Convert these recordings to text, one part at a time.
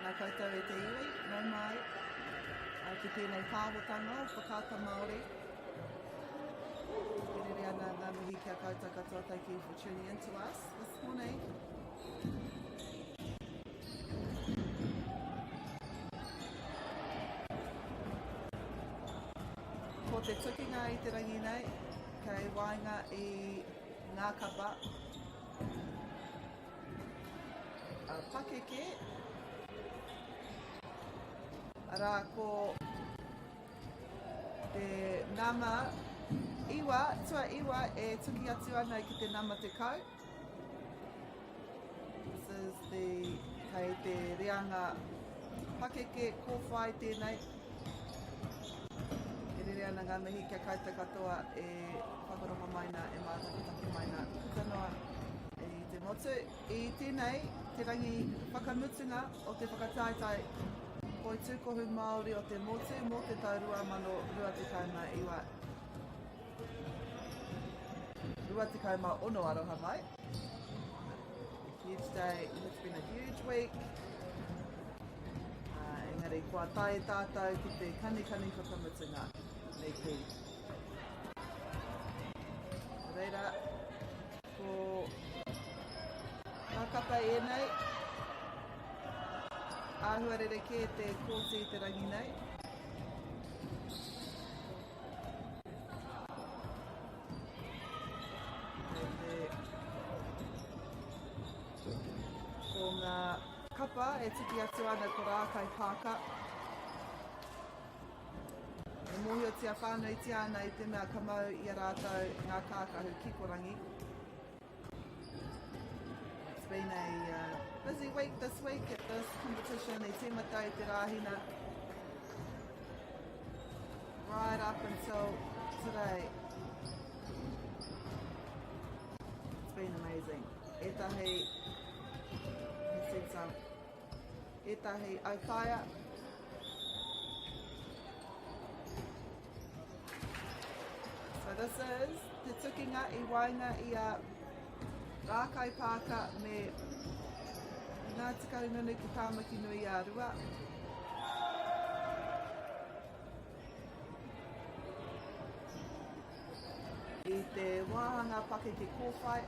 Nā koutou e te iwi, nau mai, ki tēnei pāhotanga o whakata Māori. Here ana ngā mihi kia koutou katoa, thank you for tuning in to us this morning. Ko te tukinga i te rangi nei, kei wainga i ngā kapa. Pakeke, ara ko te nama iwa, tua iwa e tuki atu ana ki te nama te kau. This is the, kei te reanga pakeke kōwhai tēnei. E rere ana ngā mihi kia koutou katoa e whakaronga maina, e mātakataki maina. Kutanoa e te motu. I tēnei, te rangi whakamutunga o te whakataitai Poitūkohu Māori o te motu mō te tau 2021. 20 aroha mai. Huge day, it's been a huge week. Engari, kua tae tātou ki te kanikani whakamutunga nei ki. Reira, ko ngā kapa e nei, āhua rereke te kōti i te rangi nei. Ko ngā kapa e tiki atu ana ko Rakaipaaka. E mohio tia whānui tia ana i te mea kamau i a rātou ngā kākahu kikorangi. It's been a busy week this week at this competition, I tīmata i te rāhina, right up until today. It's been amazing. Etahi, he said some, etahi authaia. So this is te tukinga I wainga I a Rakaipaaka me ngā tikau nunu ki tāmaki nui a rua. I te wāhanga pakeke kōwhai.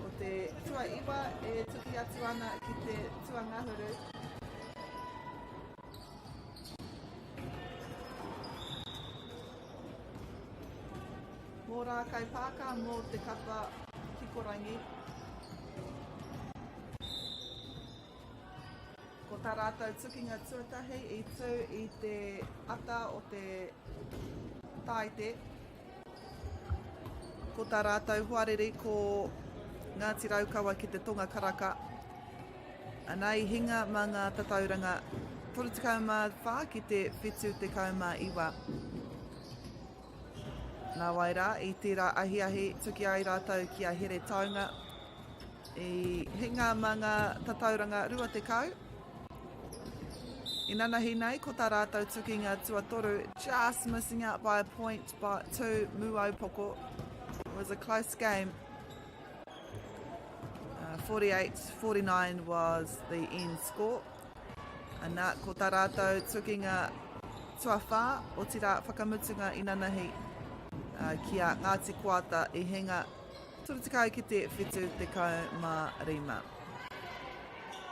O te tua iwa e tuki atu ana ki te tua ngahuru. Mō Rakaipaaka, mō te kapa kikorangi. Ko tā rātou tukinga tuatahi I tū I te ata o te taite. Ko tā rātou huarere ko Ngāti Raukawa ki te tonga karaka. Anai hinga mā ngā tatauranga 34 ki te 71. Nā waira, I tērā ahi tuki ai rātou ki a here taunga. I hinga mā ngā tatauranga rua te kau. I nanahi nei, ko tā rātou tukinga tuatoru, just missing out by a point, but 2 muau poko. It was a close game. 48-49 was the end score. Anā, ko tā rātou tukinga tuawha, o tira whakamutunga I nanahi. Kia Ngāti Kuata I hinga turutikau ki te whitu te kaumārima.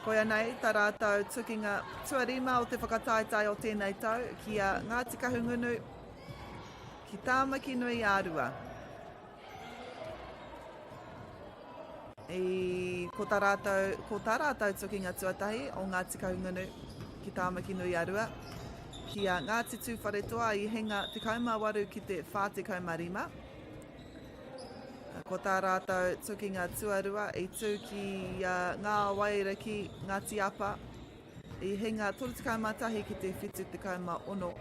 Koia nei, tā rātou tukinga tuarima o te whakataitai o tēnei tau, kia Ngāti Kahungunu, ki tāmaki nui ārua. Ko tā rātou tukinga tuatahi o Ngāti Kahungunu, ki tāmaki nui ārua. Kia Ngāti Tūwharetoa I hinga te kaumawaru ki te whāte kaumarima. Ko tā rātou tukinga tuarua I tū ki ngā wairaki Ngāti Apa. I hinga 34 ki te 76.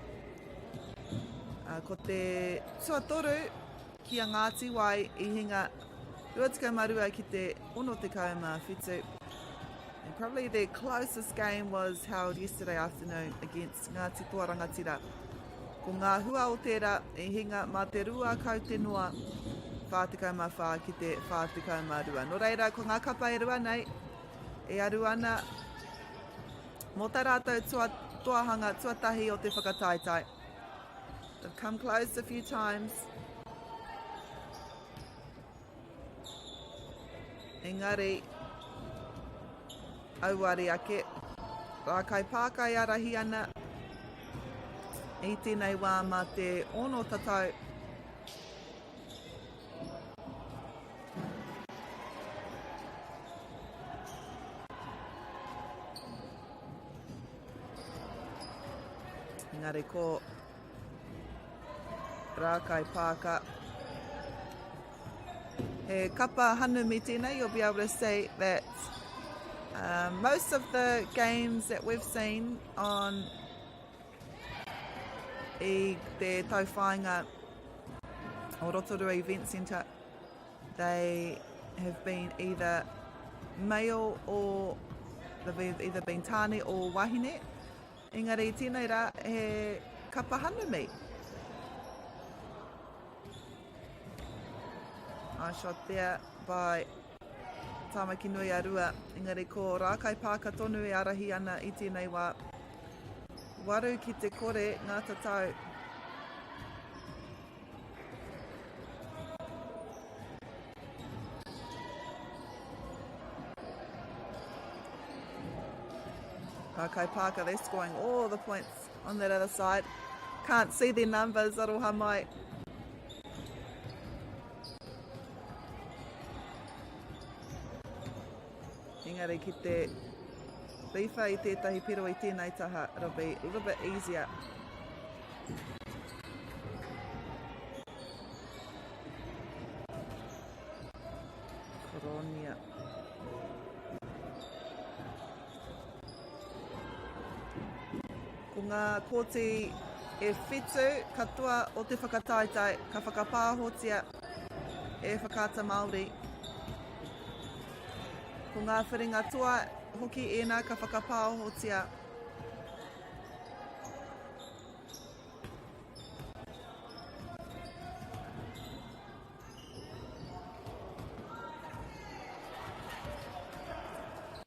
Ko te tuatoru ki a Ngāti Wai I hinga 22 ki te 67. And probably their closest game was held yesterday afternoon against Ngāti Tuarangatira. Ko ngā hua o tērā, e hinga mā te rua kau te noa whā ki te 42. No reira, ko ngā kapa e rua nei, e aru ana mō tā rātou tuahanga, tuatahi o te whakataetai. They've come close a few times. Engari, auari ake, Rakaipaaka i arahi ana, i tēnei wā mā te ono tatau. Engari ko Rakaipaaka. He kapa hanu mi tēnei, you'll be able to see that most of the games that we've seen on I te tauwhāinga o Rotorua Event Centre, they have been either male or they've either been tāne or wahine. Engari tēnei rā he kapa hanu mi. Nice shot there by Tāmaki Nui a Rua. Engari ko Rakaipaaka tonu e arahi ana i tēnei wā. Waru ki te kore ngā tatau. Rakaipaaka, they're scoring all the points on that other side. Can't see their numbers, aroha mai. Engari ki te riwha I tētahi piro I tēnei taha, it'll be a little bit easier. Koronia. Ko ngā kōti e whitu katoa o te whakataetai, ka whakapāhotia e whakata Māori. Ko ngā whiringa toa hoki ēnā ka whakapāhotia.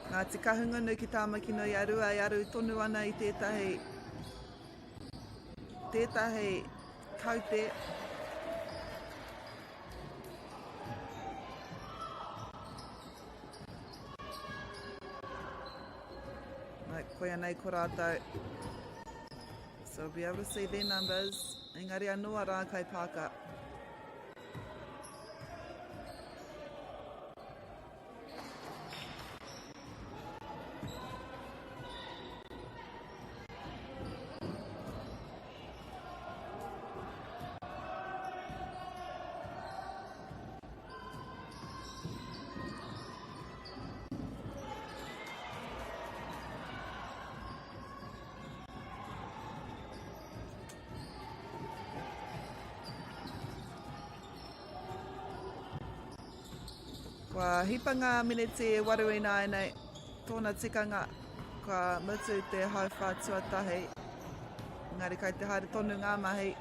Ngā te kahungunu ki Tāmaki Nui a Rua e aru tonu ana I tētahi kaute. Koia nei ko rātou. So we'll be able to see their numbers. Engari anua Rakaipaaka. Kua hipa ngā miniti e waru I nai nei, tōna tikanga, kua mutu te hauwha tuatahi. Engari kai te haere tonu ngā mahi.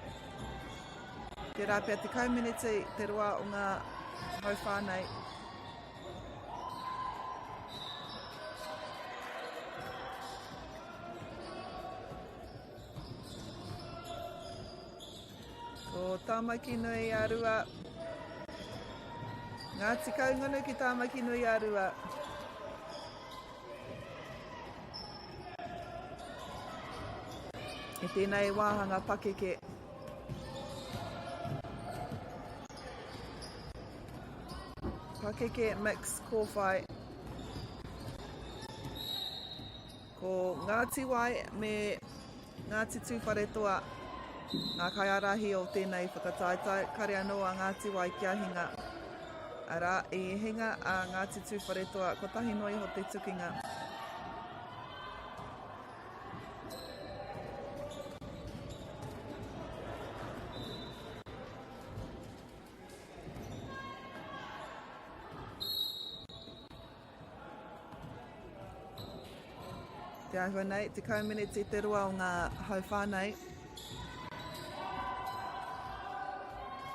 Te rāpia te kauminiti, te roa o ngā hauwha nei. Ko Tāmaki Nui a Rua. Ngā tikau ngunu ki Tāmaki Nui a Rua. E tēnei wāhanga pakeke. Pakeke mix kōwhai. Ko Ngāti Wai me Ngāti Tūwhare toa. Ngā kaiarahi o tēnei whakataetai. Kare anō a Ngāti Wai kia hinga. Ara, I hinga a Ngāti Tūwhare toa, ko tahi noi ho te tukinga. Te ahua nei, te kauminiti te roa o ngā hauwhānei.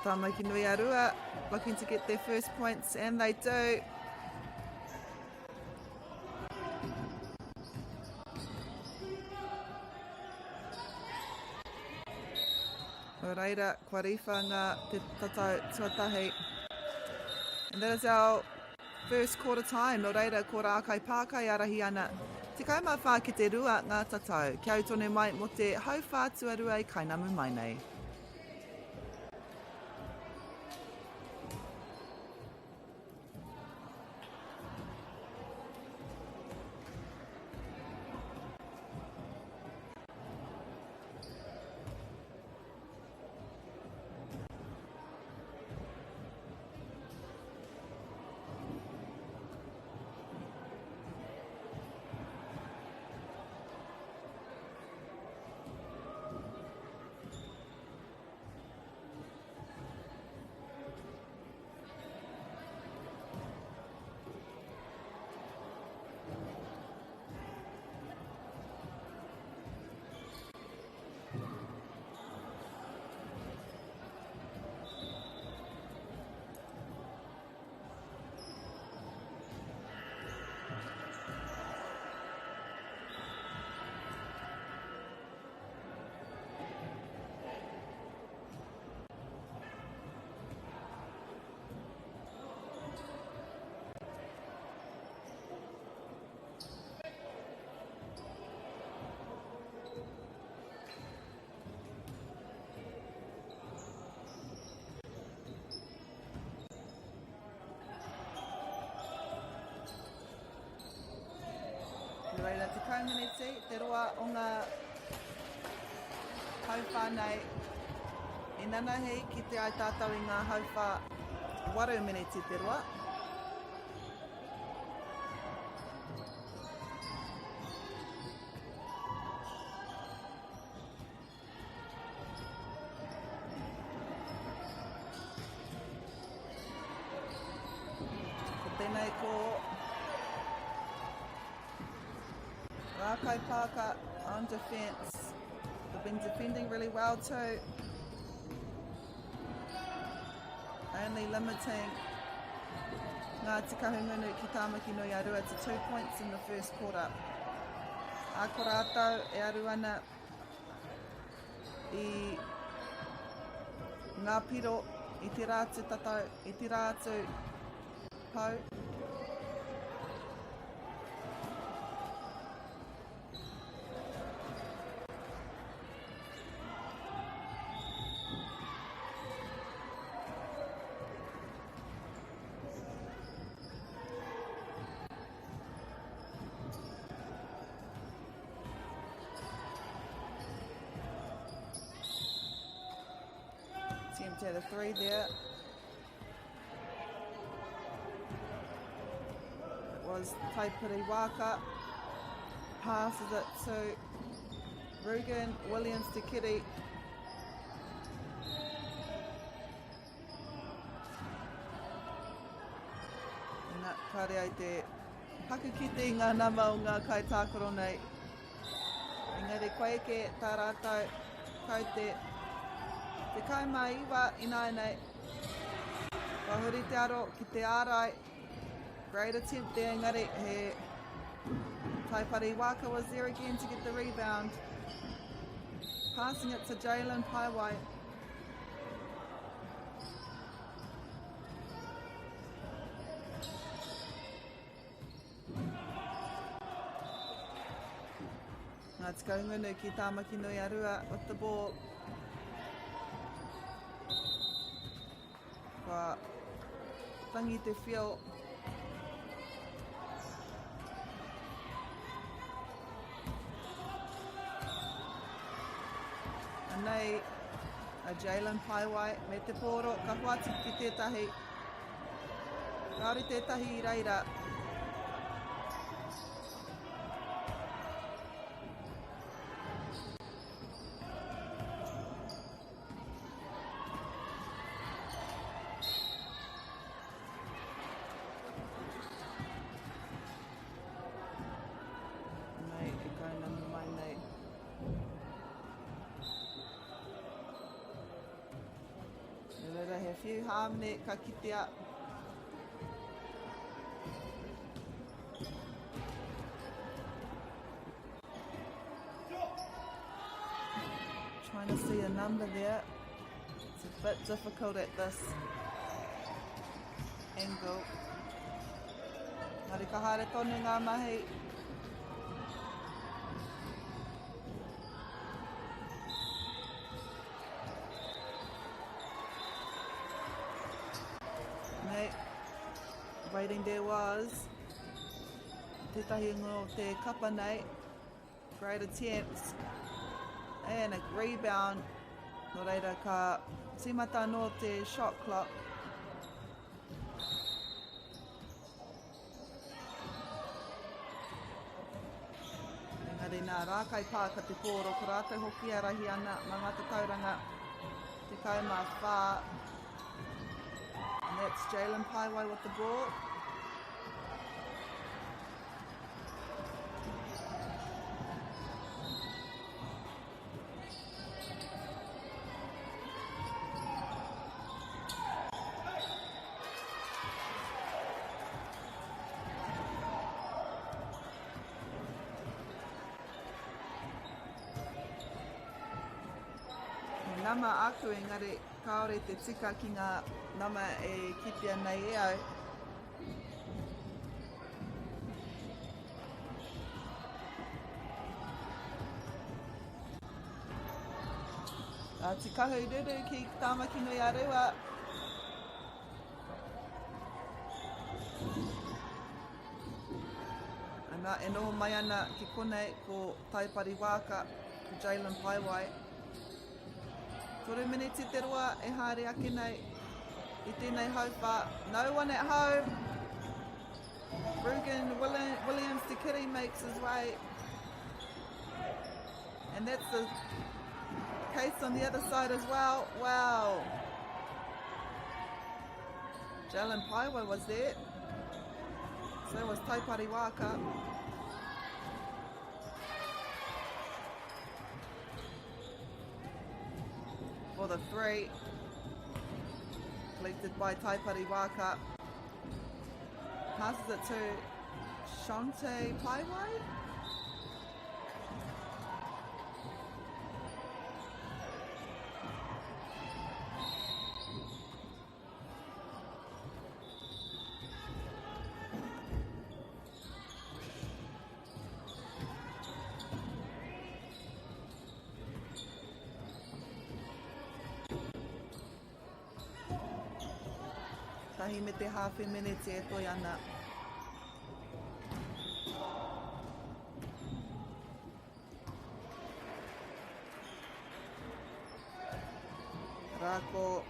Tamaki Nui Arua looking to get their first points, and they do. O reira, kua riwha ngā te tatau tuatahi. And that is our first quarter time. No reira, ko Rakaipaaka I arahi ana. Te kaimawha ki te rua ngā tatau. Kia au tonu mai mo te hauwha tuarua I kainamu mai nei. Reira, te kaumineti, te roa o ngā hauwha nei. I nana hei ki te ai tātou I ngā hauwha 8 miniti te roa. Ko tēnei ko Rakaipaaka on defence. They've been defending really well too. Only limiting ngā te kahungunu ki Tāmaki Nui Arua to 2 points in the first quarter. A ko rātou e aru ana I ngā piro I te rātu tatau, I te rātu pau. Attempt at a 3 there. It was Taipiri Waka. Passes it to Rugen, Williams to Kitty. Nā kare ai te pakakiti ngā nama o ngā kaitākoro nei. Engari koe ke tā rātou kau te kaimai iwa inai nei. Wahuri te aro ki te ārai. Great attempt there, engari he Taipiri Waka was there again to get the rebound. Passing it to Jalen Paiwai. Nā te kaungunu ki Tāmaki Nui Arua with the ball. Ka tangi te whio. Nei, a Jalen Paiwai me te pōro, ka huati ki tētahi. Kāri tētahi I reira. he whiu hāmene ka kitea. Trying to see a number there. It's a bit difficult at this angle. Ngari ka haere tonu ngā mahi. Nei, waiting there was tētahi ngō te kapa nei, great attempts, and a rebound. No reira ka timata no te shot clock. Engari nā Rakaipaaka te kōro, ko rātou hoki a rahi ana, mā ngata tauranga, te kaumā whā. And that's Jalen Paiwai with the ball. Nama aku engari kaore te tika ki ngā nama e kitea nei e au. Te kahu ruru ki tāmaki nui a rewa. Ana e noho mai ana ki konei ko taipari wāka ko Jalen Paiwai. 3 minutes te roa e haere ake nei I tēnei hauwha. No one at home. Rugen Williams Te Kiri makes his way. And that's the case on the other side as well. Wow. Jalen Paiwai was there. So was Taipari Waka. For the three, collected by Taipari Waka. Passes it to Shante Paiwai. Tahi me te half a minute e toi ana. Rāko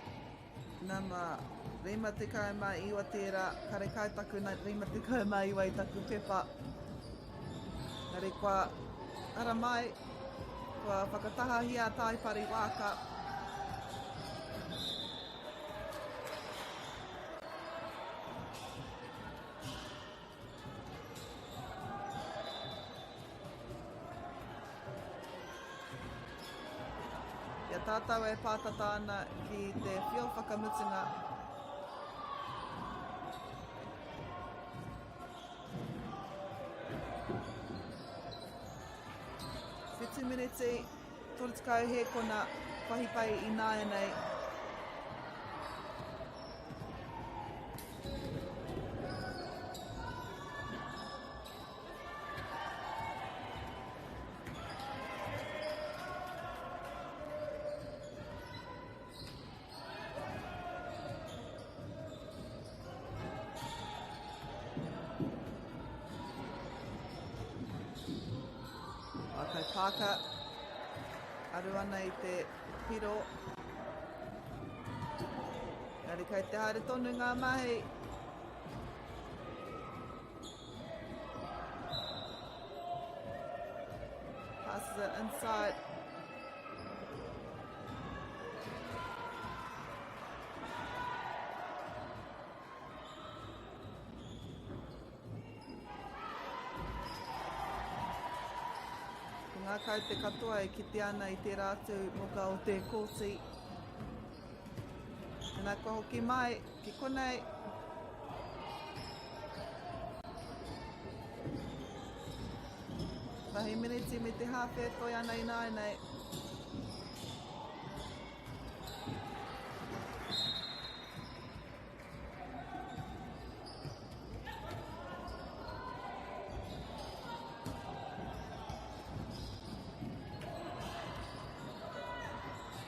nama rima te kauma iwa tērā, kare kaitaku na rima te kauma iwa I taku pepa. Nare kua ara mai, kua whakatahahia Taipari Waka. Ia tātou e pātata ana ki te whio whakamutunga. Whitu miniti, torutukau he kona whahipai I nāia nei. Rakaipaaka, aru ana I te piro. Nari kai te haere tonu ngā mahi. Passes it inside. Ngā kau te katoa e kite ana I te rātu moka o te kōsi. Tēnā ko hoki mai, ki konei. Wahi miniti me te hawhe toi ana i nai nei.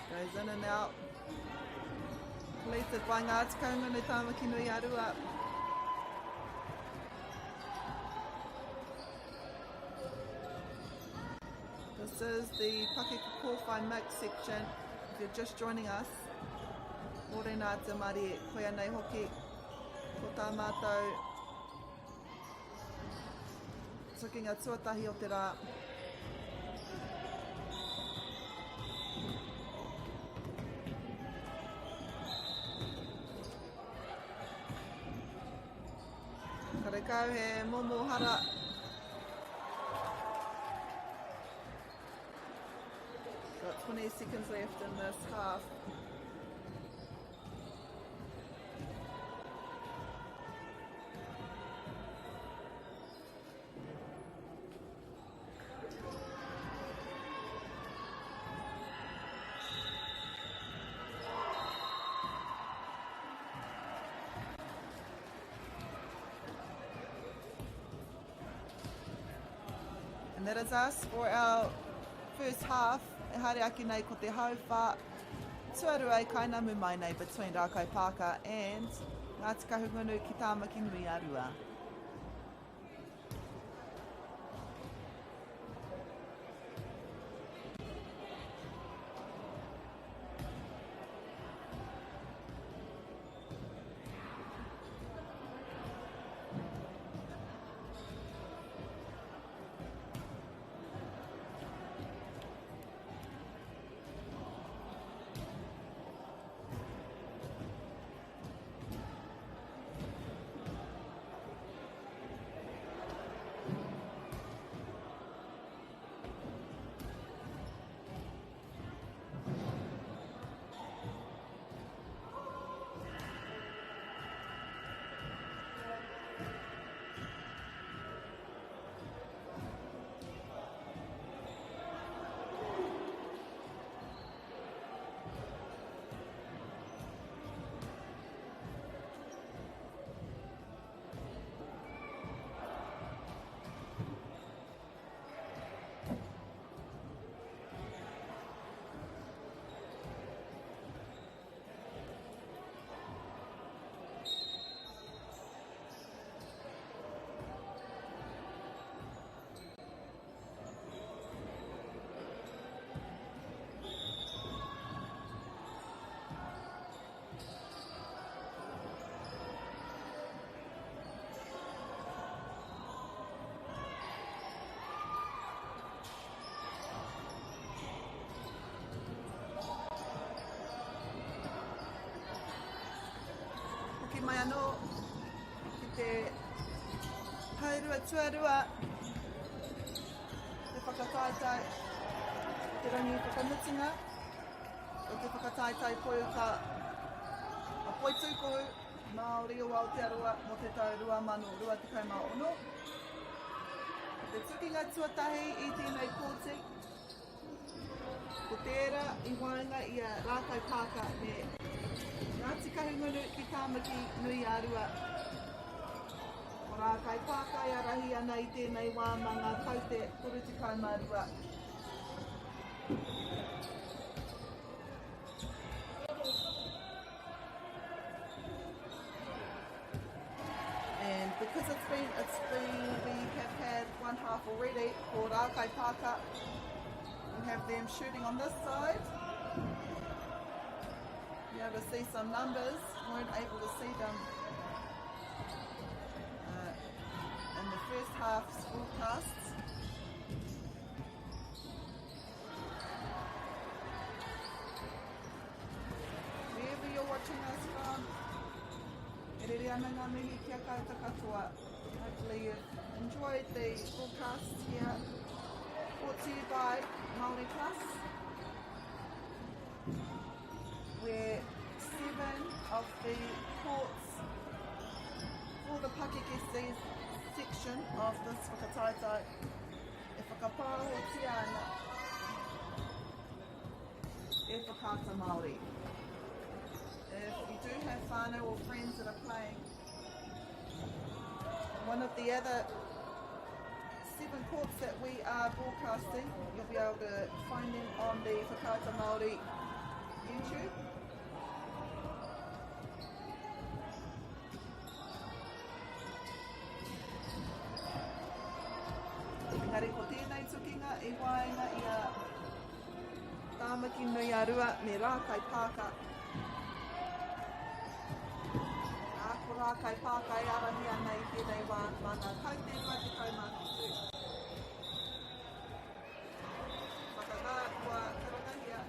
Goes in and out. Completed by ngā tikaunga nei tāmaki nui arua. This is the Poitūkohu mix section. If you're just joining us, ore nā te mari koe nei hoki. Ko tā mātou tukinga tuatahi o te rā. Karekau he momo hara. Got 20 seconds left in this half. And that is us for our first half. E haere aki nei ko te hauwha tuarua e kainamu mai nei between Rakaipaaka and ngā tikahungunu ki tāmaki nui arua. Mai anō ki te haerua tuarua, te whakataitai, te rangi whakamutinga, o te whakataitai poiuka a Poitūkohu Māori Aotearoa mo te tau 2026. Te tukinga tuatahi i tēnei kōti, ko tērā i waenga i a Rakaipaaka me ngā tikahungunu ki tāmaki nui arua. Ko Rakaipaaka i arahi ana i tēnei wā mā ngā kaute 32. And because we have had one half already for Rakaipaaka, we have them shooting on this side. You're able to see some numbers, weren't able to see them in the first half's broadcasts. Wherever you're watching us from, e rere ana ngā mihi kia koutou katoa. Hopefully you've enjoyed the broadcast here, brought to you by Māori Plus, where 7 of the courts for the Pakikese section of this whakataitai e whakapāhotia ana e whakata Māori. If you do have whānau or friends that are playing one of the other 7 courts that we are broadcasting, you'll be able to find them on the Whakaata Māori YouTube. Engari, ko tēnei tukinga e waenga i a tāmaki nui a rua me Rakaipaaka. Ko Rakaipaaka e arahi ana i tēnei wā mana kautērua te kaumāwhitu. Whakagā kua karakahia.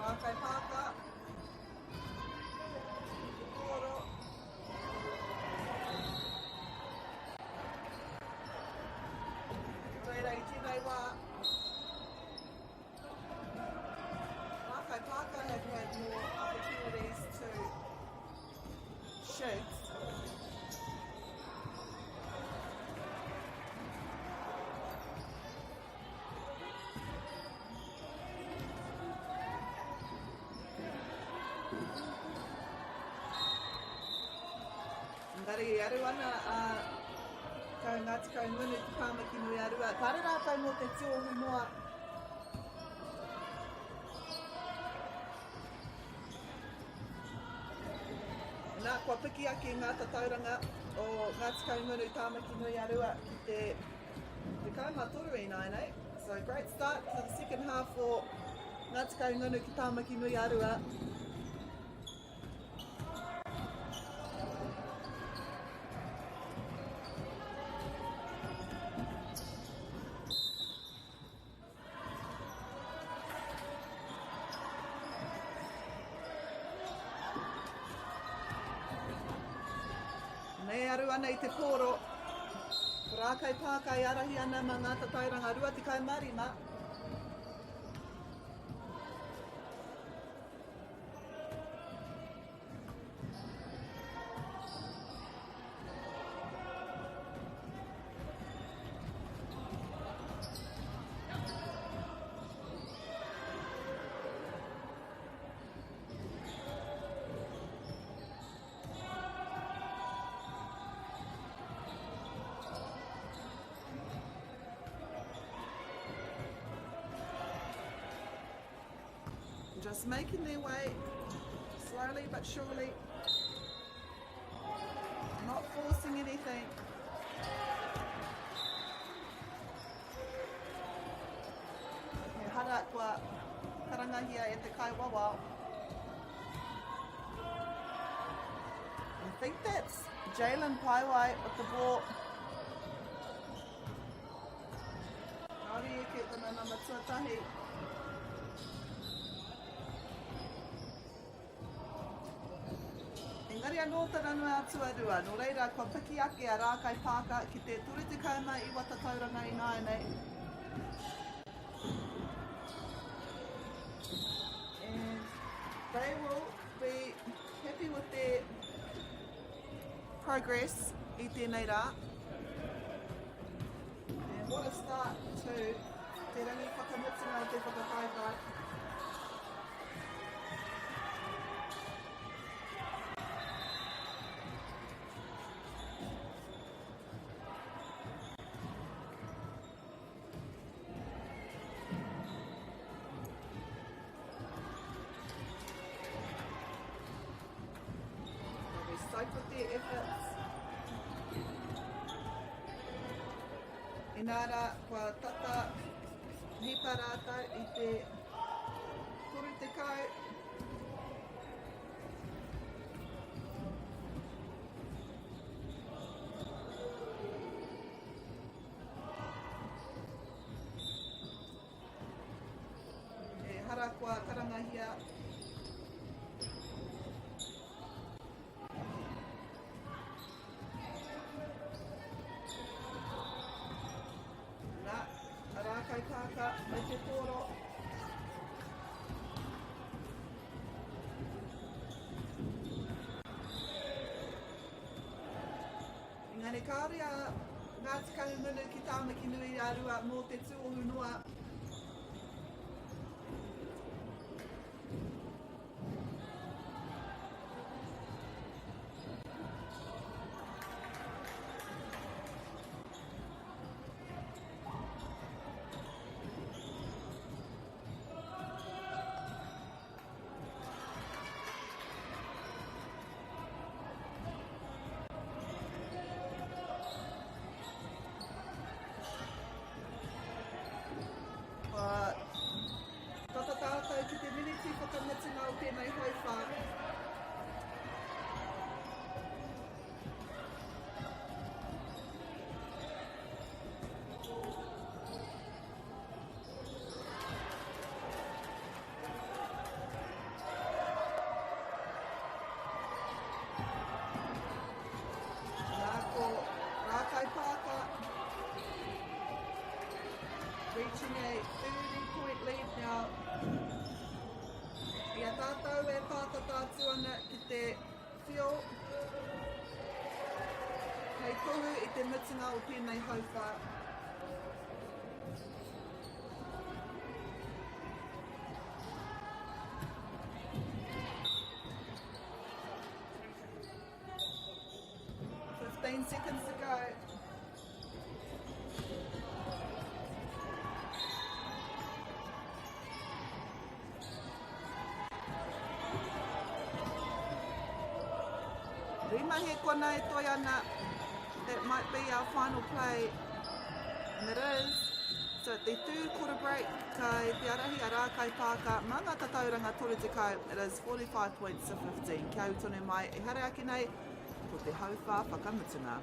Rakaipaaka, Koro, reira i tēnei wā. Rakaipaaka have had more opportunities to shoot. Engari, aru ana kau Ngāti Kaungunu ki Pāmaki Nui a Rua. Kāre rātou mō te tiohu noa. Nā, kua piki ake ngā tatauranga o Ngāti Kaungunu Tāmaki Nui a Rua ki te kaumātoru i nai nei. So great start to the second half for Ngāti Kaungunu ki Tāmaki Nui a Rua. Nei aru ana i te pōro, ko Rakaipaaka i arahi ana mā ngā tatauranga rua te kaumarima. Just making their way slowly but surely, not forcing anything. He hara kua karangahia e te kaiwawa. I think that's Jalen Paiwai with the ball. Nori e ke tana nama tuatahi. Engari anō taranu atu a rua, no reira kua piki ake a Rakaipaaka ki te ture te kauma i wata tauranga i nai nei. And they will be happy with their progress i tēnei rā. And what a start to te rangi whakamutunga o te whakataitai. efforts. Inara, kua tata hipa rātou I te toru te kau. E hara kua karangahia. Rakaipaaka mai te toro. Engari kaore a ngā tikau ngunu ki tāmaki nui a rua mō te tūohu noa. Tata tātou ki te miniti whakamatunga o tēnei hauwha. Nā ko Rakaipaaka reaching a 30-point lead now. Ia tātou e pātatatu ana ki te whio. Hei tohu I te mutunga o tēnei hauwha. "15 seconds to go." Rimahe kona e toi ana. That might be our final play. And it is. So at the third quarter break, kai te arahi a Rakaipaaka, mā ngā tatauranga toru te kau, it is 45 points to 15. Kia utone mai, e hare ake nei, ko te hauwha whakamutunga.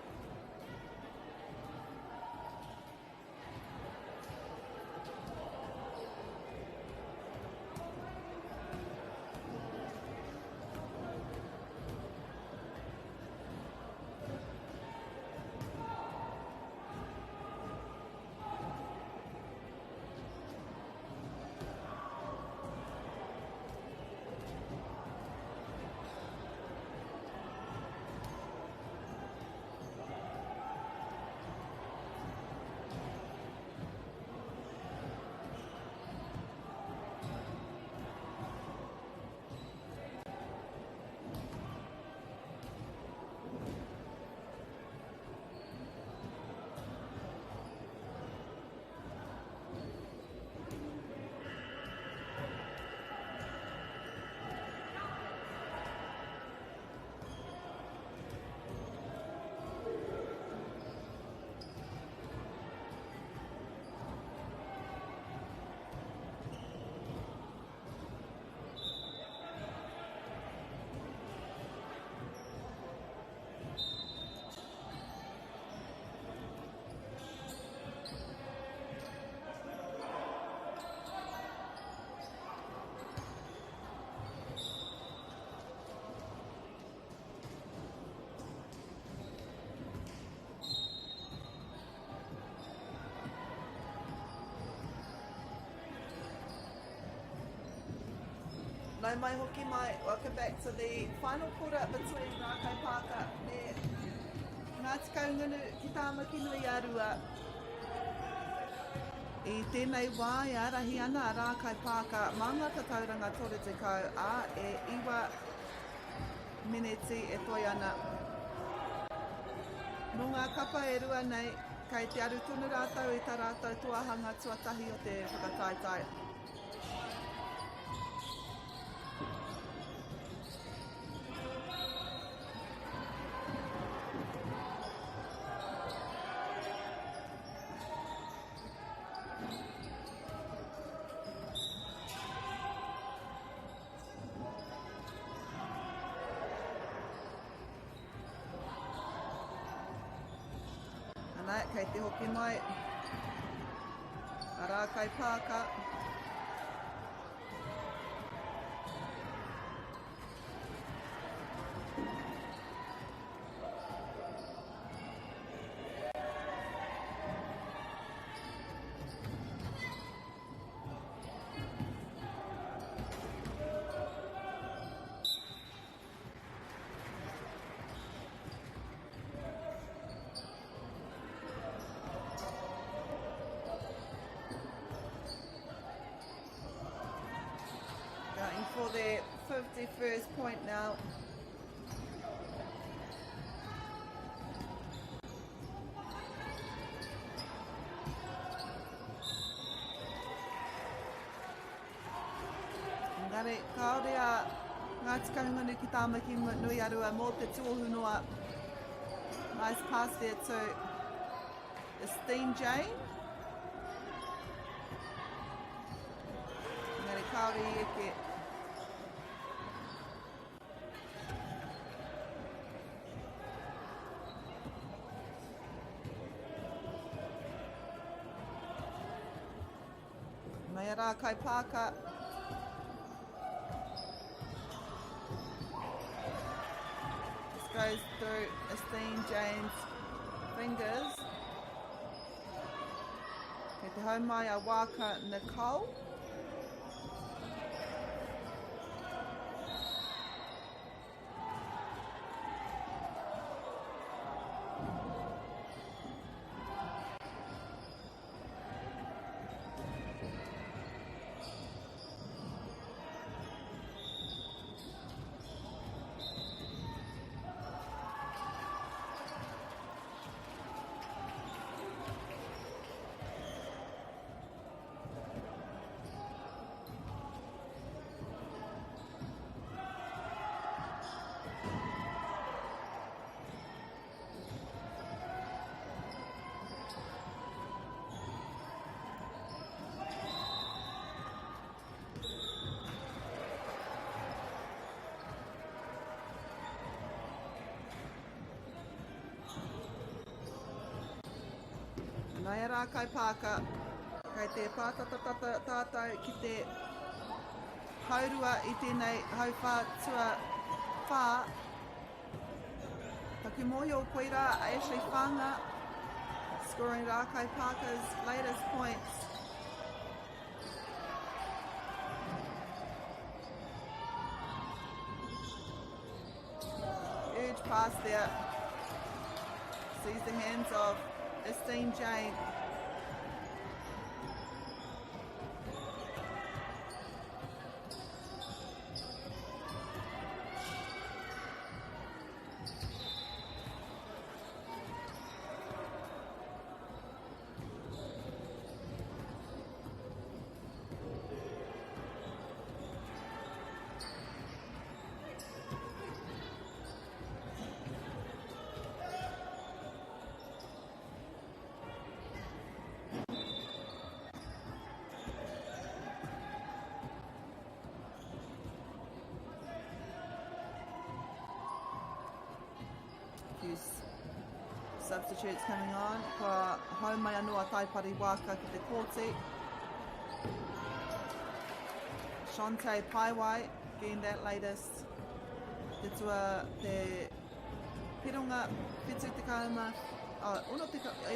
Nau mai hoki mai, welcome back to the final quarter between Rakaipaaka me ngā tikau ngunu ki tāmaki nui a rua. I tēnei wā e arahi ana a Rakaipaaka mā ngā tatauranga toru te kau a e iwa miniti e toi ana. No ngā kapa e rua nei, kai te aru tonu rātou I tā rātou tuahanga tuatahi o te whakataitai. Nei, kei te hoki mai. A Rakaipaaka. Going for their 51st point now. Engari, kaore a ngā tikangunu ki tāmaki nui arua mō te tuohunua. Nice pass there to Esteem Jane. Engari, kaore i eke. Mai a Rakaipaaka. This goes through Esteem Jane's fingers. Kei te hau mai a Waka Nicole. Mai a Rakaipaaka, kei te pātatata tātou ki te haurua i tēnei hauwhātua whā. Taku mohi o koira Ashley Whanga, scoring Rakaipaaka's latest points. Huge pass there. Sees the hands of Esteem Jane. Few substitutes coming on. Ka hau mai anō a taipari waka ki te kōti. Shante Paiwai, getting that latest. Te tua te pirunga whitu te kauma.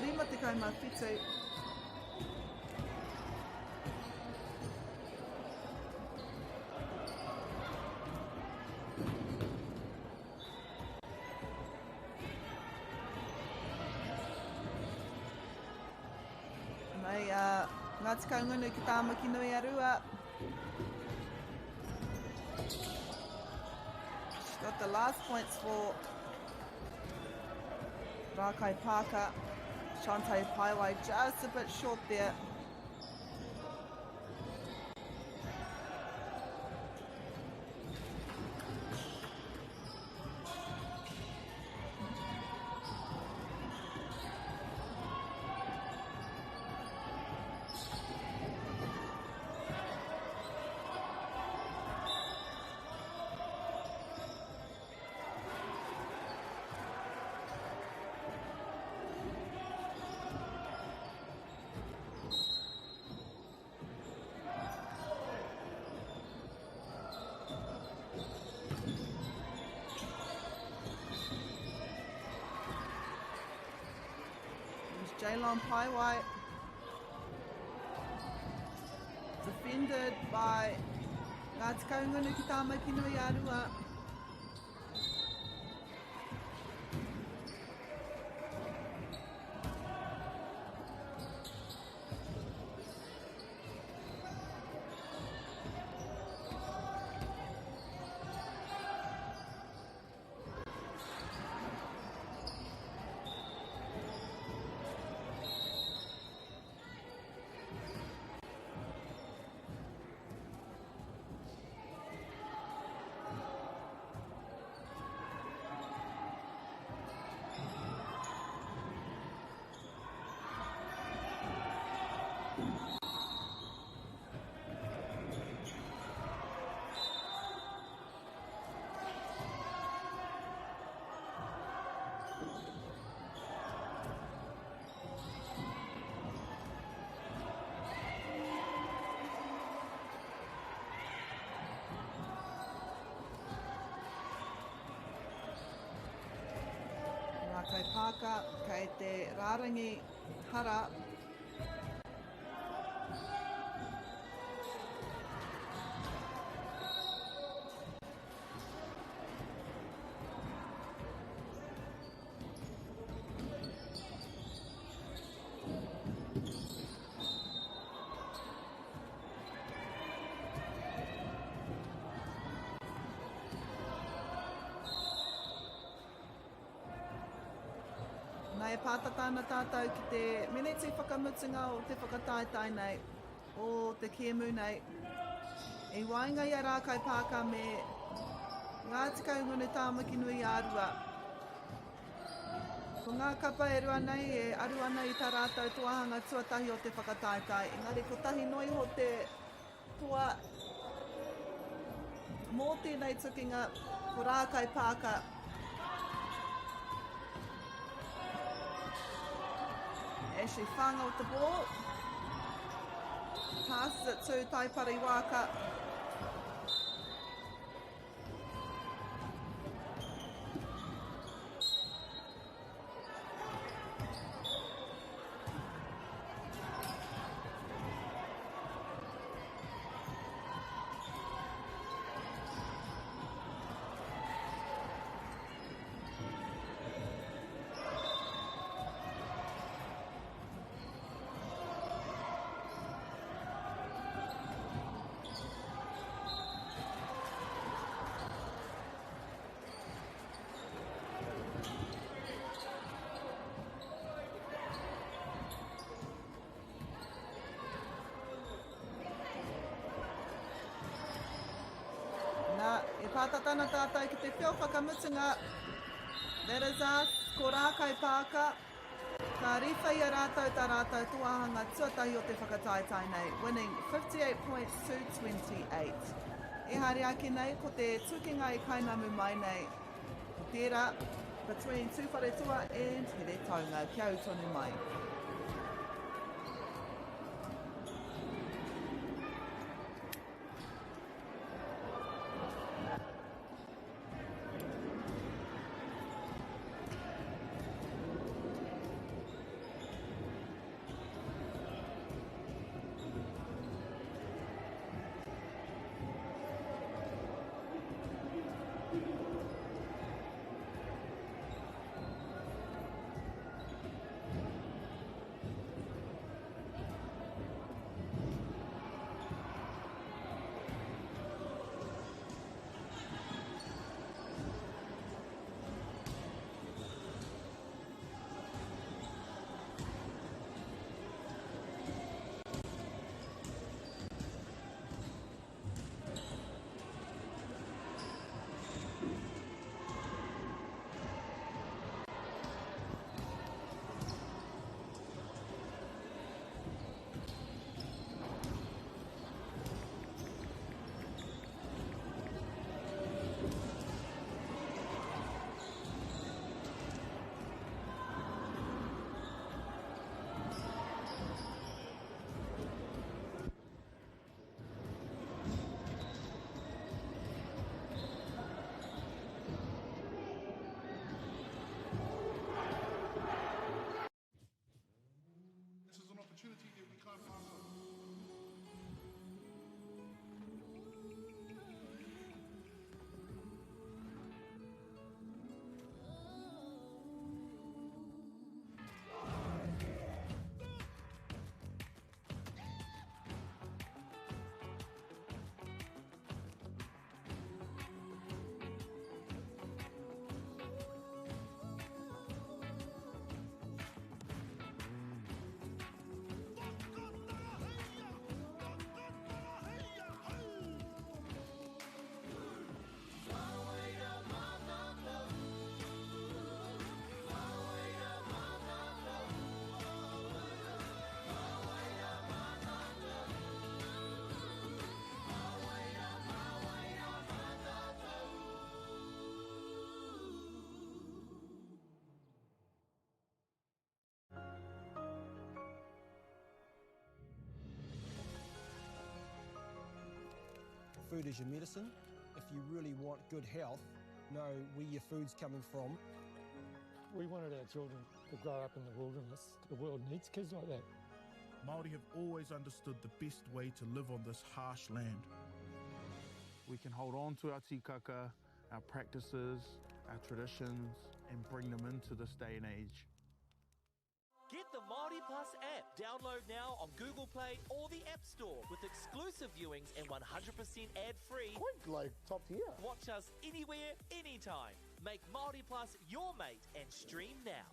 Rima te kauma whitu. Mai ngā tikaungunu ki tāmaki nui arua. She's got the last points for Rakaipaaka. Shante Paiwai just a bit short there. Jaylon Paiwai. Defended by ngā tikaungunu ki tāmaki nui a rua. Rakaipaaka kei te rārangi hara. Nai pātatana tātou ki te miniti whakamutunga o te whakataetai nei, o te kemu nei. E wainga i a Rakaipaaka me ngā tikaungunu tāmaki nui a rua. Ko ngā kapa e rua nei, e aru ana i tā rātou tuahanga tuatahi o te whakataetai. Engari, ko tahi noi ho te tua mō tēnei tukinga ko Rakaipaaka. Ashley whanga with the ball. Passes it to Taipari Waka. E pātatana tātou ki te whio whakamutunga. That is us, ko Rakaipaaka. Ka riwhai a rātou tā rātou tuahanga tuatahi o te whakataetai nei, winning 58 points to 28. E haere ake nei, ko te tukinga i kainamu mai nei. Ko tērā, between Tūwharetua and Here Taunga, kia utonu mai. food is your medicine. If you really want good health, know where your food's coming from. We wanted our children to grow up in the wilderness. The world needs kids like that. Māori have always understood the best way to live on this harsh land. We can hold on to our tikaka, our practices, our traditions, and bring them into this day and age. Get the Māori Plus app. Download now on Google Play or the App Store with exclusive viewings and 100% ad-free. Quite like top tier. Watch us anywhere, anytime. Make Māori Plus your mate and stream now.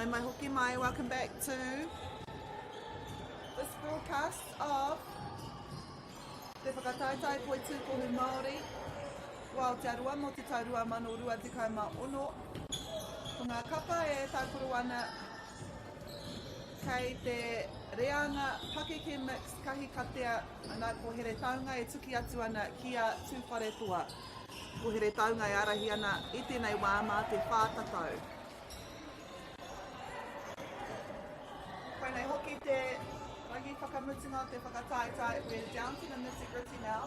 Nau mai hoki mai, welcome back to this broadcast of Te Whakataitai Poitūkohu Māori Aotearoa mo te taurua mano rua te kaima ono. Ko ngā kapa e tākoro ana kei te reanga pakeke mix kahi katea ana ko here taunga e tuki atu ana kia tūwharetoa. Ko here taunga e arahi ana I tēnei wā mā te whātatau. Koinei hoki te rangi whakamutunga te whakataitai. We're down to the nitty-gritty now.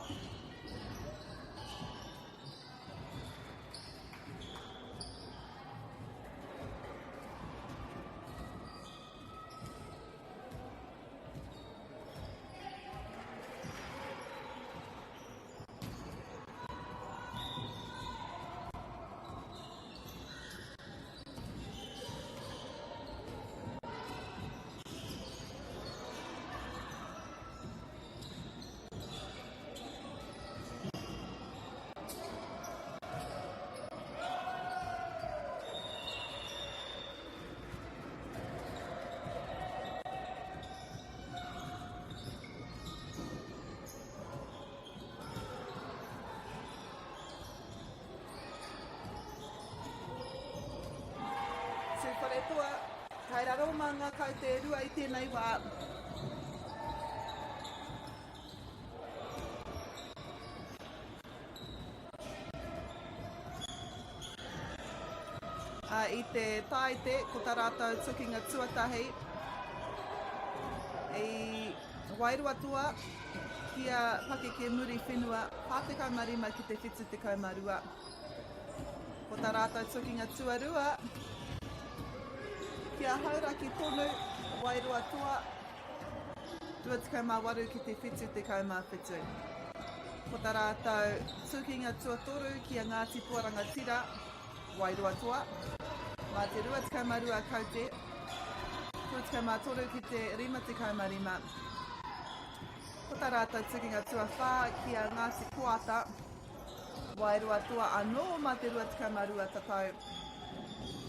Wharetoa, kai raro mā ngā kau te rua I tēnei wā. I te taite, ko tā rātou tukinga tuatahi. I Wairuatua, kia pakeke muri whenua, pātekau marima ki te whetū te kaumarua. Ko tā rātou tukinga tuarua, kia hauraki tonu, Wairuatua, 28 ki te whetū te kaumawhetū. Ko tā rātou tukinga tuatoru kia Ngāti Puaranga Tira, Wairuatua, mā te 22 kaute, 23 ki te 5 Ko tā rātou tukinga tuawhā kia Ngāti Koata, Wairuatua anō mā te 22 tatau.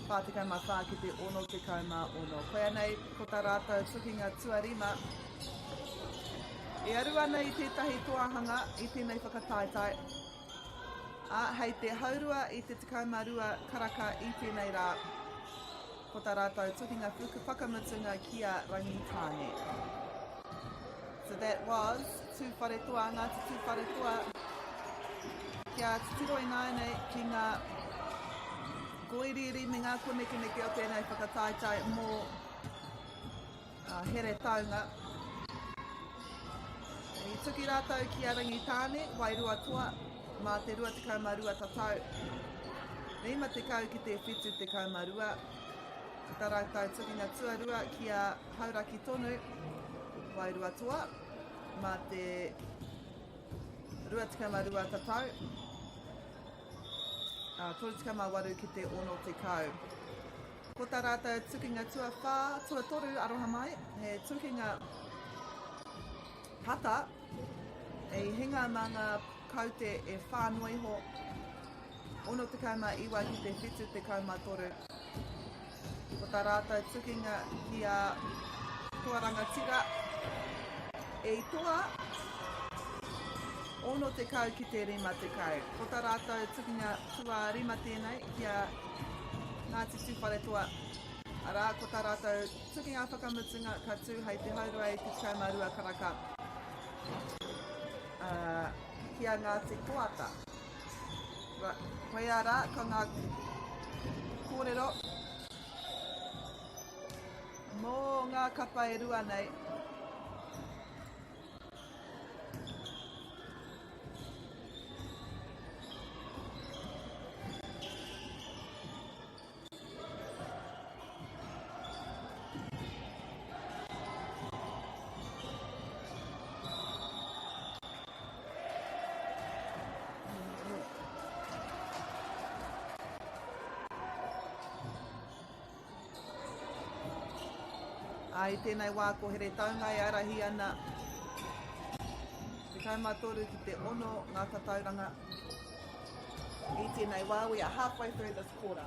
Pātika mā whā ki te ono te kaumā ono. Koia nei, ko tā rātou tukinga tuarima. E aru ana I tētahi toahanga I tēnei whakataitai. Hei te haurua I te kaumārua karaka I tēnei rā. Ko tā rātou tukinga whakamutunga kia rangitāne. So that was tūwharetoa, Ngāti tūwharetoa. Kia titiroi nāne ki ngā koiriri me ngā koneke o tēnei whakataitai mō here taunga. I tuki rātou ki a rangitāne, Wairuatua, mā te 22 tatau. 5 ki te whetū te kaumarua. Tā rātou tukinga tuarua ki a hauraki tonu, Wairuatua, mā te 22 tatau. 38 ki te ono te kau. Ko tā rātou tukinga tuawhā, tuatoru aroha mai, he tukinga hata, e hinga mā ngā kaute e whānuiho, ono te kauma iwa ki te whetū te kaumatoru. Ko tā rātou tukinga ki a Puaranga Tira, e toa, ono te kau ki te 5 kau. Ko tā rātou tukinga tua 5 tēnei ki a Ngāti Tūwharetoa. Arā, ko tā rātou tukinga whakamutunga ka tū hei te haurua I te kaumarua karaka. Ki a Ngāti Koata. Koe ara, ko ngā kōrero. Mō ngā kapa e rua nei. Ai tēnei wā ko here taunga e arahi ana. Te kaumatoru ki te ono ngā tatauranga. I tēnei wā, we are halfway through this quarter.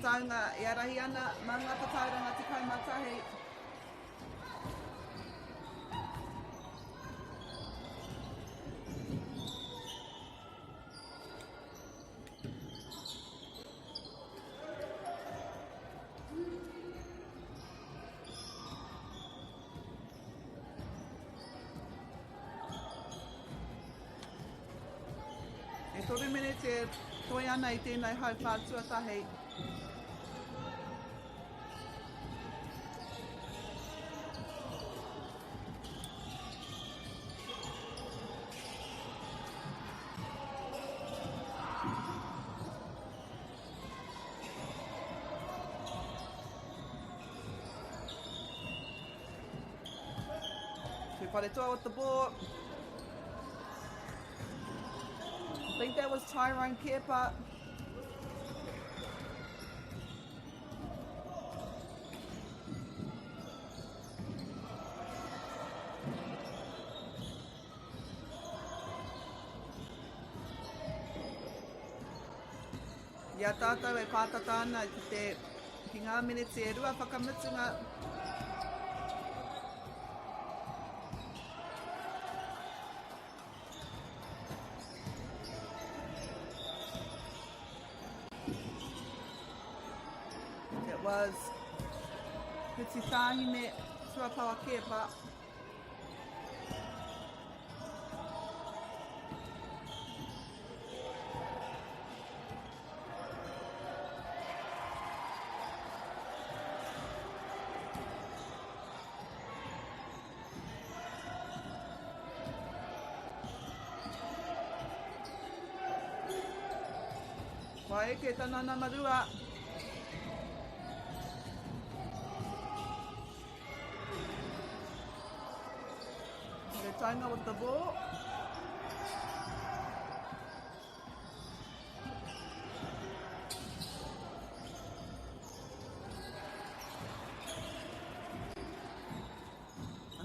taunga i arahi ana mā ngā patauranga te kaumatahi. E toru mene te toi ana i tēnei hau whātuatahi. Te whare toa with the ball. I think that was Tyrone Kepa. Ia tātou e pātata ana ki ngā minute e rua whakamutunga. It was Piti Tāhine Tuapawa Kepa. Wai ke tanana marua. The tainga with the ball.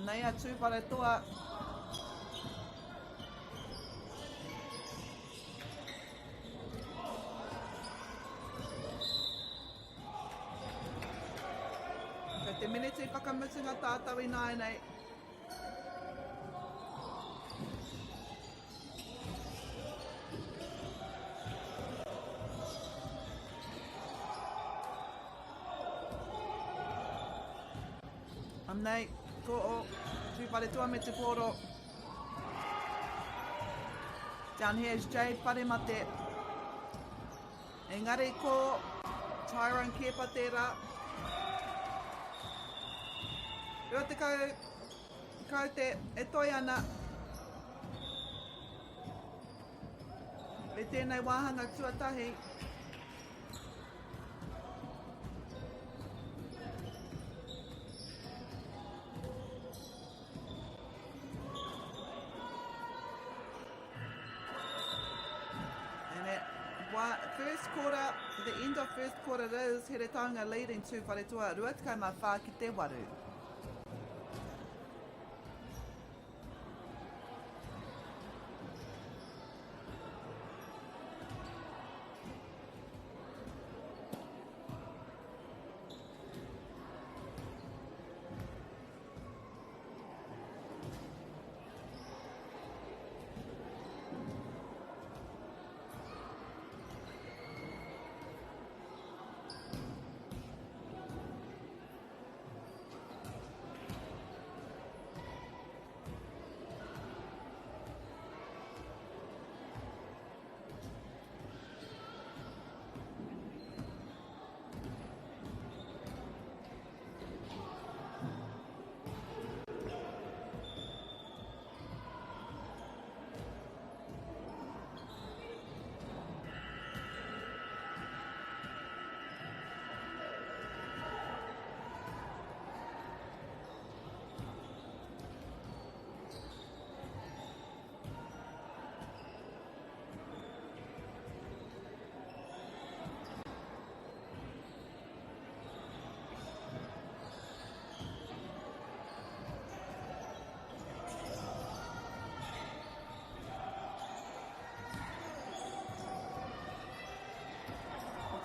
Nei atu whare toa. Te minute whakamutunga tātou i nai nei. Nei, ko o tūwhare tua me te poro. Down here is Jade Wharemate. Engari ko Tyrone Kepa tērā. Rua te kau te e toi ana. E tēnei wāhanga tuatahi. First quarter, the end of first quarter is Heretanga leading to Wharetua Ruatika mā whā ki te waru.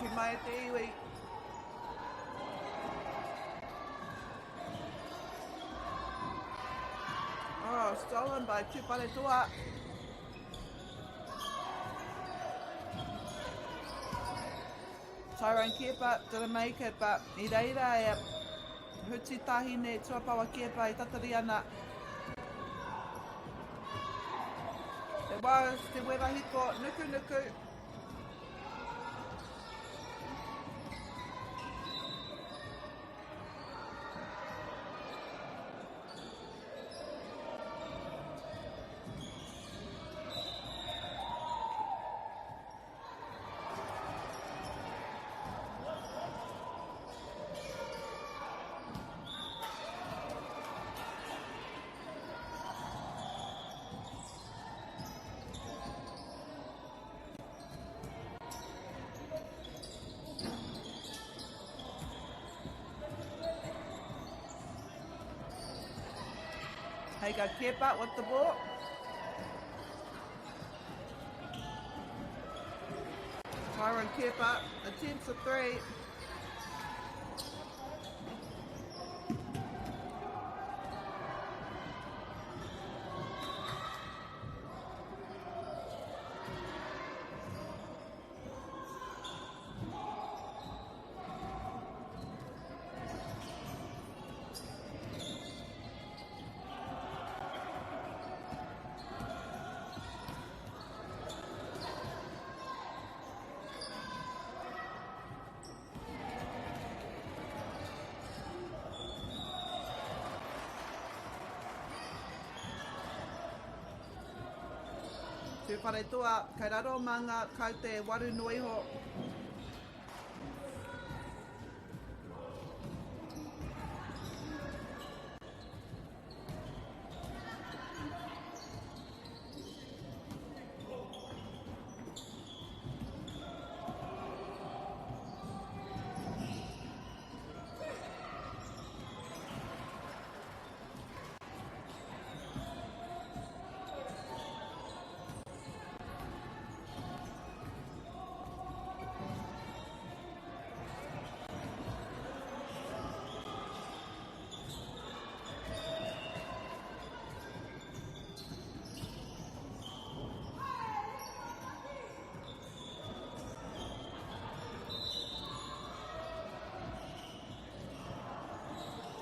Ki mai te iwi. stolen by Poitūkohu. Tyrone Kepa didn't make it, but I reira huti tahine tuapawa Kepa I tatari ana. Te wā, te werahiko, nuku nuku. Hey, go Kepa with the ball. Tyrone Kepa attempts a three. Te whare toa, kai raro mā ngā kau te waru noiho.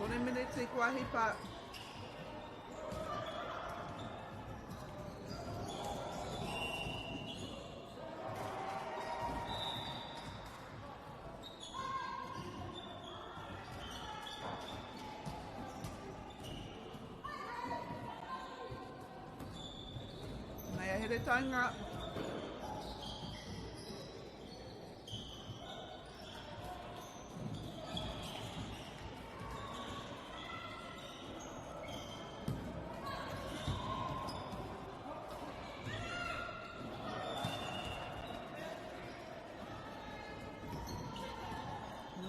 Tone minute kua hipa. Nei a here taunga.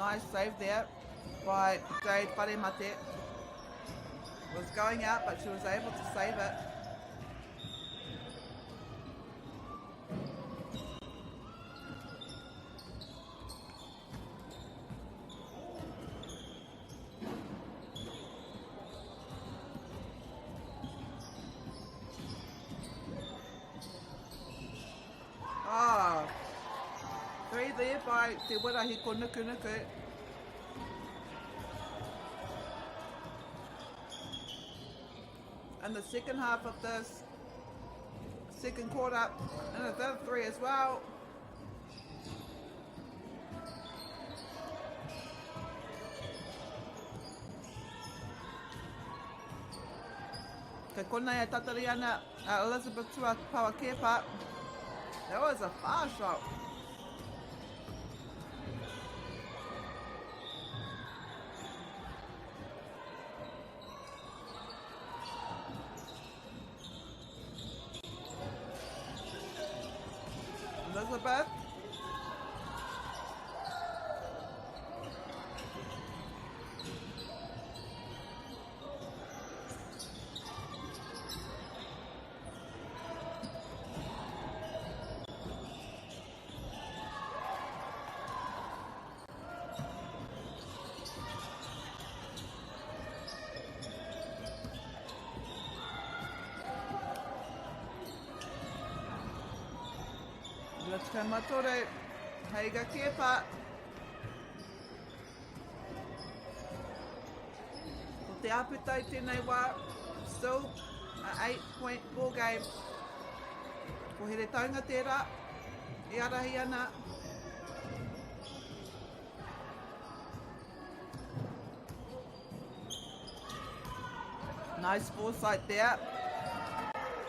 Nice save there by Jade Wharemate. Was going out, but she was able to save it. Ah, three there by Te Wirahiko Nuku Nuku. And the second half of this second quarter, and a third three as well. Ka konei e tatari ana Elizabeth Tuapawa Kepa. That was a far shot. Elizabeth. Ratukai Matore, Heiga Kepa. Ko te aputai tēnei wā, still a 8-point ball game. Ko here taunga tērā, I arahi ana. Nice foresight there.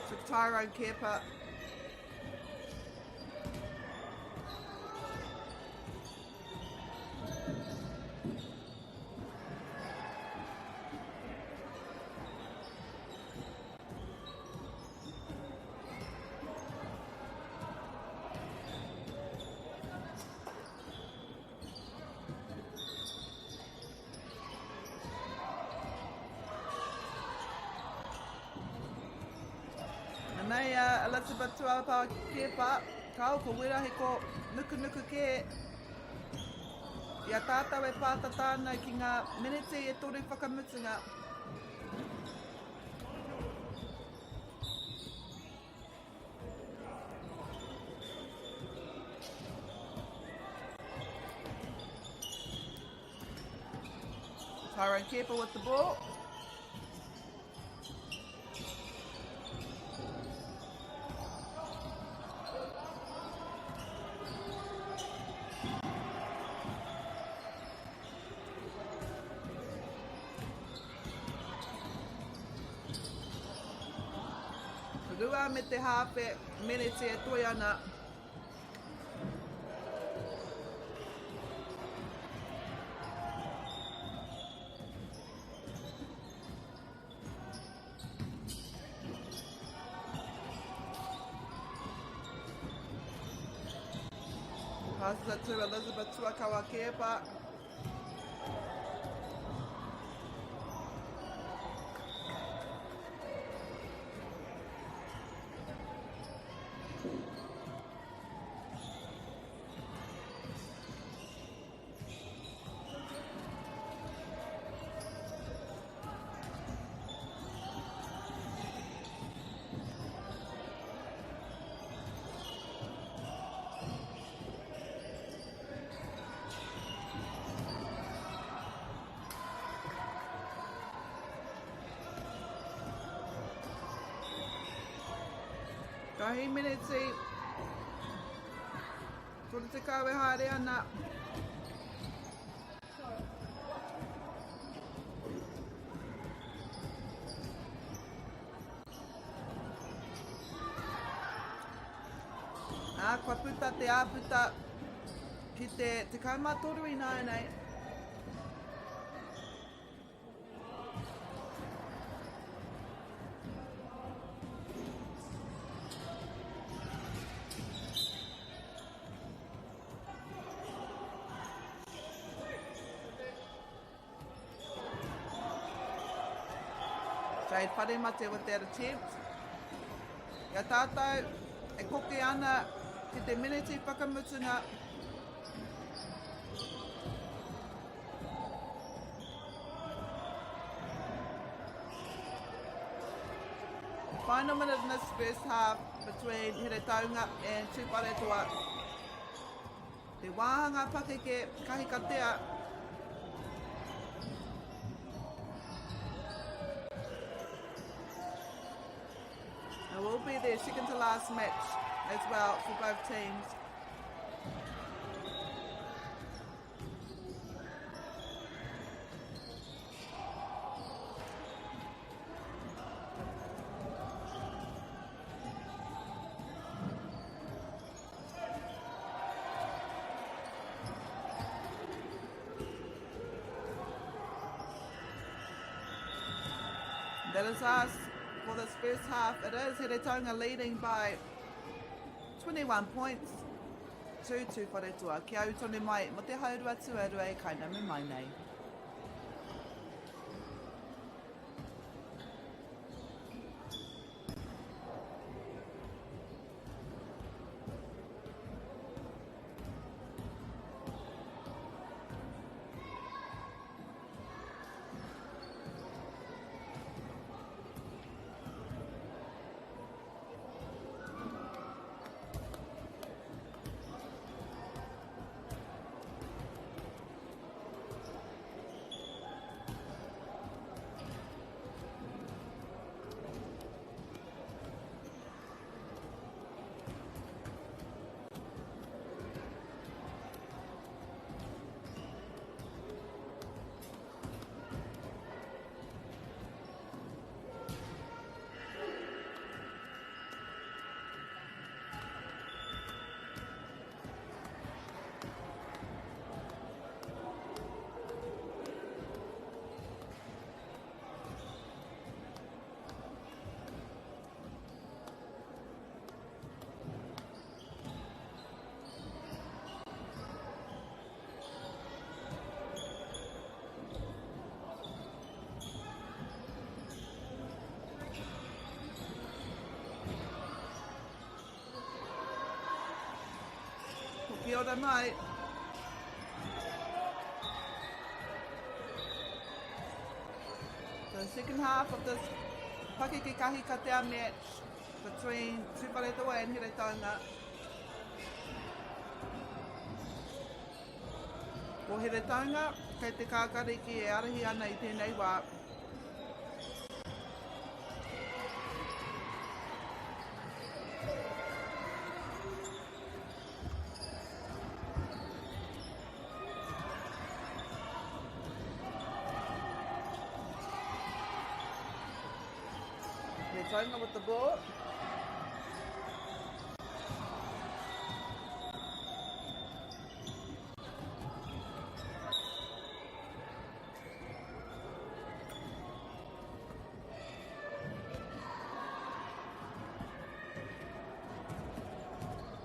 Took Tyrone Kepa. Nei, Elizabeth Tuapa Kepa, kau ko wera he ko nuku ke. Ia tātau e pāta tāna ki ngā menete e tore whakamutunga. Tyrone Kepa with the ball. Rua me te hāpe, menete e toi ana. Passes it to Elizabeth Tuakawa Kepa. Kahi minute. Tore te kawe haere ana. Kua puta te āputa ki te kaumatoru I nāi nei. Jade Wharemate with that attempt. Ia tātou e koke ana ki te meneti whakamutunga. Final minute in this first half between Here Taunga and Tūparetua. Te wāhanga pakeke kahikatea. It will be their second to last match as well for both teams. That is us for this first half. It is Here Taunga leading by 21 points. 2-2 Wharetua. Kia utone mai mo te haurua tuarua e kainami mai nei. ora mai. The second half of this Pakeke Kahi Katea match between Tūwharetua and Heretaunga. Ko Heretaunga, kei te kākariki e arahi ana I tēnei wā. Heretaunga with the ball.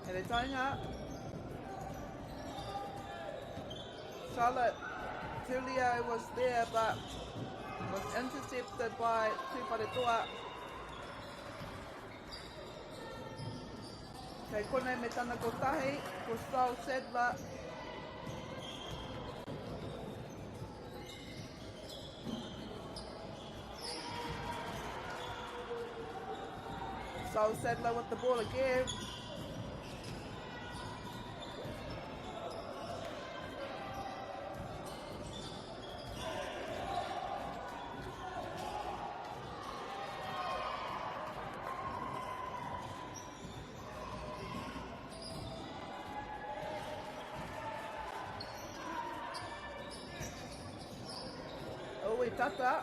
Heretaunga. Charlotte Tulio was there but was intercepted by Tūwharetua. Kei konei me tana kotahi, ko Saul Sadler. Saul Sadler with the ball again. Oi tata.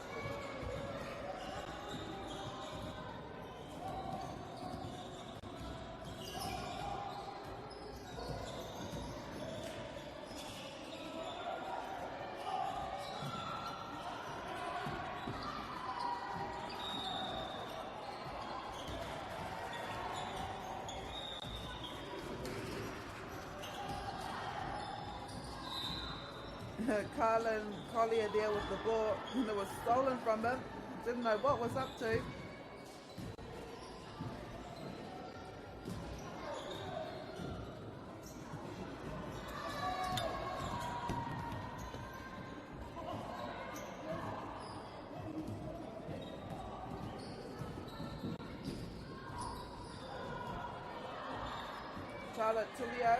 Carlin Collier there with the ball, and it was stolen from him. Didn't know what was up to. Charlotte Tulio.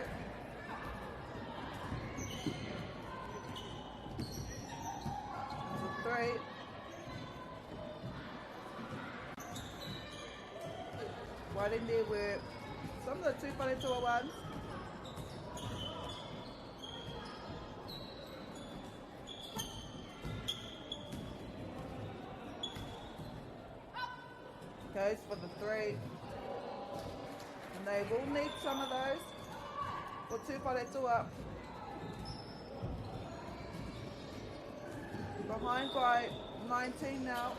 Three. Right in there were some of the Tūwharetua ones. Goes for the three. And they will need some of those for Tūwharetua. Behind by 19 now.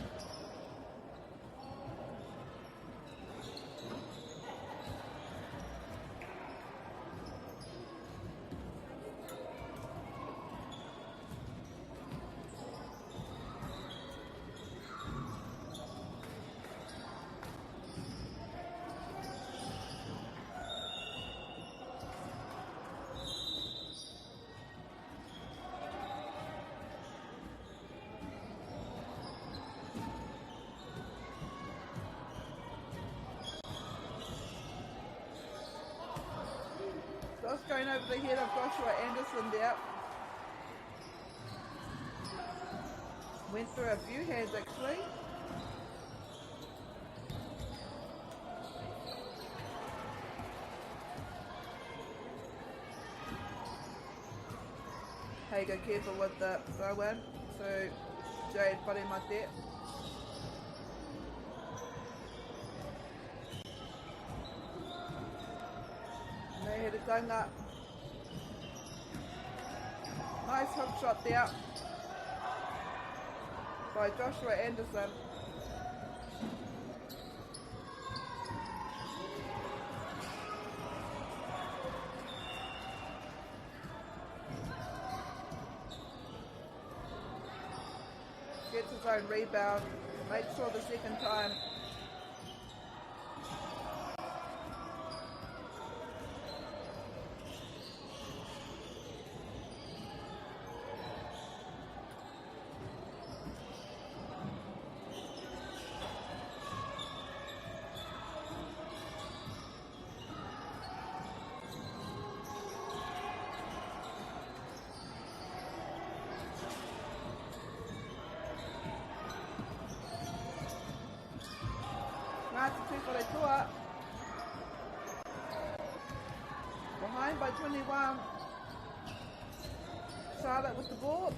Just going over the head of Joshua Anderson there. Went through a few hands actually. Hager careful with the throw in. So Jade Parimate. Heretaunga. Nice hook shot there by Joshua Anderson. Gets his own rebound, makes sure the second time. Rotorua. Behind by 21. Charlotte with the ball.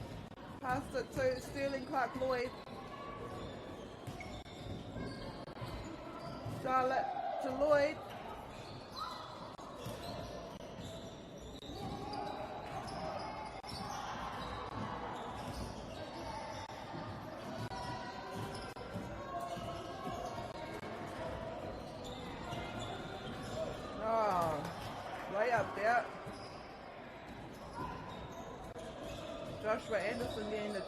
Passed it to Sterling Clark-Lloyd. Charlotte to Lloyd. Oh, way up there. Joshua Anderson getting the 2.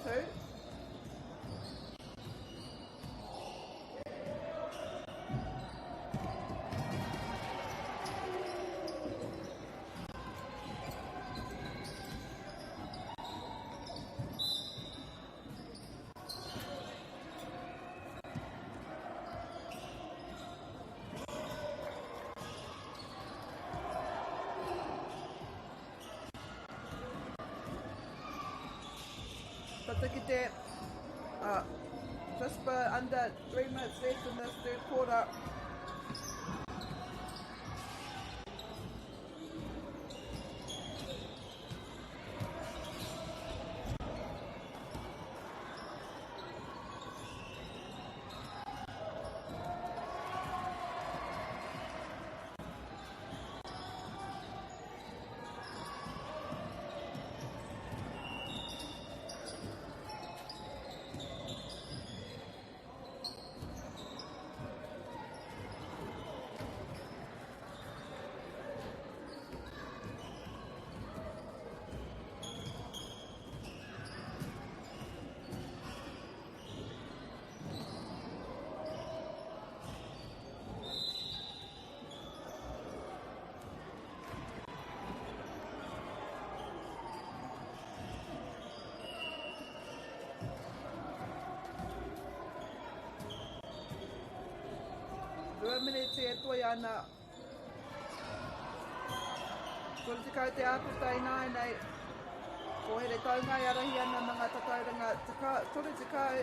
Just under 3 minutes left in this third quarter. Minute e toi ana. Kore te kau te āputai nei. Ko here taunga i arahi ana mga tatauranga tore te kau.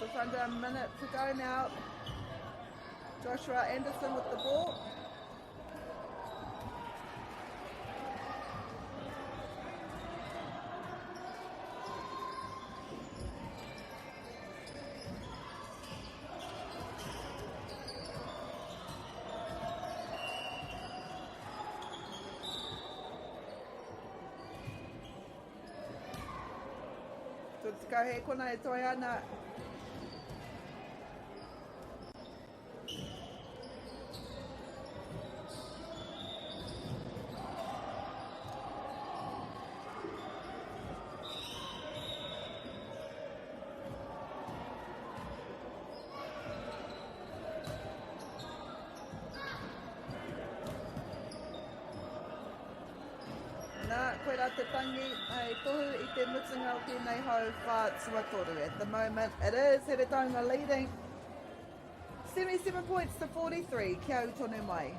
Just under a minute to go now. Joshua Anderson with the ball. So te kau hei kona e toi ana. Koe rā te tangi, ai tohu I te mutunga o tēnei hau whā tuatoru. At the moment, it is Here Taunga leading 77 points to 43, kia au tonu mai.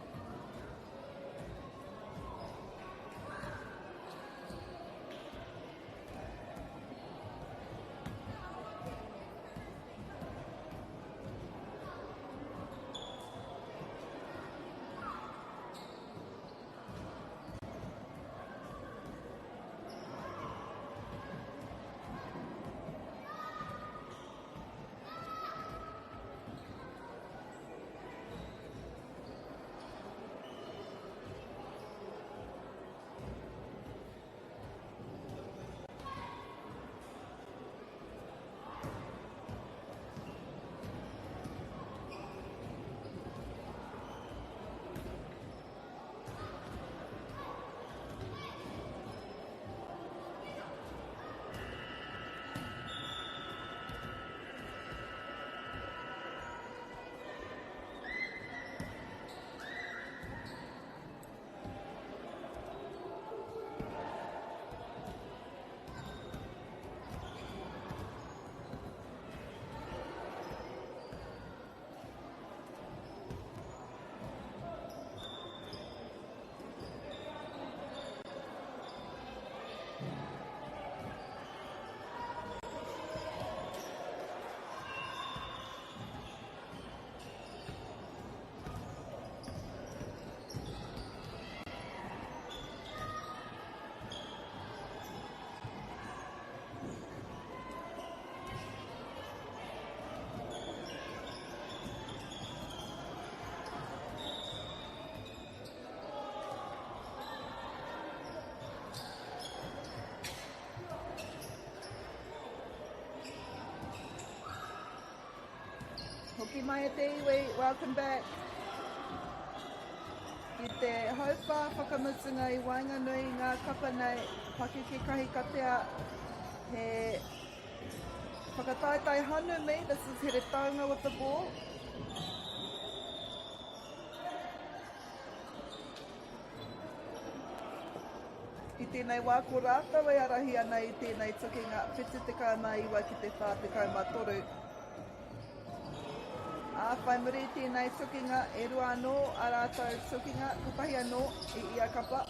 Ki mai te iwi, welcome back. I te hauwha whakamutunga I Wainganui ngā kapa nei, paki ki kahi katea, he whakataitai hanu me, this is here taunga with the ball. Ki tēnei wā ko rātau e arahi ana I tēnei tukinga, whiti te kaumaiwa ki te whā te kaumatoru. A whai muri tēnei tukinga, e rua anō a rātou tukinga, kupahi anō I ia kapa.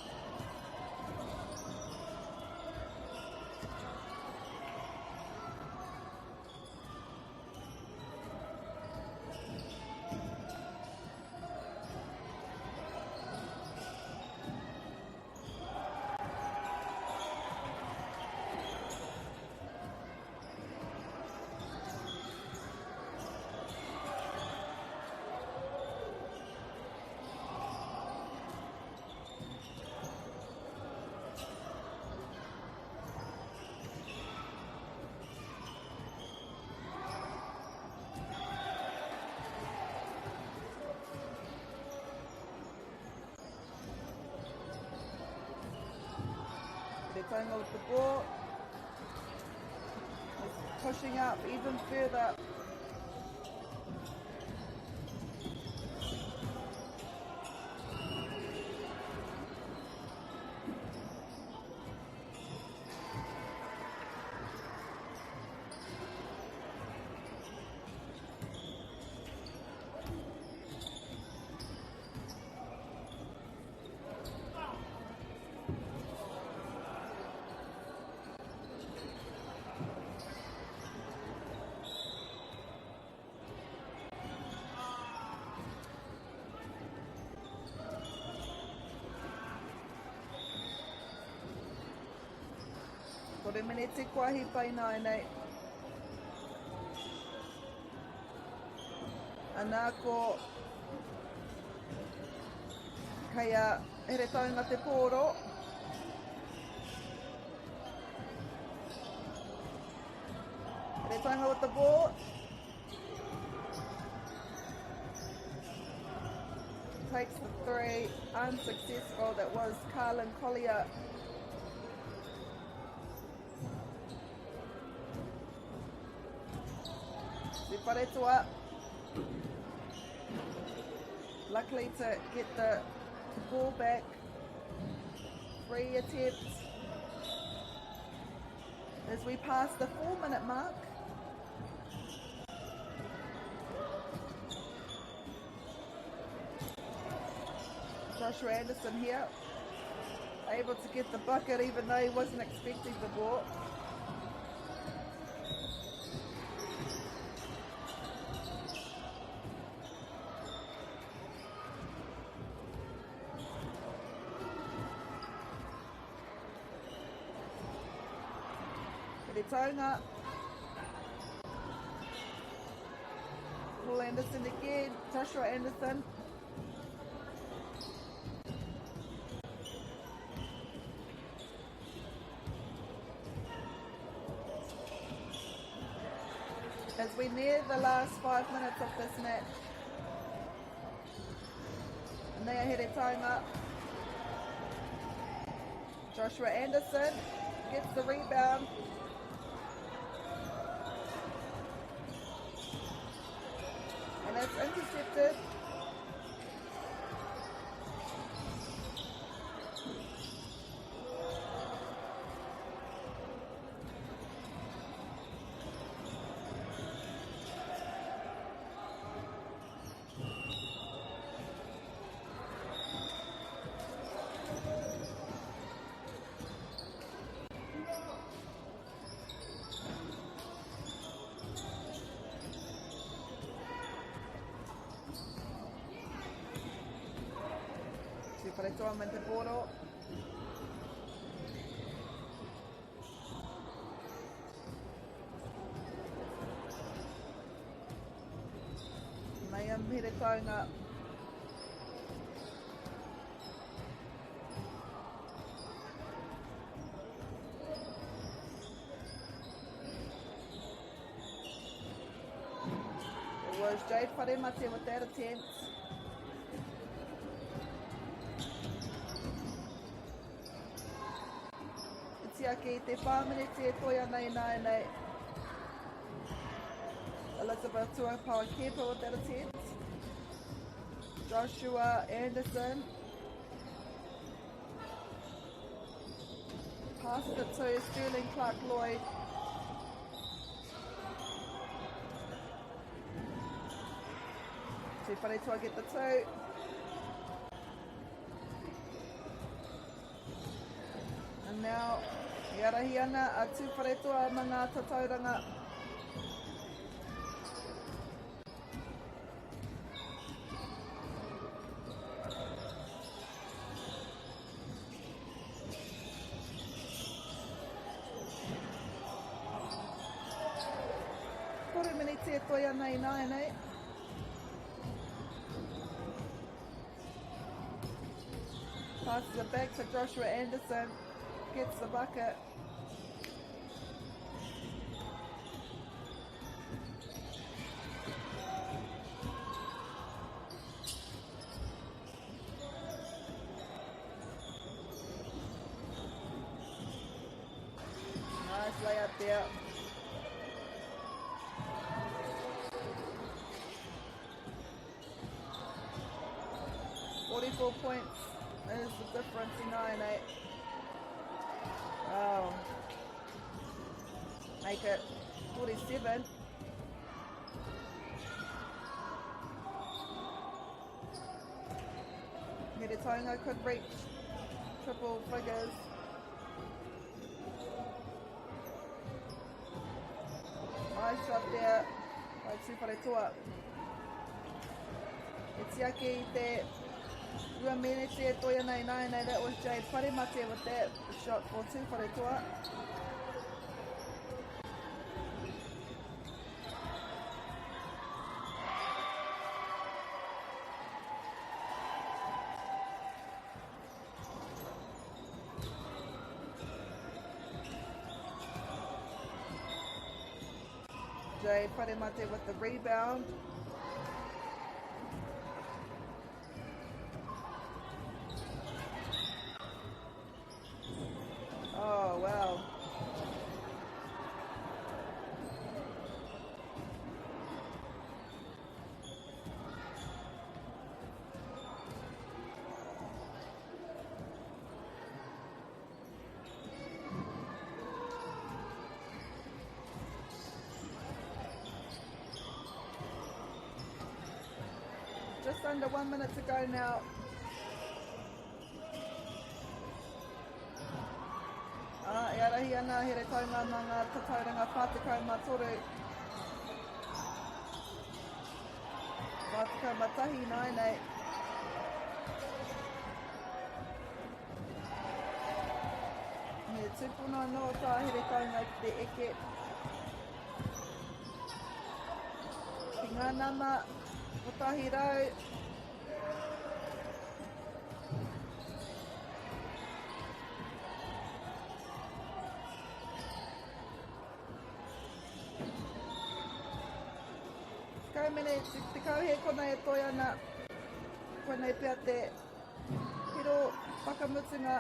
Taunga with the ball. It's pushing up even further. Kore mene te kuahi pai nai nei. Anā ko kaya here taunga te pōro. Here taunga with the ball. Takes the three, unsuccessful. That was Carlin Collier. Paretua, luckily to get the ball back, 3 attempts as we pass the 4-minute mark. Joshua Anderson here, able to get the bucket even though he wasn't expecting the ball. Taunga. Paul Anderson again, Joshua Anderson. As we near the last 5 minutes of this match. And they are headed Taunga. Joshua Anderson gets the rebound. And it's intercepted. Paretuamente puro. Mayam here taunga. It was was Jade Wharemate with that attempt. Itiaki te whāminete toia nei. Elizabeth Tuapawa Kepa with that attempt. Joshua Anderson. Passed it to Sterling Clark Lloyd. Te Wharetua get the two. And now, iarahi ana a Te Wharetua ma ngā tatauranga. Minute toia nei. Passes it back to Joshua Anderson. Gets the bucket. Nice layup there. Points is the difference in 9-8. Wow. Make it 47. Hiritonga could reach triple figures. Nice shot there by Te Wharetua. Itiaki te Rua minute toia nei. That was Jade Wharemate with that shot for Te Wharetua. Jade Wharemate with the rebound. Oh, wow. Just under 1 minute to go now. Iarahi ana here taunga mā ngā tatauranga Poitūkohu Māori Poitūkohu Mātahi nei. Me tupuna no tā here taunga te eke. Ki ngā nama o tahi rau. Kaumene, te kauhe konei e toi ana, konei pia te hiro whakamutunga.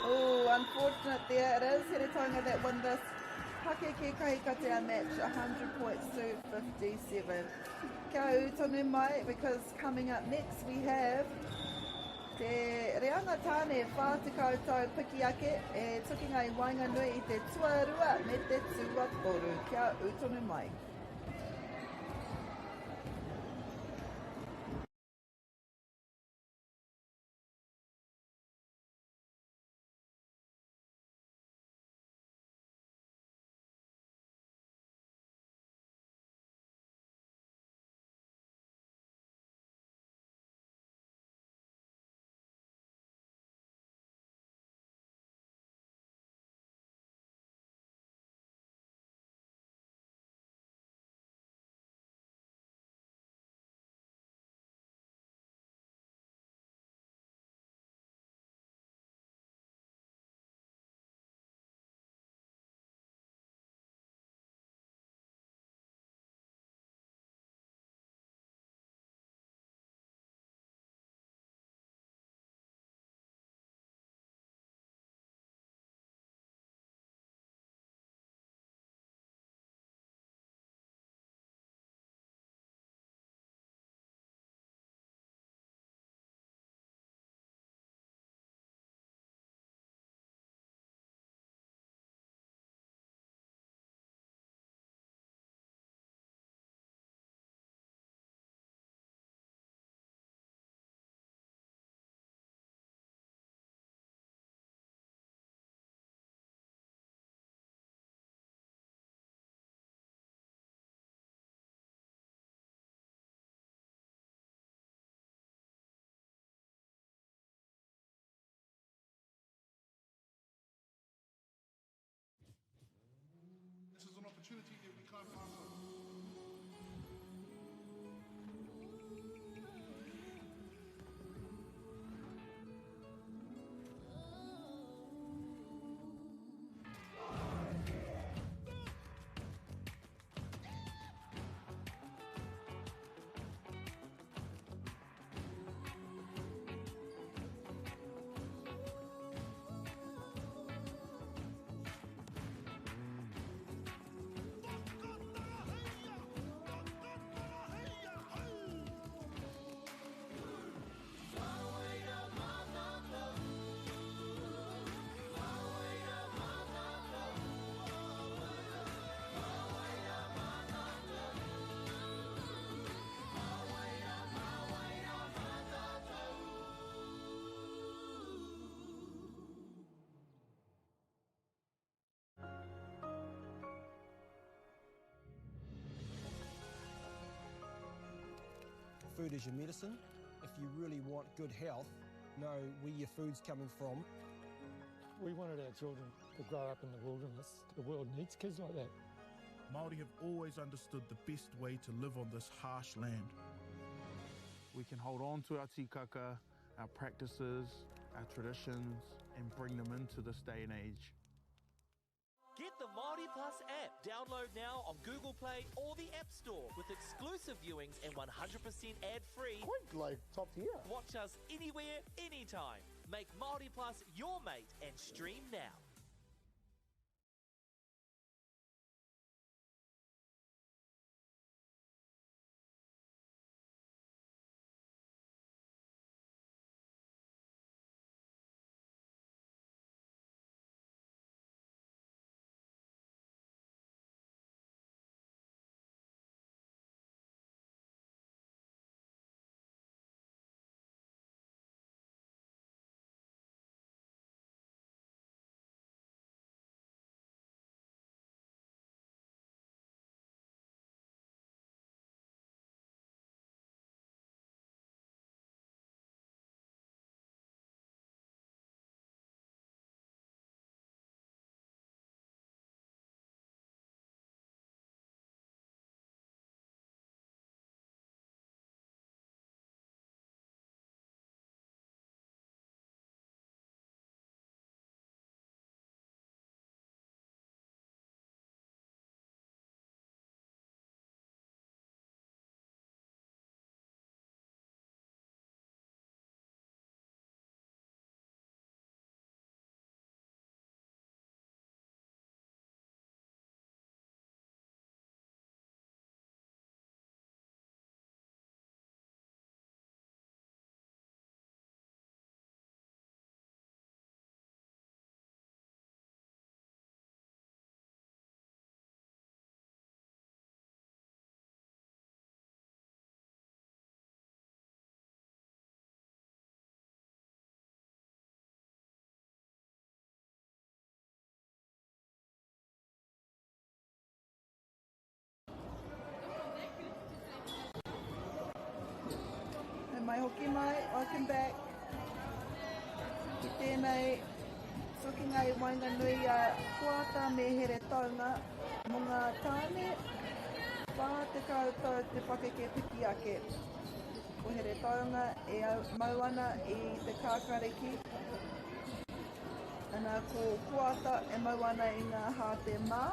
Oh, unfortunate there it is. Hiritonga that win this Hake ke kahikatea match, 100 points to 57. Kia utonu mai, because coming up next we have te reanga tāne whātikau tau piki ake e tukinga I Wainganui I te tuarua me te tuatoru. Kia utonu mai. food is your medicine. If you really want good health, know where your food's coming from. We wanted our children to grow up in the wilderness. The world needs kids like that. Māori have always understood the best way to live on this harsh land. We can hold on to our tikaka, our practices, our traditions, and bring them into this day and age. Get the Māori Plus app. Download now on Google Play or the App Store with exclusive viewings and 100% ad-free. Quite like top tier. Watch us anywhere, anytime. Make Māori Plus your mate and stream now. Mai hoki mai, welcome back. Ki tēnei, soki ngai wainga nui a kuata me here taunga, mo ngā tāne, whā te kautau te pake ke piki ake. Ko here taunga e mau ana i te kākareki, ana ko kuata e mau ana i ngā hāte mā.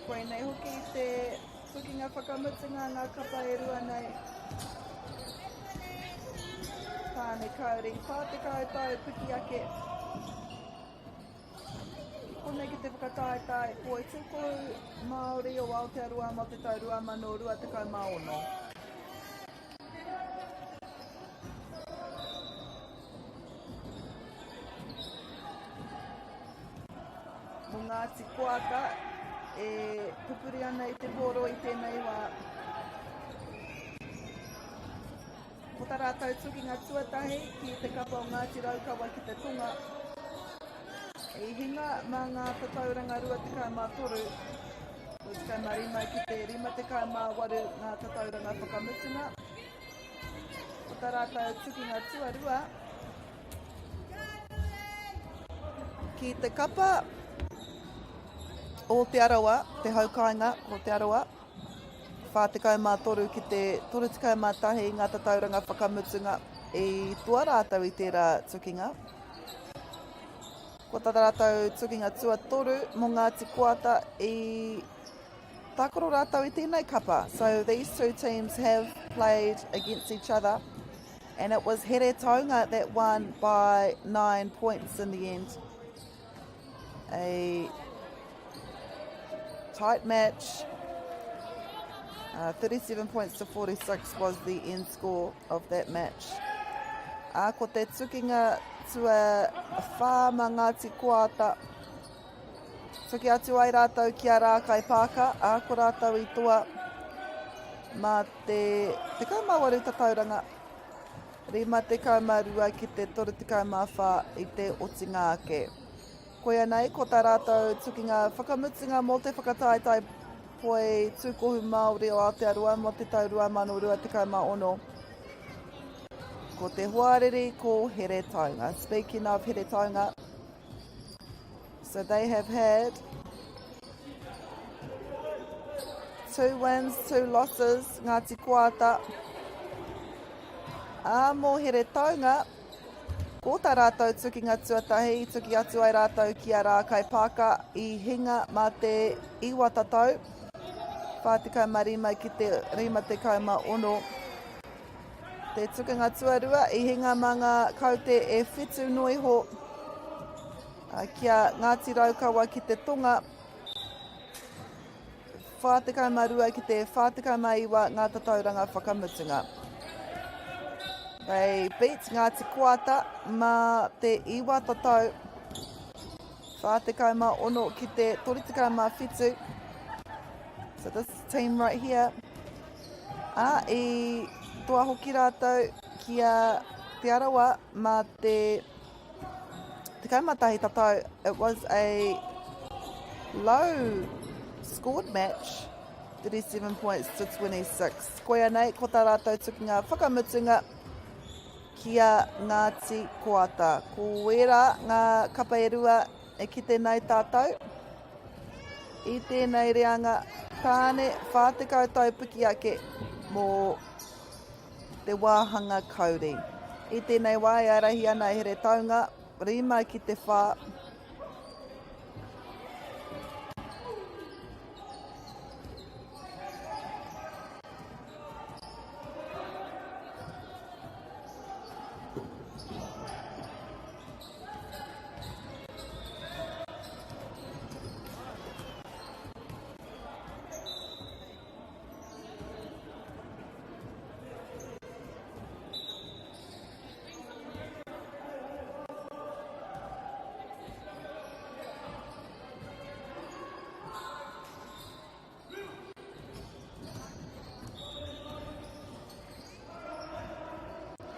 Koe nei hoki te tukinga whakamutunga ngā kapa e rua nei. Tāne kauri, whā te kautau piki ake. Konei ki te whakataetai, Poitūkohu Māori o Aotearoa mā te tau 2024. Mo ngā tikuaka, e pupuri ana i te poro i tēnei wā. Ko tā rātou tukinga tuatahi ki te kapa o Ngāti Raukawa ki te tunga. E hinga mā ngā tatauranga 23, 25 ki te 58 ngā tatauranga whakamutunga. Ko tā rātou tukinga tuarua ki te kapa o te arawa, te haukainga o te arawa, 43 ki te 31 ngā tatauranga whakamutunga i tua rātou i tērā tukinga. Ko tā rātou tukinga tuatoru mō ngā tikuata i tākoro rātou i tēnei kapa. So these two teams have played against each other and it was Here Taunga that won by 9 points in the end. A tight match. 37 points to 46 was the end score of that match. Ko te tukinga tua whāma Ngāti Koata. Tuki atu ai rātou ki a Rakaipaaka, ko rātou i toa mā te kaumāwaru tatauranga. Rima te kaumarua ki te 34 i te otinga ake. Koia nei, ko tā rātou tukinga whakamutinga mō te whakataitai Poitūkohu Māori Aotearoa mō te tau 2026. Ko te huarere ko here taunga. Speaking of here taunga, so they have had 2 wins, 2 losses, Ngāti Koata. Mō here taunga, ko tā rātou tukinga tuatahi, tuki atu ai rātou ki a Rakaipaaka i hinga mā te iwa tatau. Whātika marima ki te rima te kauma ono. Te tukinga tuarua i hinga mā ngā kaute e whitu nui ho. Kia Ngāti Raukawa ki te tonga. Whātika marua ki te whātika maiwa ngā tatauranga whakamutunga. They beat Ngāti Koata mā te iwa tatau. Whātika mā ono ki te toritika mā whitu. So this team right here, I toa hoki rātou ki a te arawa mā te kaumatahi tatau. It was a low scored match, 37 points to 26. Koia nei, ko tā rātou tukinga whakamutunga ki a Ngāti Koata. Ko wera ngā kapa e rua e kite nei tātou. I tēnei reanga, tāne whātekau taupiki ake mō te wāhanga kauri. I tēnei wai arahi ana here taunga, rima ki te whā.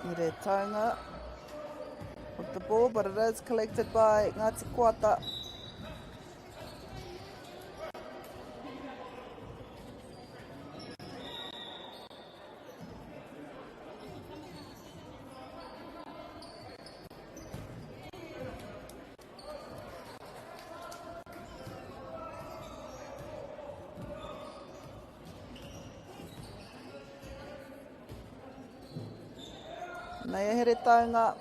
Ire taunga with the ball, but it is collected by Ngāti Koata. Nei e here taunga.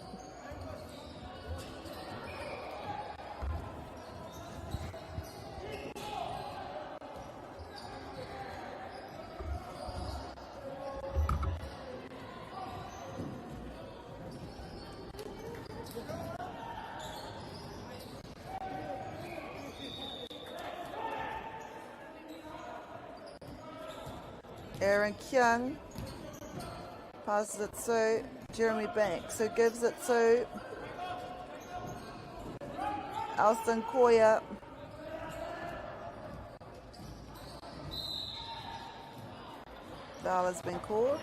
Aaron Kiang passes it to Jeremy Banks, who gives it to Alston Koya. Foul has been called.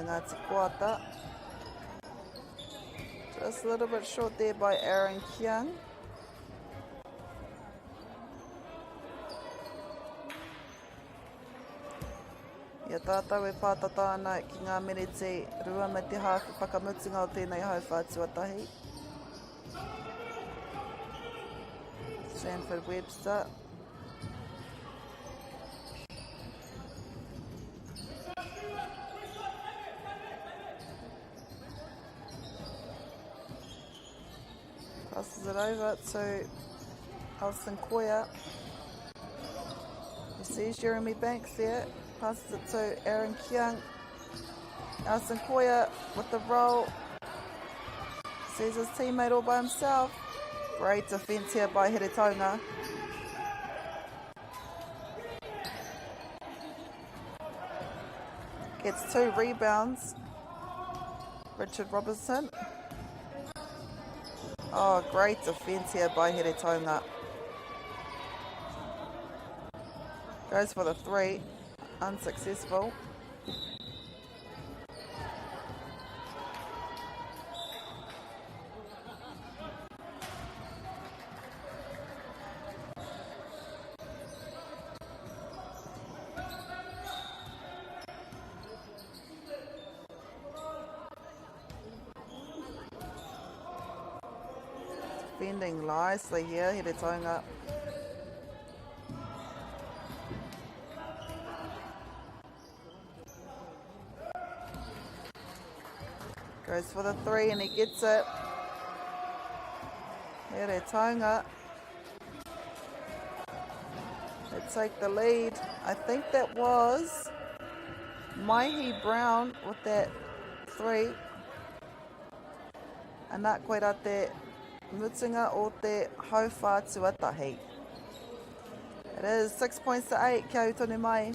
Ngāti Koata. Just a little bit short there by Aaron Kiang. Ia tātou e pātata ana ki ngā meneti rua me te hāwhi whakamutunga o tēnei hauwha tuatahi. Sanford Webster. over to Alison Koya. He sees Jeremy Banks there, passes it to Aaron Kiang. Alison Koya with the roll, sees his teammate all by himself. Great defence here by Heretaunga. Gets 2 rebounds. Richard Robertson. Oh, great defence here by Heretaunga. Goes for the 3, unsuccessful. Defending nicely here, Heretaunga. Goes for the 3 and he gets it. Heretaunga. They take the lead. I think that was Maihi Brown with that 3. Ana koe rā te mutunga o te hauwha tuatahi. It is 6 points to 8, kia utone mai.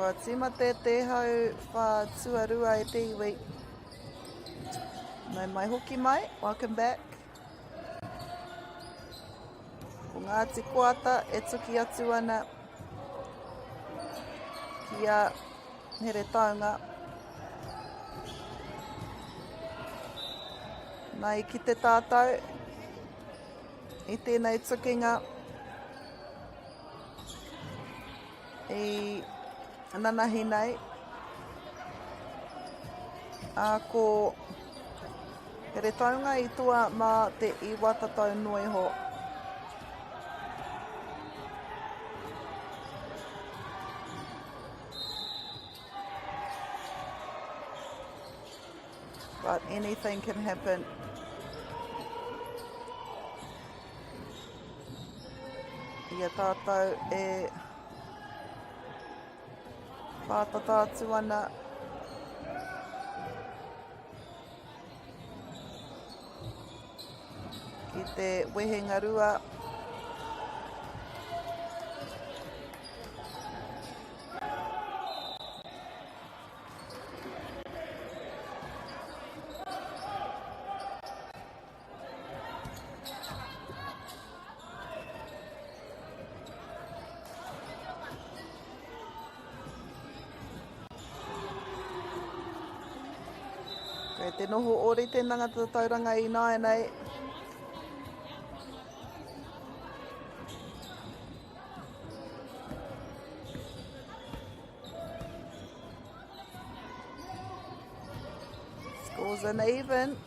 Kua tīmate te hau wha tuarua e te iwi. Mai hoki mai, welcome back. Ko Ngāti Koata e tuki atu ana ki a Heretaunga. Nai ki te tātou i tēnei tukinga i nanahi nei. Ko Heretaunga i tua mā te iwa tatau nui ho. But anything can happen. Ia tātou e pātata atu ana. Ki te wehenga rua. Kei te noho ori te nangata tauranga I nāi nei. Scores an even.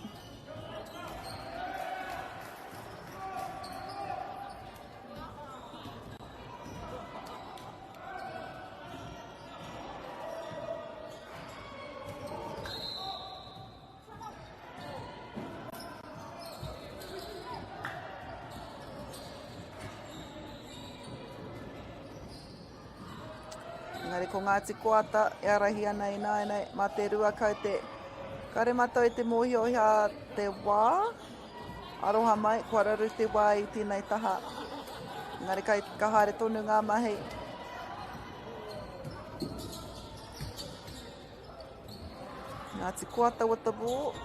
Engari ko Ngāti Koata, e arahi ana I nāenei mā te rua kau te karemato I te mōhiohia te wā. Aroha mai, kua raru te wā I tēnei taha. Engari kai ka haere tonu ngā mahi. Ngāti Koata with the ball.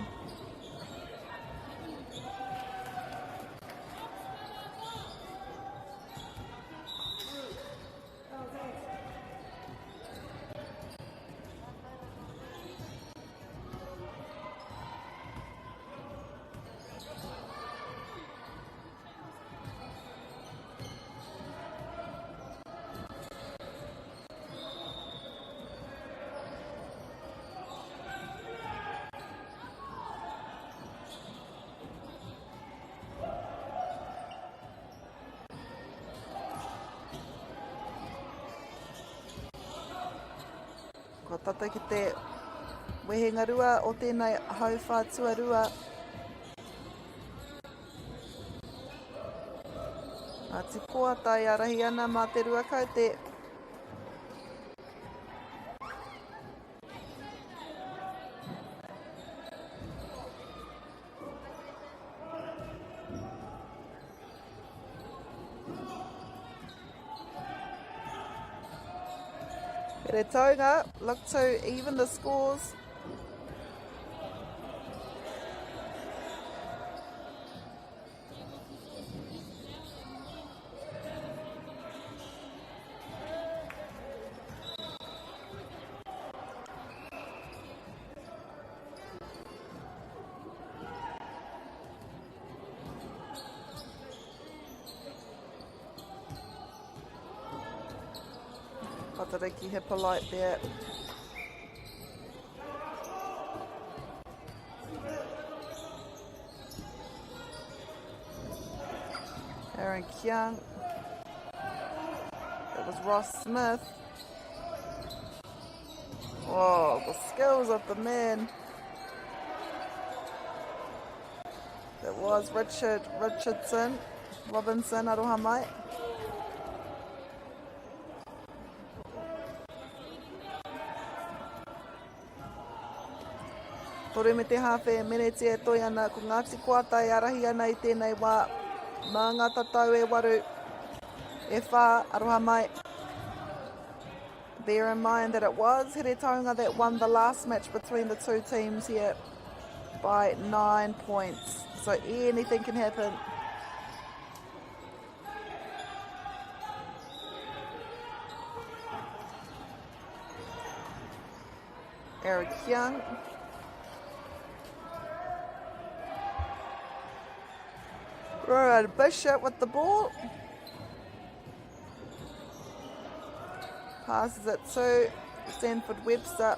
Ko tata ki te wehenga rua o tēnei hauwhātua rua. Ngāti Koata I arahi ana mā te rua kau te. Pere taunga, look to even the scores. Patariki Hippolyte there. Aaron Kiang. It was Ross Smith. Oh, the skills of the men. It was Robinson, aroha mai. Tore me te hawhe meneti e toi ana ko Ngāti Koata e arahi ana I tēnei wā. Mā ngā tatau e waru e whā aroha mai. Bear in mind that it was Here Taunga that won the last match between the two teams here by 9 points. So anything can happen. Eric Young. Right, Bishop with the ball. Passes it to Stanford Webster.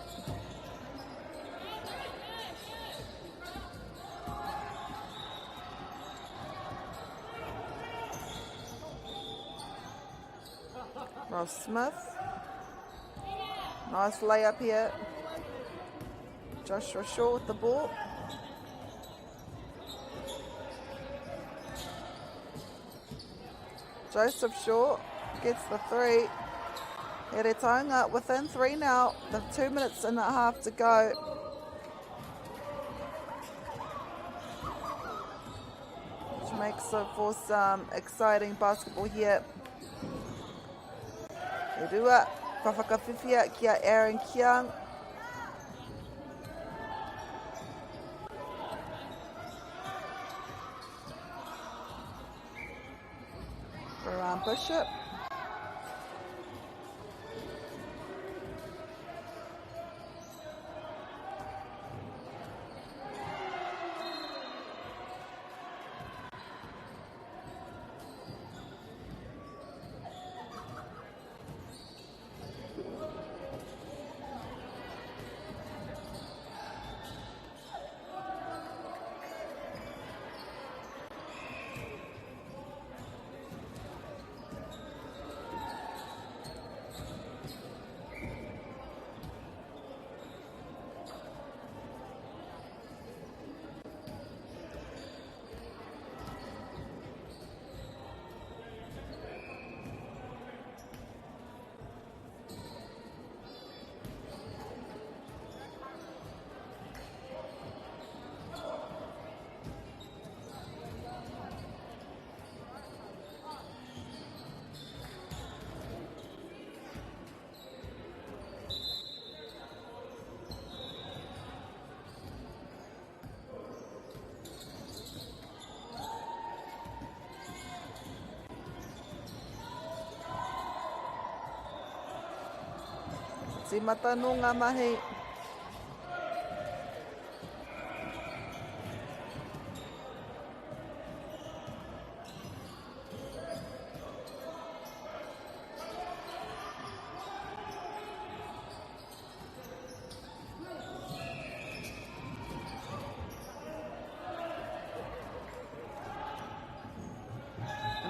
Ross Smith. Nice layup here. Joshua Shaw with the ball. Joseph Shaw gets the three. Here Taunga within three now. The 2 minutes and a half to go. Which makes for some exciting basketball here. E rua, ka whakawhiwhia kia Aaron Kiang. Around Bishop. Tīmata no ngā mahi.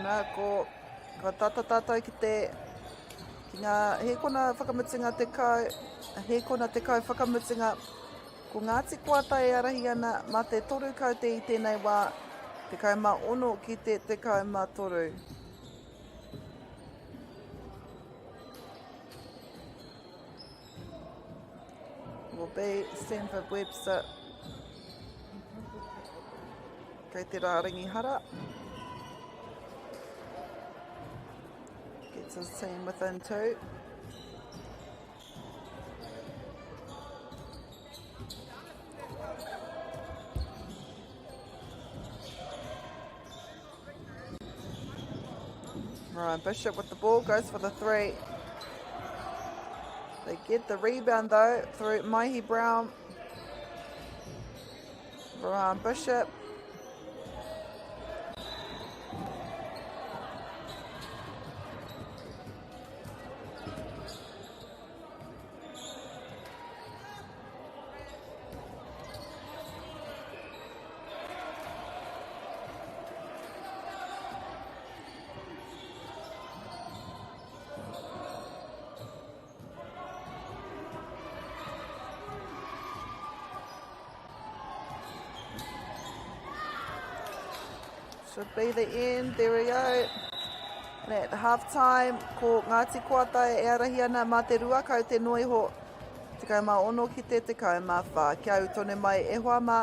Nā ko tata tātou ki ngā hekona whakamutinga te kau, hekona te kau whakamutinga, ko Ngāti Koata e arahi ana mā te toru kau te i tēnei wā, te kau mā ono ki te kau mā toru. Will be Stanford Webster. Kei te rāringi hara. Gets his team within 2. Ryan Bishop with the ball, goes for the 3. They get the rebound though through Maihi Brown. Ryan Bishop. Should be the end, there we go. And at half time, ko Ngāti Koata e arahi ana mā te rua kau te noiho. Te kau mā ono ki te kau mā whā. Kia au tone mai e hoa mā.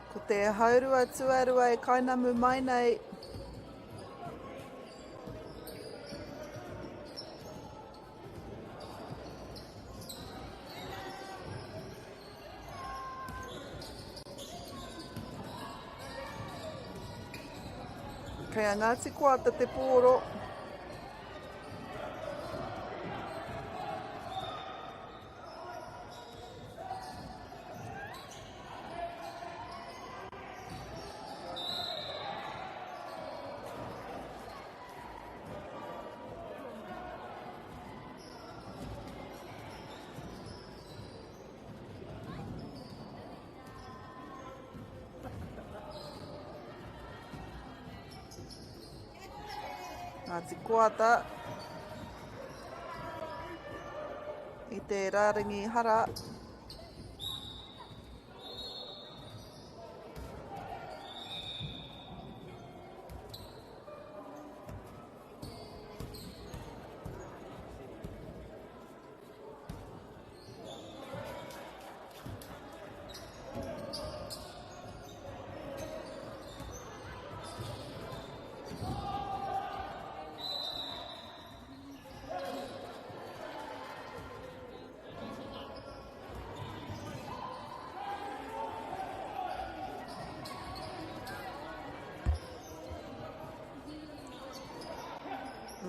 Ko te haurua tuarua e kainamu mai nei. Kei a Ngāti Koata te pōro. Ngāti Koata i te rāringi hara.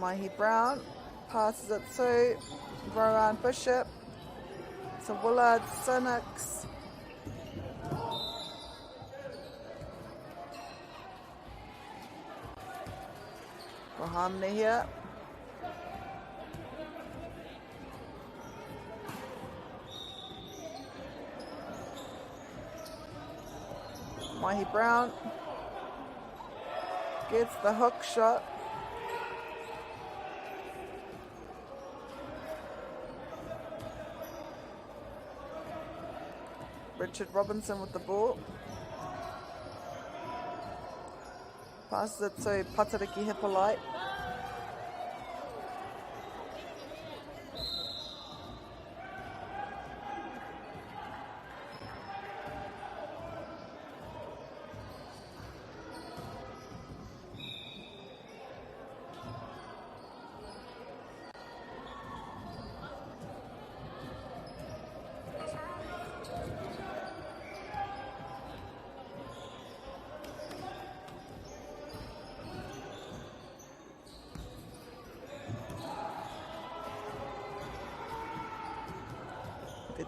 Mahi Brown passes it to Rowan Bishop, to Willard Sinix. For harmony here. Mahi Brown gets the hook shot. Richard Robinson with the ball. Passes it to Patariki Hippolyte.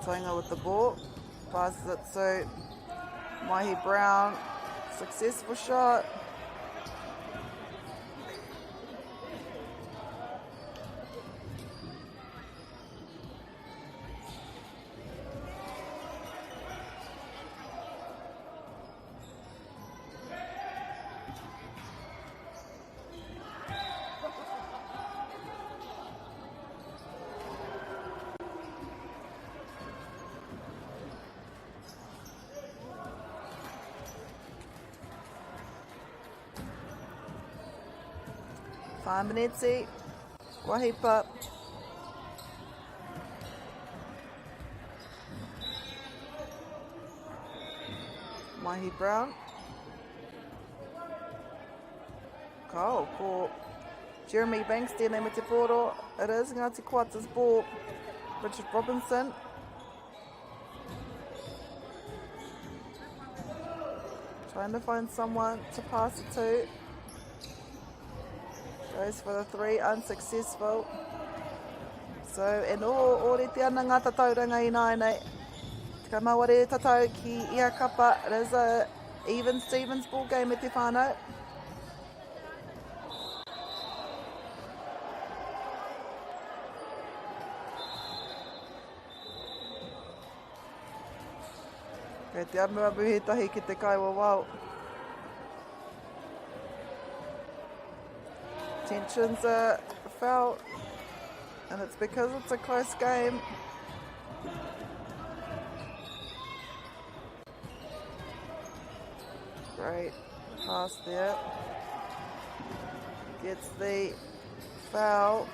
Tonga with the ball, passes it to Mahi Brown, successful shot. Whamenetsi, Wahipa. Mahi Brown. Ko Jeremy Banks tēnei me te poro. It is Ngāti Kuata's ball. Richard Robinson. Trying to find someone to pass it to. Goes for the three, unsuccessful. So, e noho ōrete ana ngā tatauranga I nāi nei. Tika maware tatau ki ia kapa. It is a even Stevens ball game e te whānau. Kei te amua muhetahi ki te kaiwa wau. Tensions are felt, and it's because it's a close game. Great pass there. Gets the foul,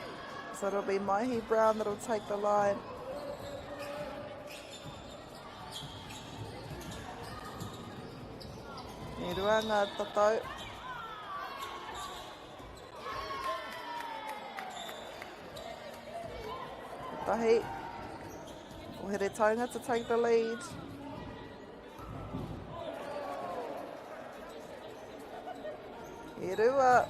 so it'll be Mahi Brown that'll take the line. E rua ngā tatau. Tahi. Here Tonga to take the lead. E rua.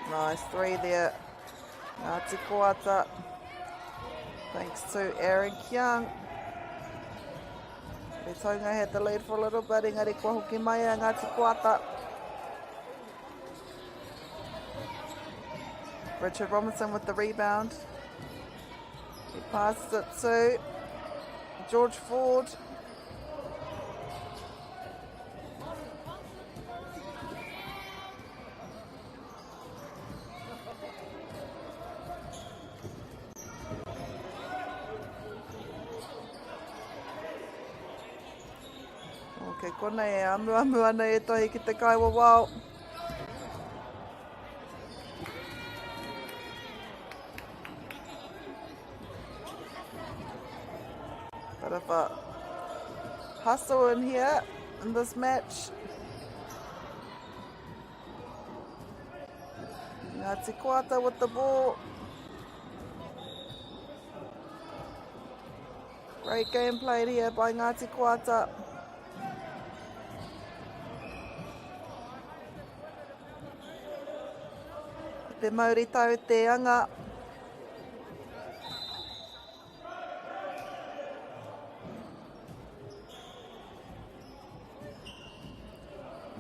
Nice three there. Ngāti Kuata. Thanks to Aaron Young. Tonga had the lead for a little bit. Engari kua hoki mai a Ngāti Kuata. Richard Robinson with the rebound. He passes it to George Ford. Okay, kona e amu ana e tohi ki te kaiwa wau. Bit of a hustle in here in this match. Ngāti Kuata with the ball. Great game played here by Ngāti Koata. Te Māori tau te anga.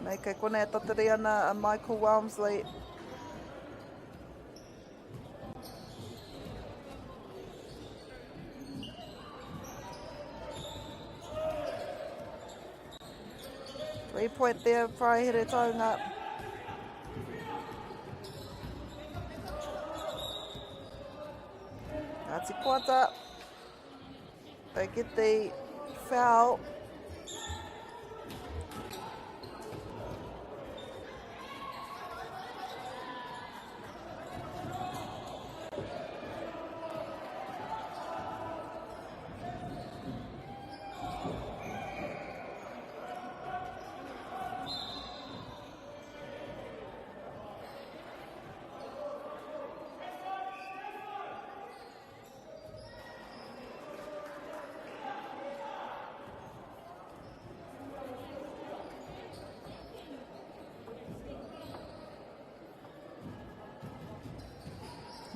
Nei kei kone e tatari ana a Michael Walmsley. Three-point there, whai here taunga. Ngāti Koata. They get the foul.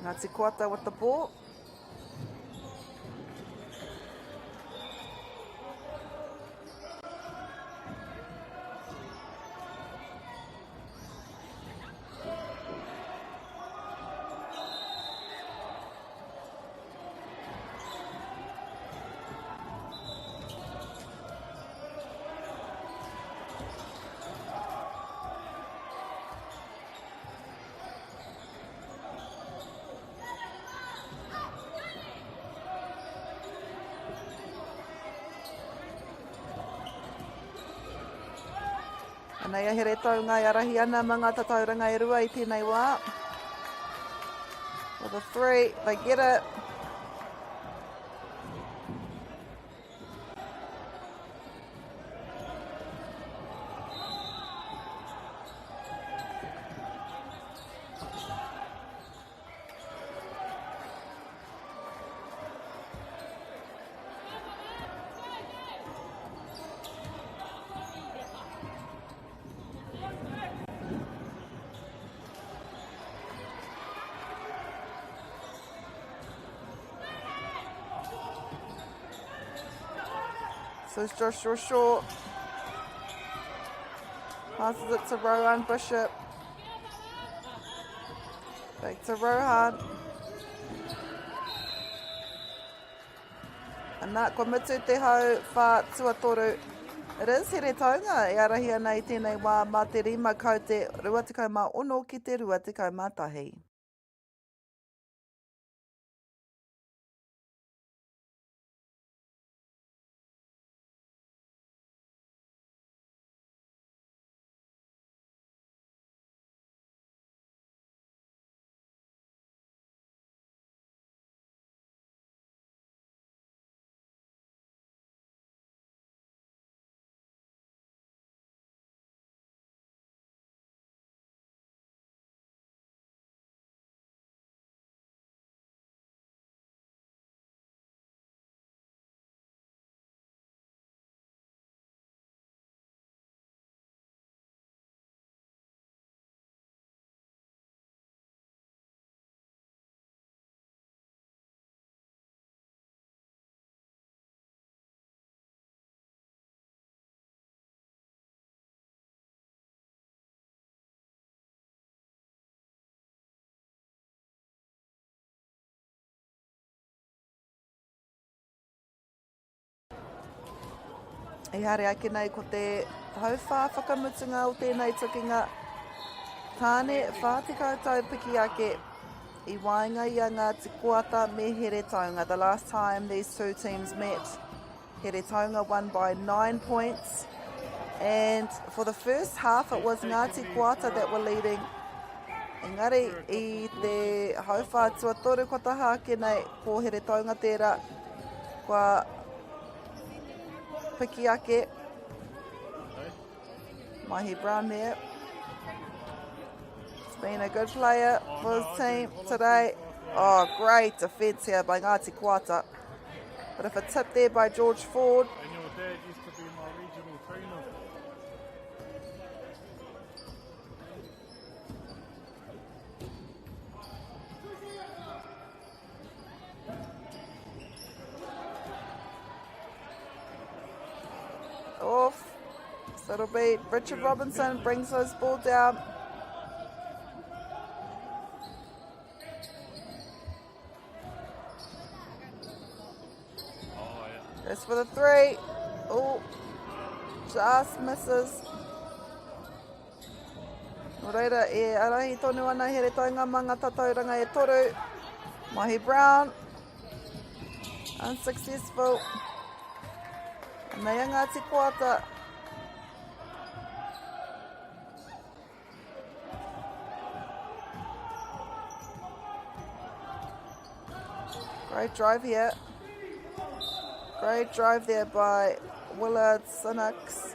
Ngāti Koata with the ball. Nei a here taunga I arahi ana mga tatauranga e rua I tēnei wā. For the three, they get it. So it's Joshua Shaw. Passes it to Rohan Bishop. Back to Rohan. And that ko mitu te hau wha tuatoru. It is here taunga I arahi ana I tēnei wā mā te rima kau te 21 ki te 21. I hare ake nei ko te hauwha whakamutunga o tēnei tukinga. Tāne whātikau tau piki ake I wainga I a Ngāti Koata me here taunga. The last time these two teams met, here taunga won by 9 points. And for the first half it was Ngāti Koata that were leading. Engari I te hauwha tuatoru ko taha ake nei ko here taunga tērā. Kua Piki ake. Mahi Brown here. He's been a good player for his team today. Oh, great defence here by Ngāti Koata. But if a tip there by George Ford. And your dad used to be my regional trainer. Off. So it'll be Richard Robinson brings those ball down. Goes for the three. Oh, just misses. No reira e arahi tonu ana here toinga manga tatauranga e toru. Mahi Brown. Unsuccessful. And the young Ngāti Koata. Great drive here. Great drive there by Willard Sinnox.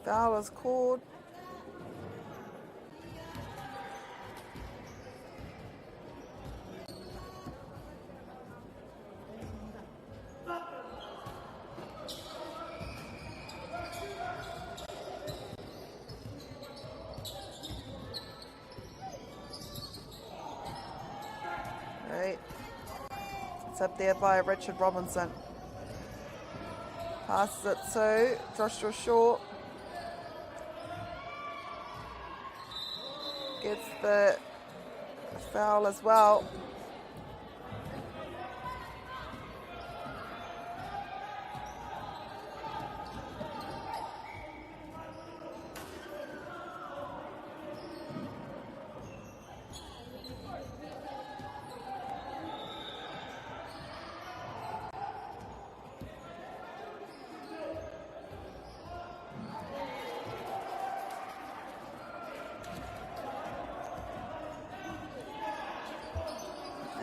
Foul is called. Right. It's up there by Richard Robinson. Passes it to Joshua Shaw. Gets the foul as well.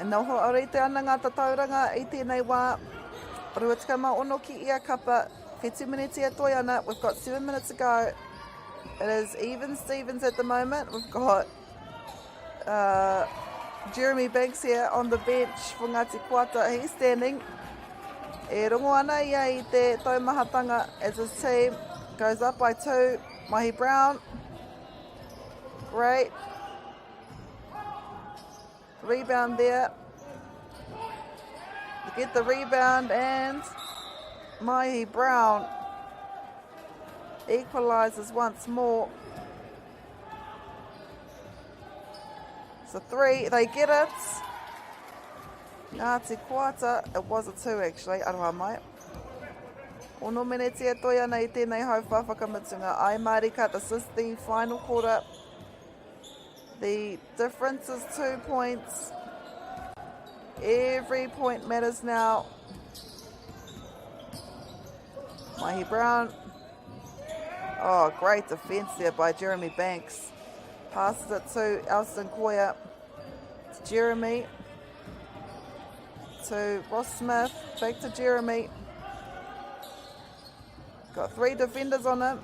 E noho arete ana ngā tatauranga i tēnei wā. Rua tikama ono ki ia kapa. Whetu miniti e toi ana. We've got 7 minutes to go. It is even Stevens at the moment. We've got Jeremy Banks here on the bench for Ngāti Koata. He's standing. E rongo ana ia i te taumahatanga as his team goes up by 2. Mahi Brown. Great. Rebound there. Get the rebound and Mahi Brown equalises once more. It's a 3. They get it. Ngāti Koata. It was a 2 actually. Aroha mai. Ono meneti e toi ana I tēnei hauwha whakamutunga. Ai Marika, this is the final quarter. The difference is 2 points. Every point matters now. Mahi Brown. Oh, great defence there by Jeremy Banks. Passes it to Alston Koya. To Jeremy. To Ross Smith. Back to Jeremy. Got 3 defenders on him.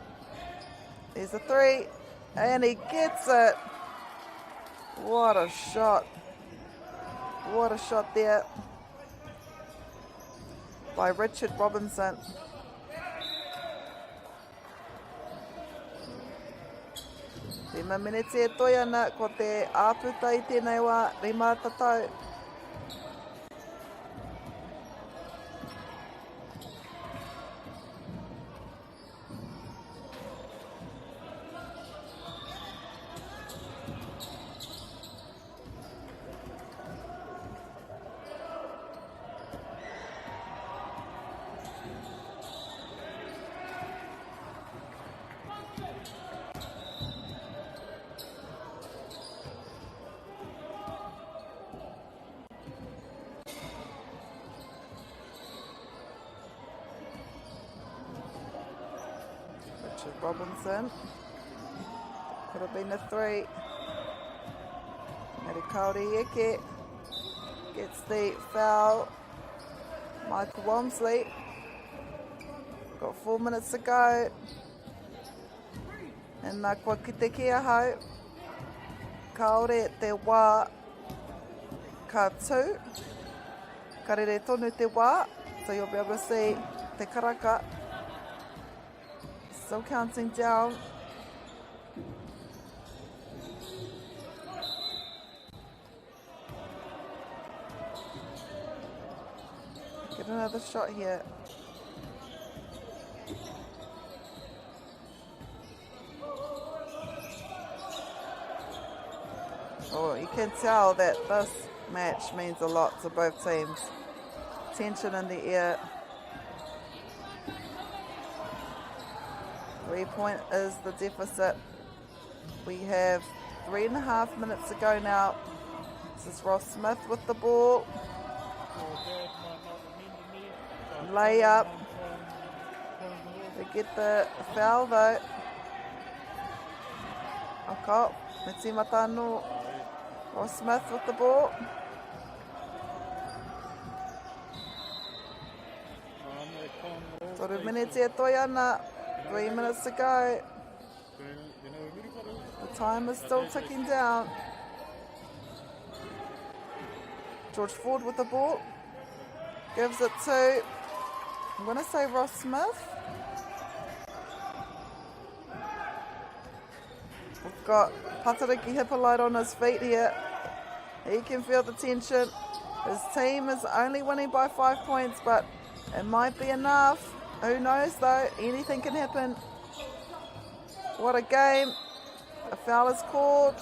There's a 3. And he gets it. What a shot. What a shot there by Richard Robinson. Te maminete e toi ana ko te āputa I tēnei wā, rima tatau. Robinson. Could have been a 3. Merikauri Eke gets the foul. Michael Walmsley. Got 4 minutes to go. And nā kua ki te kia hau. Kaore te wā ka 2. Karere tonu te wā, so you'll be able to see te karaka. Still counting down. Get another shot here. Oh, you can tell that this match means a lot to both teams. Tension in the air. 3 point is the deficit. We have 3.5 minutes to go now. This is Ross Smith with the ball. Lay up. They get the foul though. Okay, Meti Matano. Ross Smith with the ball. Toru minute e toi ana. 3 minutes to go. The time is still ticking down. George Ford with the ball. Gives it to, I'm going to say Ross Smith. We've got Patariki Hippolyte on his feet here. He can feel the tension. His team is only winning by 5 points, but it might be enough. Who knows though, anything can happen. What a game. A foul is called.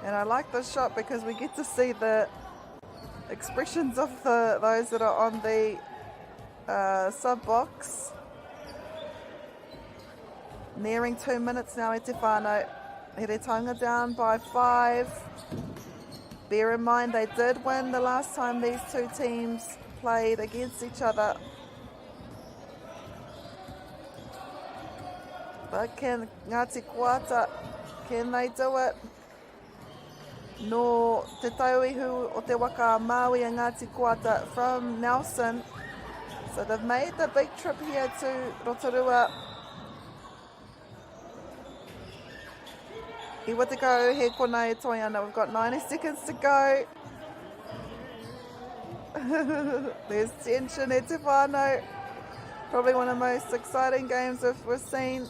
And I like this shot because we get to see the expressions of those that are on the sub box. Nearing 2 minutes now, e te whānau. Heretaunga down by 5. Bear in mind they did win the last time these two teams played against each other. But can Ngāti Kuata, can they do it? No te tauihu o te waka Māui a Ngāti Kuata from Nelson. So they've made the big trip here to Rotorua. Iwa te kau he kona e toi ana. We've got 90 seconds to go. There's tension e te whānau. Probably one of the most exciting games we've seen.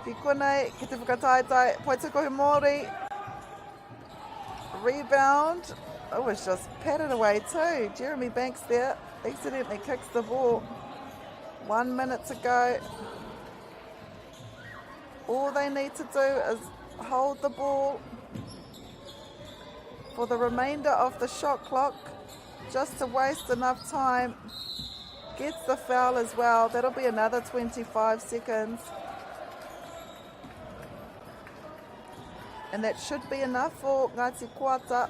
Ki konei, ki te whakataitai, Poitūkohu Māori. Rebound. Oh, it's just patted away too. Jeremy Banks there accidentally kicks the ball. 1 minute to go. All they need to do is hold the ball for the remainder of the shot clock, just to waste enough time. Gets the foul as well. That'll be another 25 seconds. And that should be enough for Ngāti Kuata.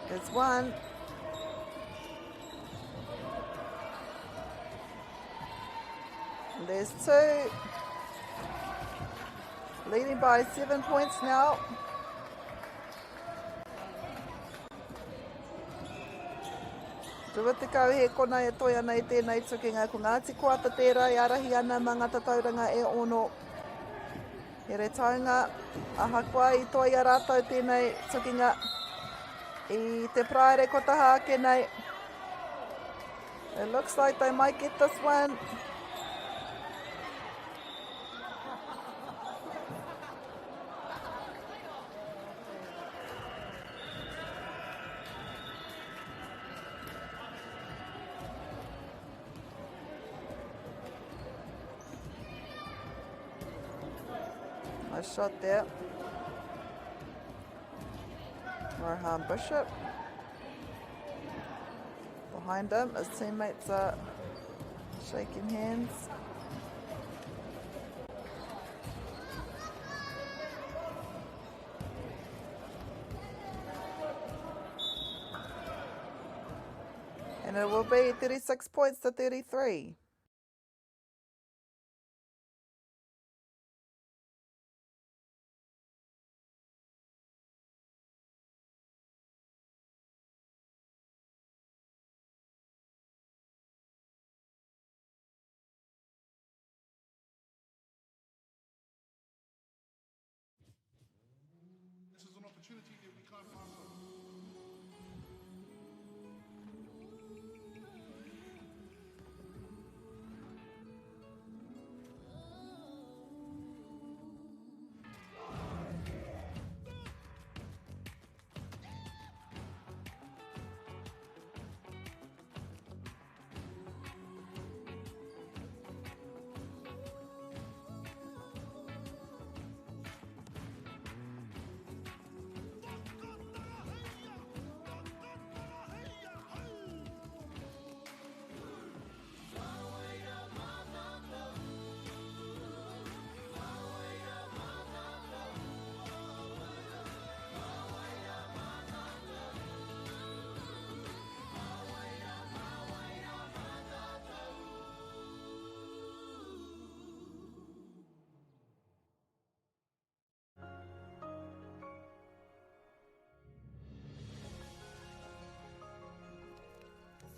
There's one. And there's two. Leading by 7 points now. Rua te kau he kona e toi ana I tēnei tukinga ko Ngāti Kuata tērā I arahi ana ma ngā tauranga e ono. He re taunga ahakoa I toi a rātou tēnei tukinga I te praere kotaha kenei. It looks like they might get this one. Nice shot there. Rohan Bishop. Behind him, his teammates are shaking hands. And it will be 36 points to 33.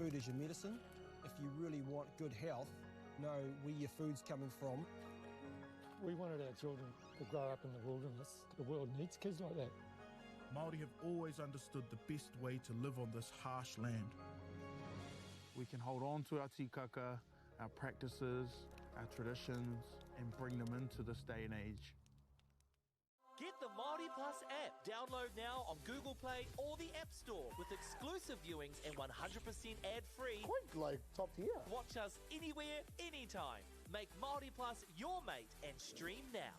Food is your medicine. If you really want good health, know where your food's coming from. We wanted our children to grow up in the wilderness. The world needs kids like that. Māori have always understood the best way to live on this harsh land. We can hold on to our tikaka, our practices, our traditions, and bring them into this day and age. Get the Māori Plus app. Download now on Google Play or the App Store with exclusive viewings and 100% ad-free. Quite like top tier. Watch us anywhere, anytime. Make Māori Plus your mate and stream now.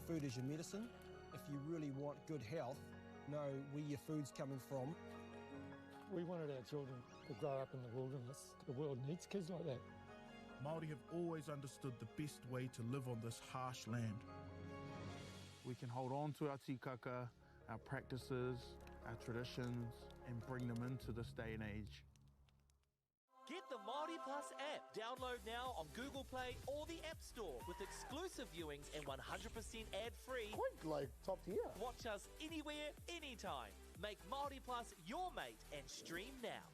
Food is your medicine. If you really want good health, know where your food's coming from. We wanted our children to grow up in the wilderness. The world needs kids like that. Māori have always understood the best way to live on this harsh land. We can hold on to our tikaka, our practices, our traditions, and bring them into this day and age. Get the Māori Plus app. Download now on Google Play or the App Store with exclusive viewings and 100% ad-free. Quite like top tier. Watch us anywhere, anytime. Make Māori Plus your mate and stream now.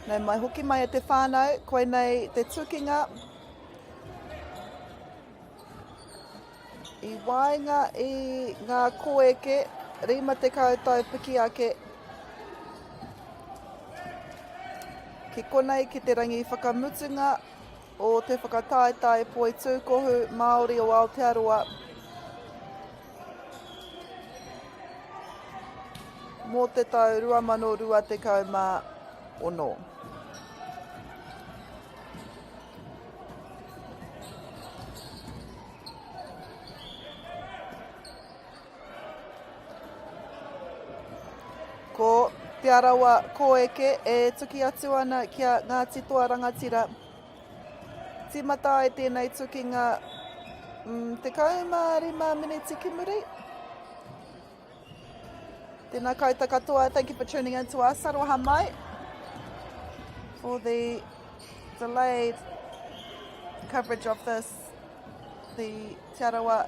Nei mai hoki mai e te whānau, koe nei te tukinga. I wainga i ngā koeke, rima te kautau piki ake. Ki konei ki te rangi whakamutunga o te whakataetai Poitūkohu Māori o Aotearoa. Mō te tau 2026. Ko te arawa koeke e tuki atu ana kia Ngāti Toa Rangatira. Tīmata e tēnei tukinga te kaumārima miniti ki muri. Tēnā koutou katoa, thank you for tuning in to us. Aroha mai for the delayed coverage of this, the Te Arawa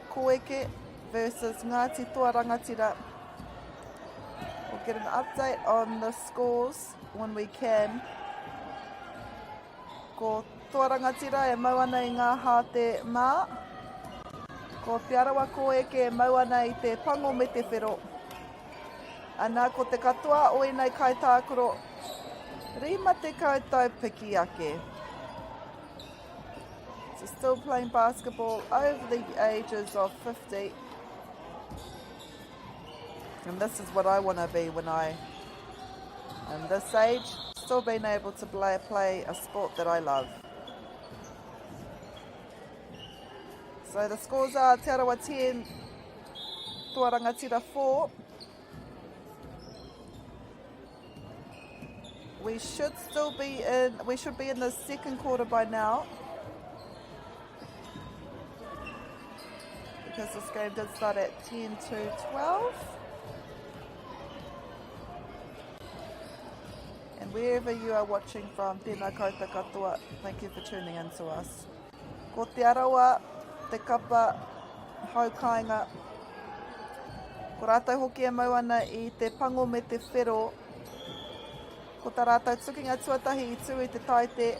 Koeke versus Ngāti Toa Rangatira. We'll get an update on the scores when we can. Ko Toa Rangatira e mau ana I ngā hāte mā. Ko Te Arawa Koeke e mau ana I te pango me te whero. Ana ko te katoa o nei kai tākuro. Rima te koutou piki ake. So still playing basketball over the ages of 50. And this is what I want to be when I am this age. Still being able to play a sport that I love. So the scores are Te Arawa 10, Toa Rangatira 4. We should be in the second quarter by now. Because this game did start at 10 to 12. And wherever you are watching from, tēnā koutou katoa, thank you for tuning in to us. Ko te arawa, te kapa, haukainga. Ko rātou hoki e mau ana I te pango me te whero. Ko tā rātou tukinga tuatahi I tū I te taite.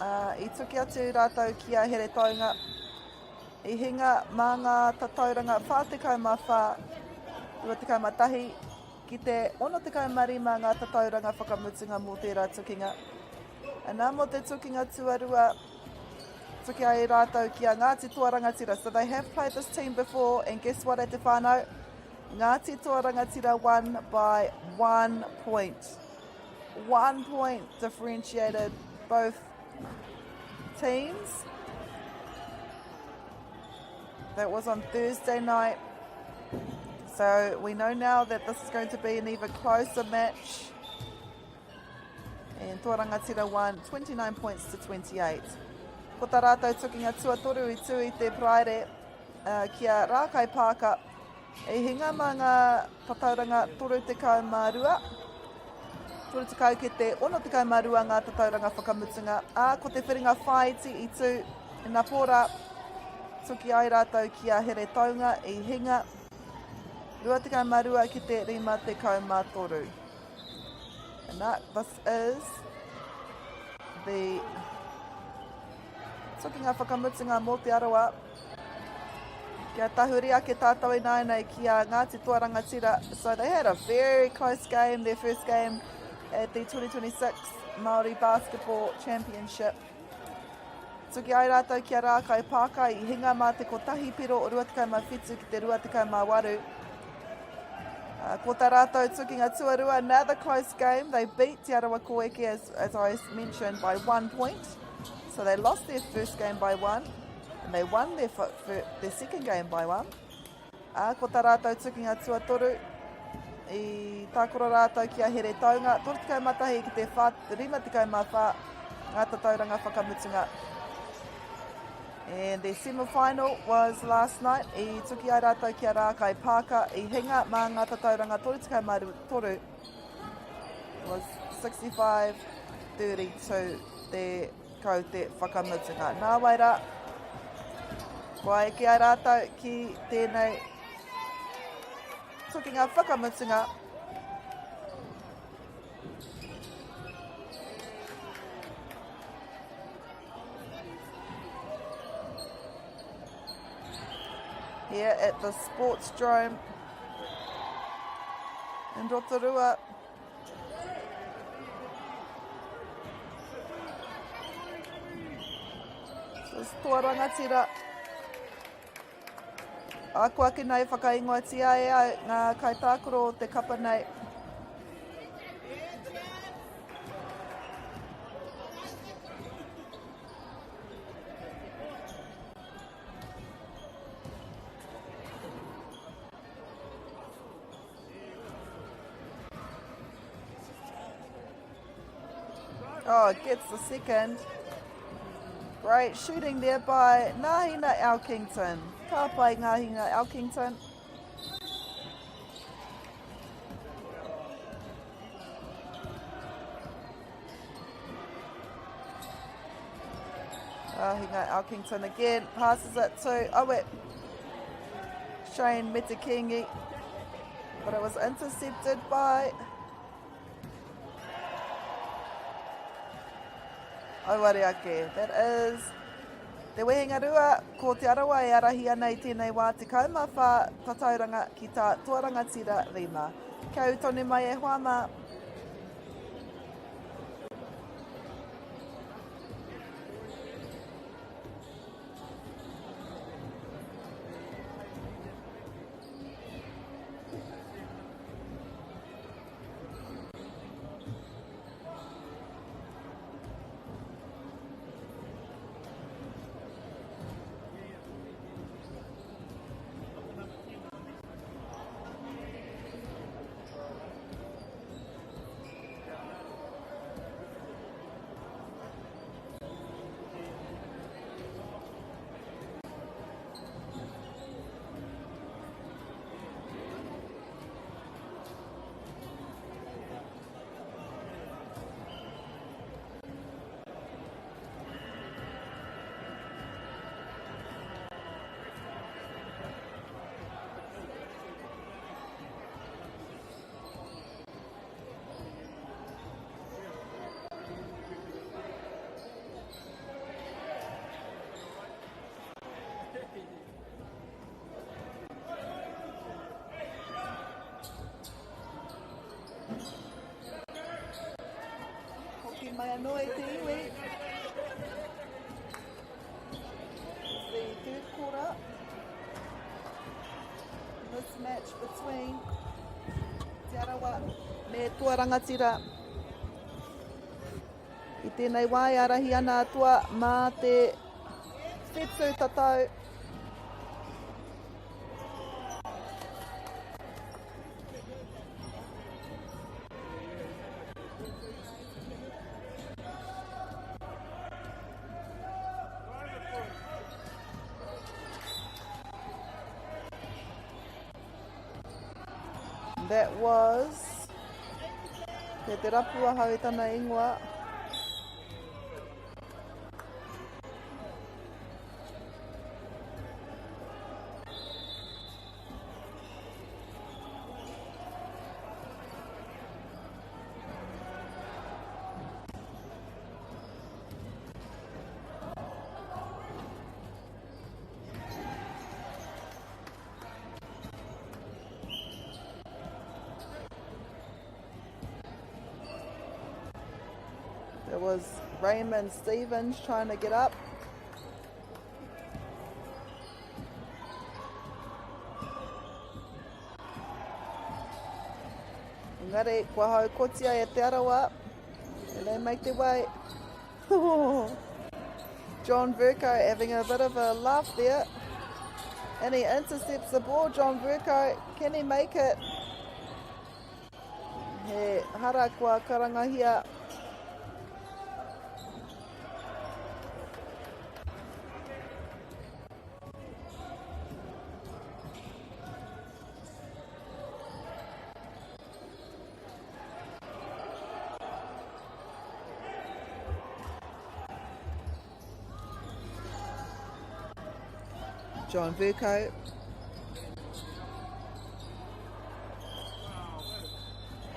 I tuki atu rātou ki a here taunga. I hinga mā ngā tatauranga whātekau mā whā. 21 ki te 65 ngā tatauranga whakamutunga mō tērā tukinga. Nā mō te tukinga tuarua, tuki ai rātou ki a Ngāti Toa Rangatira. So they have played this team before, and guess what e te whānau? Ngāti Toa Rangatira won by 1 point. 1 point differentiated both teams. That was on Thursday night. So we know now that this is going to be an even closer match. And Toa Rangatira won 29 points to 28. Ko tā rātou tukinga tuatoru I tū I te praere kia Rakaipaaka. E hinga mā ngā tatauranga 32. 32 ki te 62 ngā tatauranga whakamutunga. Ko te whiringa whaiti I tū nā pōra tuki ai rātou ki a here taunga I hinga 22 ki te 53. And that, this is the tukinga whakamutunga mō te arawa. Kia tahuri ake tātou I nāinei ki a Ngāti Toa Rangatira. So they had a very close game, their first game at the 2026 Māori Basketball Championship. Tuki ai rātou ki a Rakaipaaka I hinga mā te kotahi piro o 27 ki te 28. Ko tā rātou tukinga tuarua, another close game. They beat Te Arawa Koeke, as I mentioned, by 1 point. So they lost their first game by 1, and they won their second game by 1. Ko tā rātou tukinga tuatoru, I tākoro rātou ki a here taunga, 31 ki te 54 ngā tatauranga whakamutunga. And the semi-final was last night. I tuki ai rātou ki a Rakaipaaka. I hinga mā ngā tatauranga 33. It was 65-32 te kau te whakamutunga. Nā waira, Wai ki ai rātou ki tēnei tukinga whakamutunga. here at the Sportsdrome in Rotorua. So it's toa rangatira. Ako ake nei whakaingoatia e au ngā kaitākoro o te kapa nei. Oh, gets the second. Great shooting there by Ngāhina Elkington. Ka pai Ngāhina Elkington. Ngāhina Elkington again, passes it to Owe. Shane Metakingi. But it was intercepted by Auariake. That is te wehenga rua ko te arawa e arahi ana i tēnei wā te kaumawha tatauranga ki tā tuarangatira rima. Kia utone mai e hoama. Mai anō e te iwi. The third quarter. This match between Te Arawa me Tuarangatira. I tēnei wā e arahi ana atua mā te whetū tatau. That was te rapua hau i tana ingoa. It was Raymond Stevens trying to get up. Engari, kua hau kotia e Te Arawa. And they make their way. John Verco having a bit of a laugh there. And he intercepts the ball, John Verco. Can he make it? He hara kua karangahia. John Verco.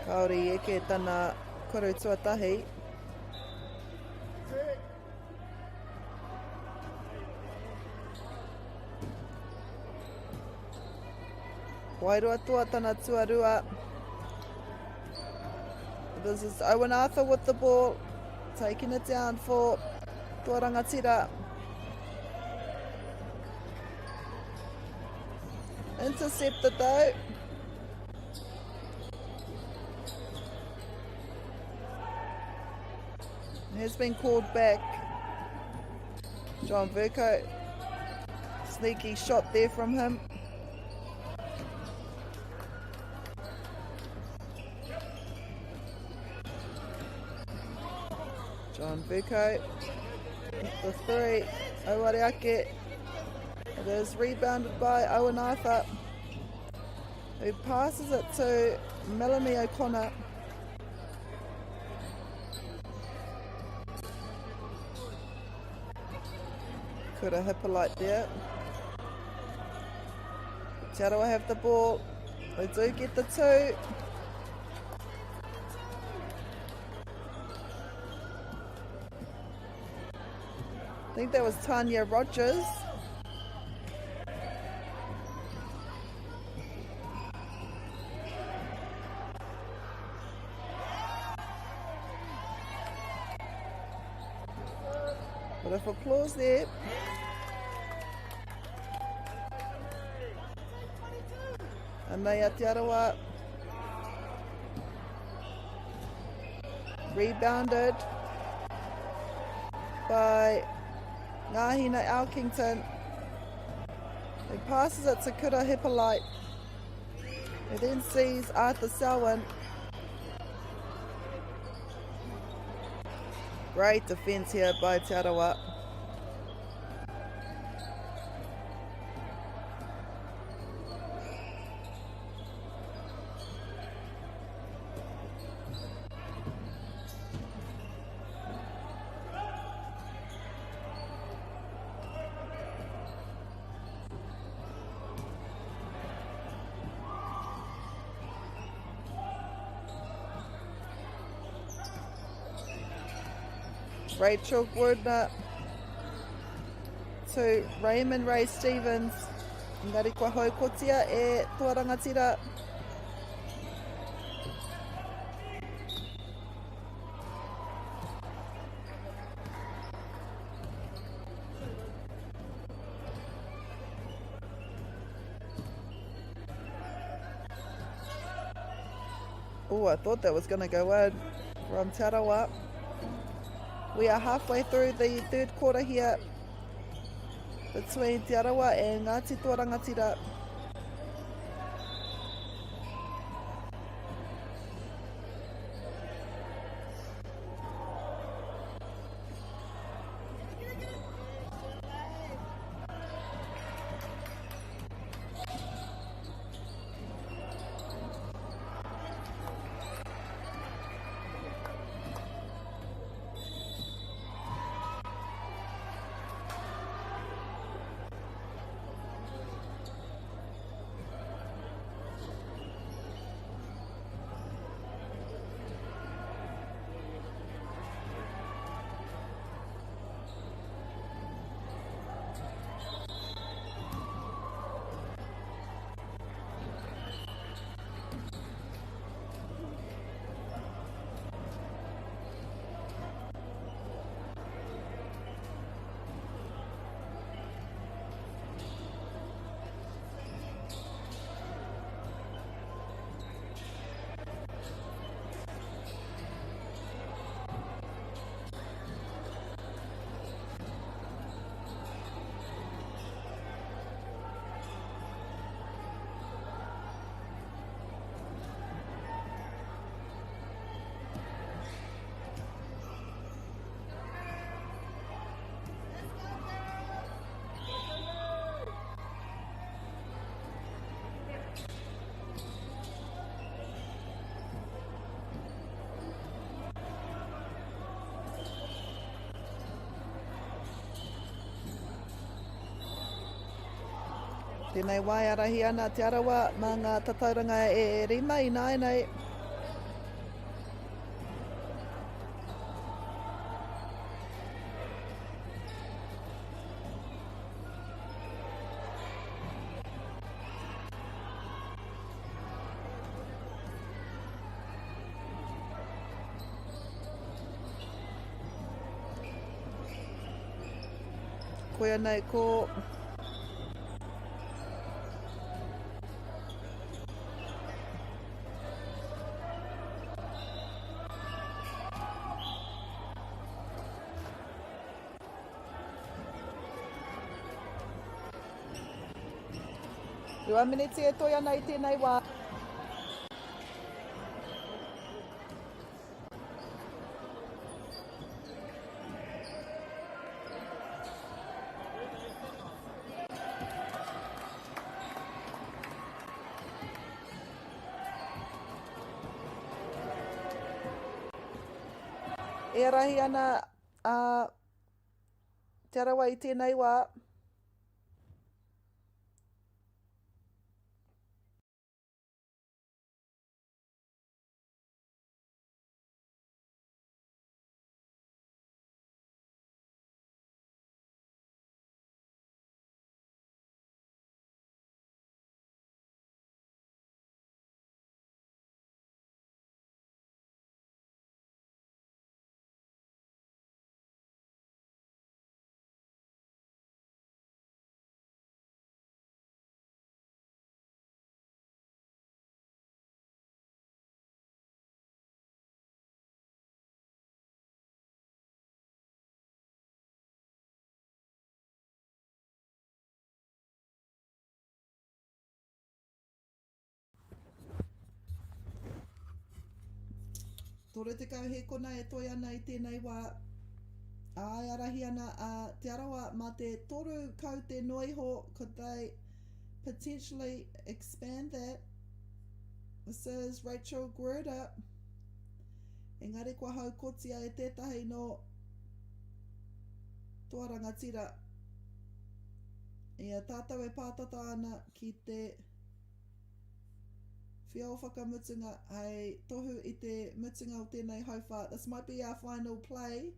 Kaori eke tana koro tuatahi. Wairua tua tana tuarua. This is Owen Arthur with the ball, taking it down for Tuarangatira. Intercepted though. Has been called back. John Verco, sneaky shot there from him. John Verco, the three, Owariake. It is rebounded by Owen Arthur, who passes it to Melanie O'Connor. Could have Hippolyte there. Te Aroha have the ball. They do get the two. I think that was Tanya Rogers. Bit of applause there. And they are Te Aroha rebounded by Ngahina Alkington. He passes it to Kura Hippolyte, who then sees Arthur Selwyn. Great defence here by Te Aroha. Rachel Woodner to Raymond Ray Stevens. Ngari kua hau kotia e Tuarangatira. Oh, I thought that was going to go in from Te Aroha. We are halfway through the third quarter here between Te Aroha and Ngāti Tuarangatira. Tēnei waiarahi ana Te Aroha mā ngā tatauranga e rima I nāi. Koia nei ko Rua miniti e toi ana I tēnei wā. E rahi ana te arawa I tēnei wā. Tore te kau he kona e toi ana I tēnei wā. Ai arahi ana te arawa ma te toru kau te noiho, could they potentially expand that? This is Rachel Guerda. Engari kua hau kotia e tētahi no toa rangatira. Ia tātou e pātata ana ki te whia o whakamutunga hei tohu I te mutunga o tēnei hauwha. This might be our final play.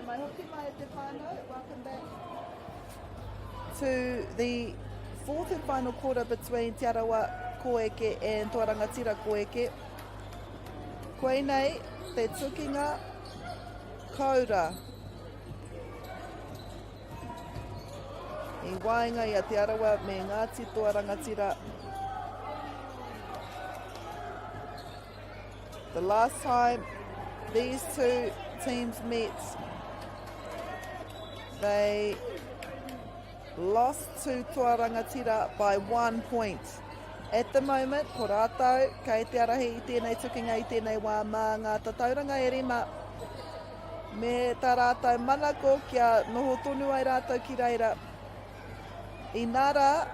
Mai hoki mai te whānau. Welcome back to the fourth and final quarter between Te Arawa Koeke and Toarangatira Koeke. Koe nei, te tukinga kaura. I wainga I a Te Arawa me Ngāti Toarangatira. The last time these two teams met, they lost to Toarangatira by 1 point. At the moment, ko rātou, kei te arahi I tēnei tukinga I tēnei wā mā ngā tatauranga e rima. Me tā rātou manako kia noho tonu ai rātou ki reira. I nā rā,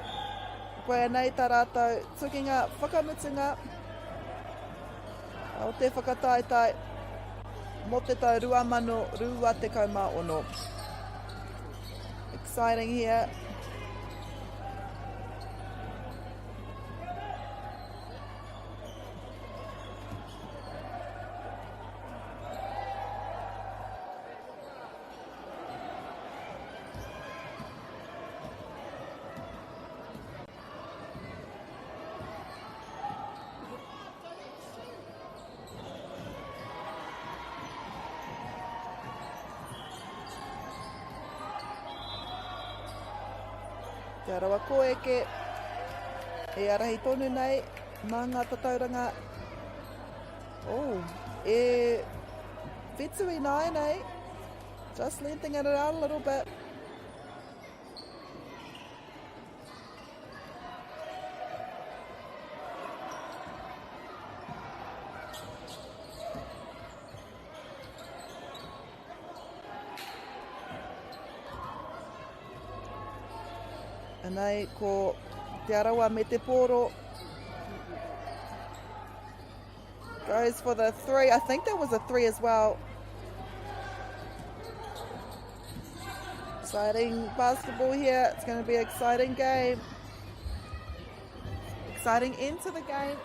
koe nei tā rātou tukinga whakamutunga o te whakataitai mo te tau 2020. Exciting here. Te arawa koeke, e arahi tonu nei, mā ngā tatauranga. Oh, e whetui nai nei. Just lengthening it out a little bit. And nei, ko te arawa me te poro. Goes for the 3. I think that was a 3 as well. Exciting basketball here. It's going to be an exciting game. Exciting into the game.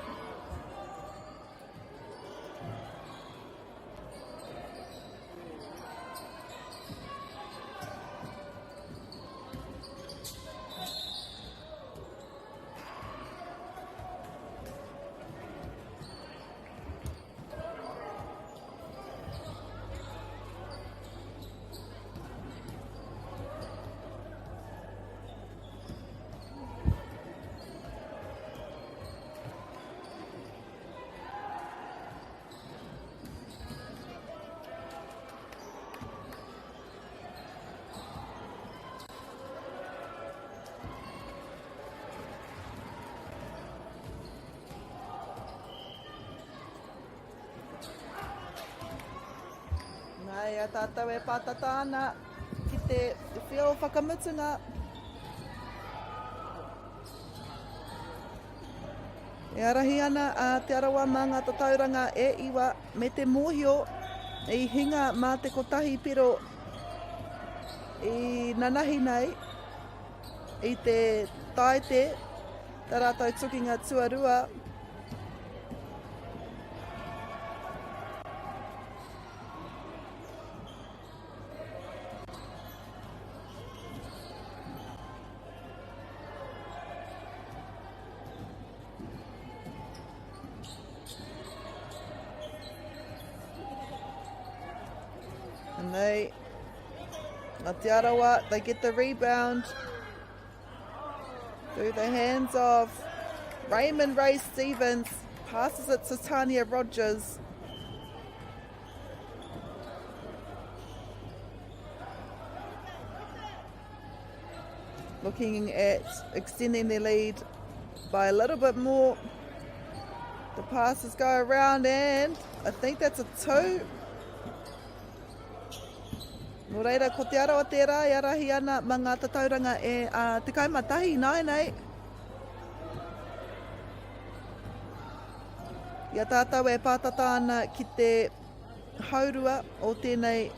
Nei, a tātou e pātatāna ki te whio whakamutunga. E arahi ana a te arawa mā ngā tatauranga e iwa me te mōhio e hinga mā te kotahi piro i nanahi nei i te taite tā rātou tukinga tuarua. And they, ngā te arawa, they get the rebound through the hands of Raymond Ray Stevens, passes it to Tanya Rogers. Looking at extending their lead by a little bit more. The passes go around and I think that's a 2. Nō reira, ko te arawa tērā, e arahi ana mā ngā tatauranga e te kaimatahi nai nei. Ia tātou e pātata ana ki te haurua o tēnei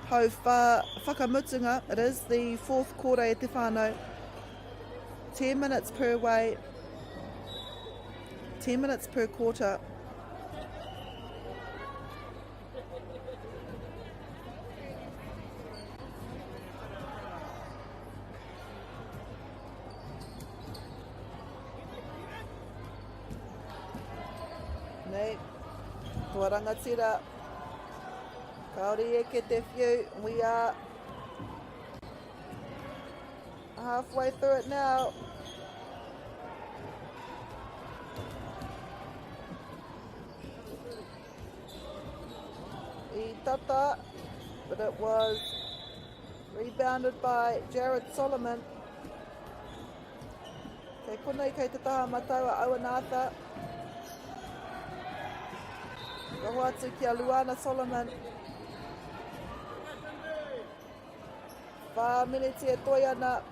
hau whakamutunga. It is the 4th quarter e te whānau. 10 minutes per way. 10 minutes per quarter. Nei, tua rangatira, kaori e ke te whiu, we are halfway through it now. I tata, but it was rebounded by Jared Solomon. Kei konei kei te taha matau a Auanatha. Kaho atu ki a Luana Solomon. 4 minutes e toi ana.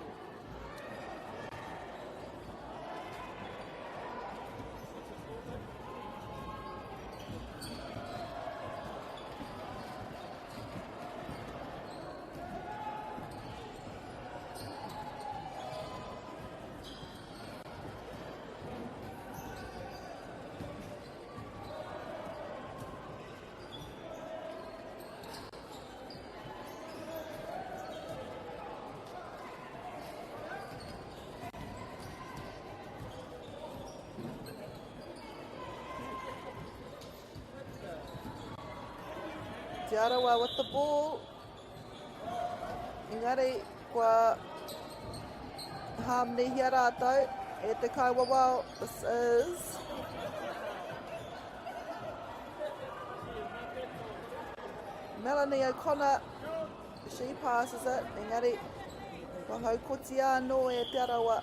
Te arawa with the ball. Engari, kua hamnehia rātou e te kauawao. This is Melanie O'Connor, she passes it. Engari, wahau kotia no e te arawa.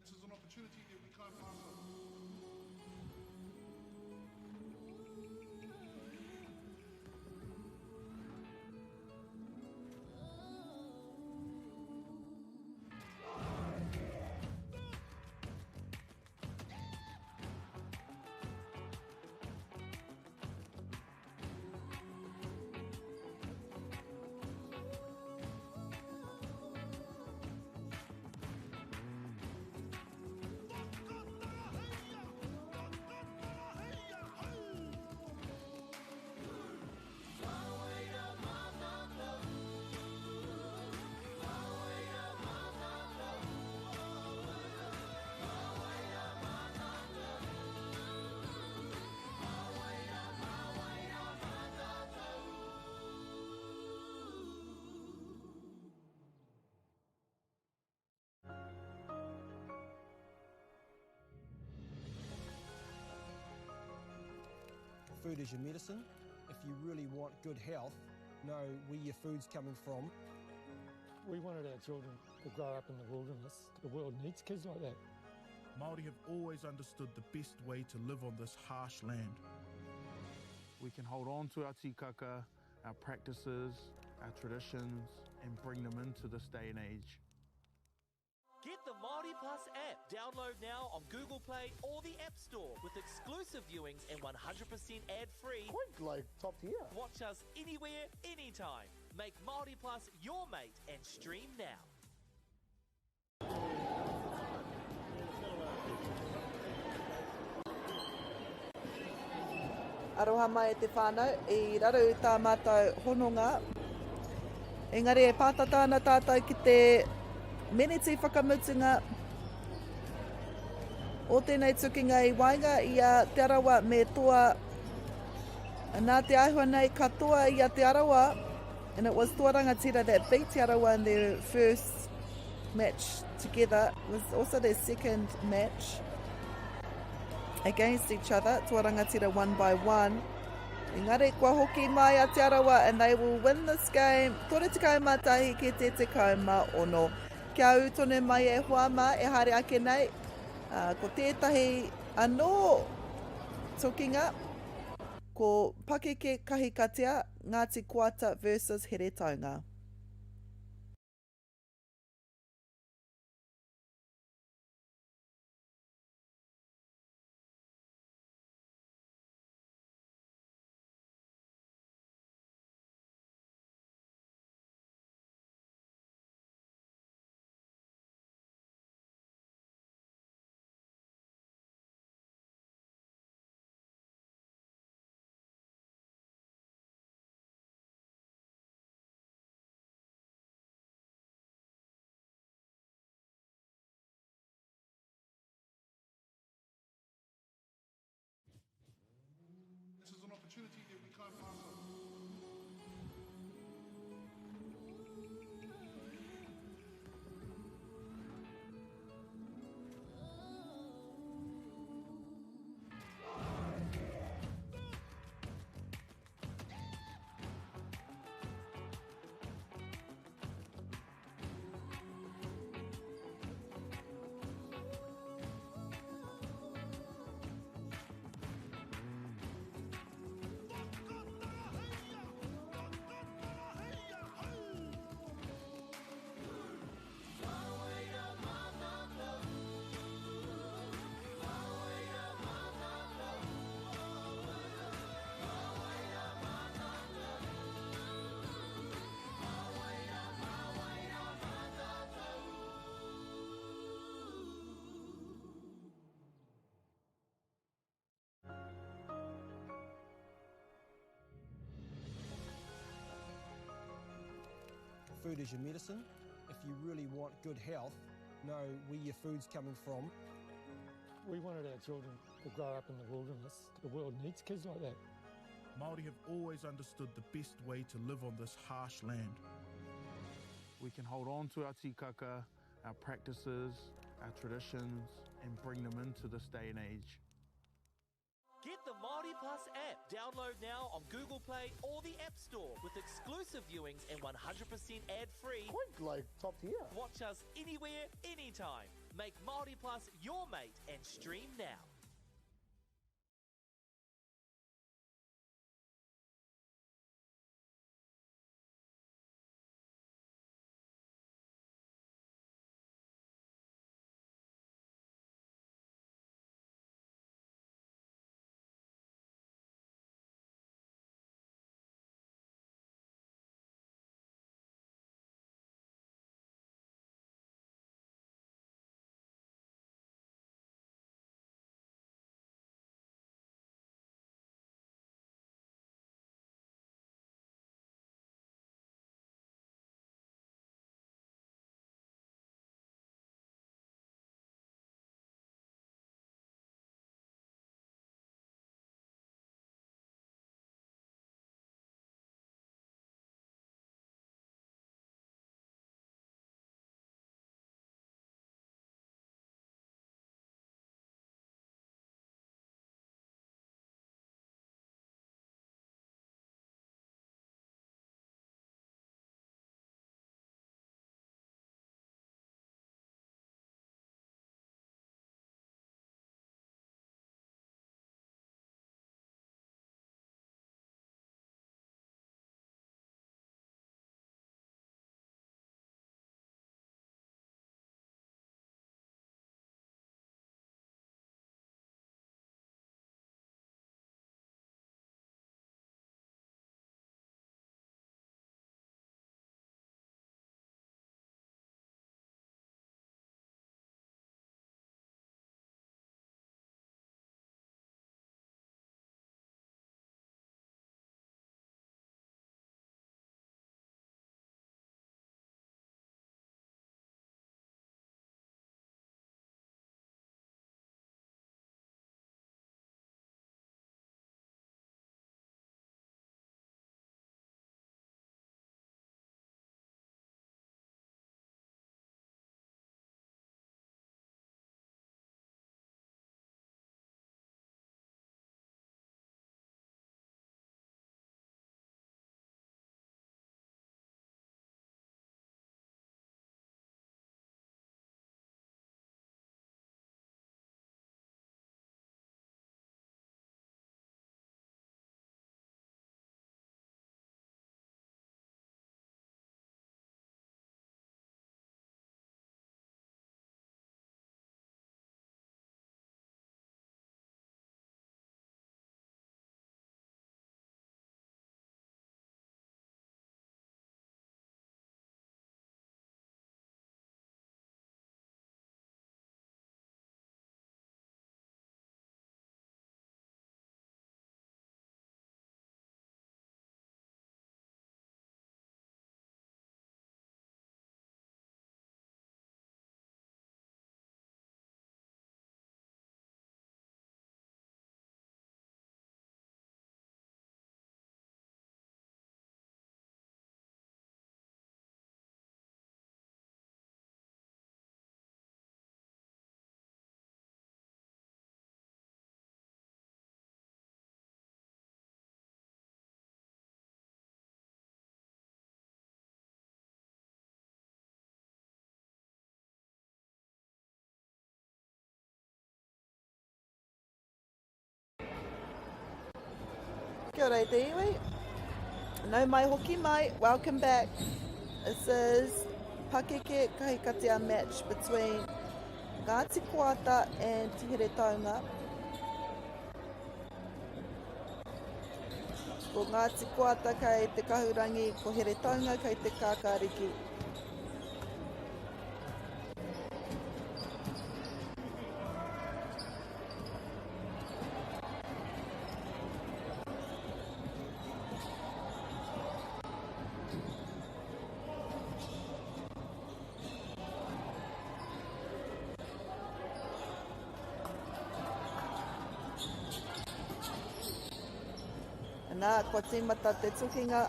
This is an opportunity that we can't pass on. Food is your medicine. If you really want good health, know where your food's coming from. We wanted our children to grow up in the wilderness. The world needs kids like that. Māori have always understood the best way to live on this harsh land. We can hold on to our tikaka, our practices, our traditions, and bring them into this day and age. Get the Māori Plus app. Download now on Google Play or the App Store with exclusive viewings and 100% ad-free. Quite like top tier. Watch us anywhere, anytime. Make Māori Plus your mate and stream now. Aroha mai e te whānau, i raru tā mātou hononga. Engari e pātata ana tātou ki te meneti whakamutunga o tēnei tukinga i wainga i a te arawa me toa. Nā te aihua nei katoa i a te arawa, and it was Toa Rangatira that beat te arawa in their first match together. It was also their second match against each other. Toa Rangatira won by 1. Engari, kua hoki mai a te arawa, and they will win this game. Tore te kaumatahi ki te kauma ono. Kia utone mai e huama e haere ake nei. Ko tētahi anō tukinga, ko Pakeke Kahikatea, Ngāti Kuata versus Here Taunga. food is your medicine. If you really want good health, know where your food's coming from. We wanted our children to grow up in the wilderness. The world needs kids like that. Māori have always understood the best way to live on this harsh land. We can hold on to our tikaka, our practices, our traditions, and bring them into this day and age. Get the Māori Plus app. Download now on Google Play or the App Store with exclusive viewings and 100% ad-free. Quite like top tier. Watch us anywhere, anytime. Make Māori Plus your mate and stream now. Kia ora te iwi. Nau mai hoki mai, welcome back. This is Pakeke Kahikatea match between Ngāti Koata and Tihere Taunga. Ko Ngāti Koata kei te kahurangi, ko Here Taunga kei te kākāriki. Nā, kua tīmata te tukinga.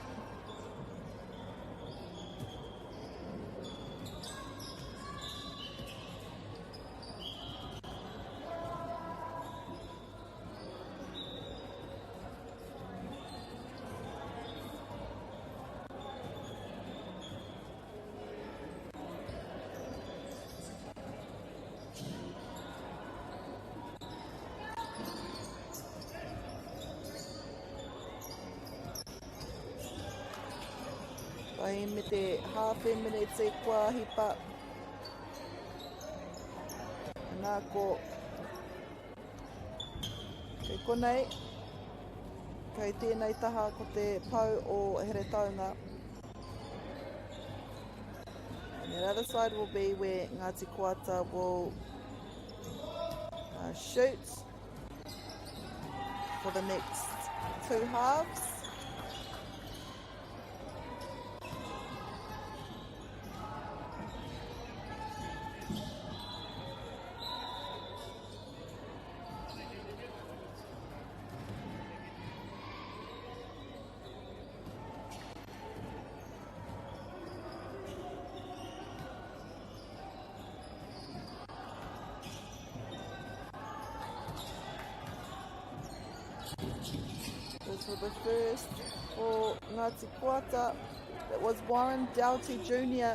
Pai me te half a minute e kua hipa. Nā ko te konei. Kei tēnei taha ko te pau o here taunga. And the other side will be where Ngāti Koata will shoot for the next two halves. For the first for Ngāti Koata, that was Warren Doughty Jr.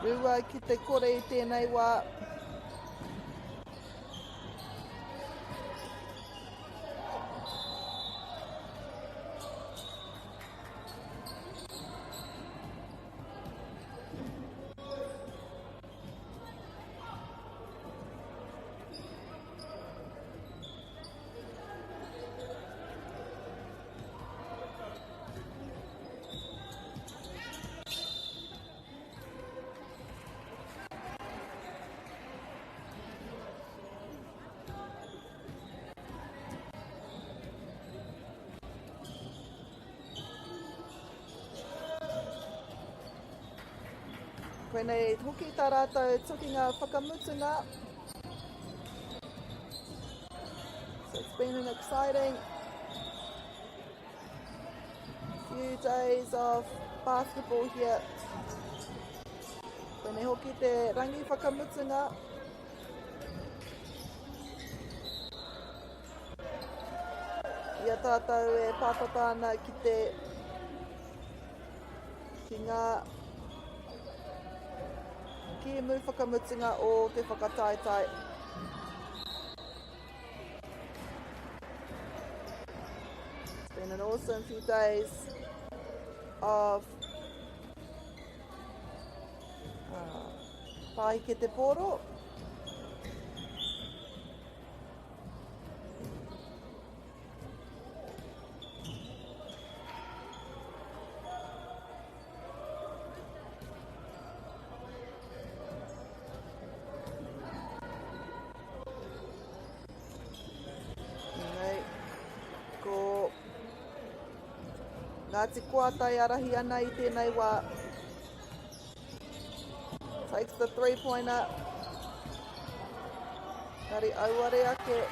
Rua ki te kore I tēnei wā. Koe nei hoki tā rātou tukinga whakamutunga. So it's been an exciting few days of basketball here. Koe nei hoki te rangi whakamutunga. Ia tātou e pāpatāna ki ngā ki mu whakamutunga o te whakataitai. It's been an awesome few days of pai ke te poro. Ngāti Koata I arahi ana I tēnei wā. Takes the three-pointer. Kari auare ake.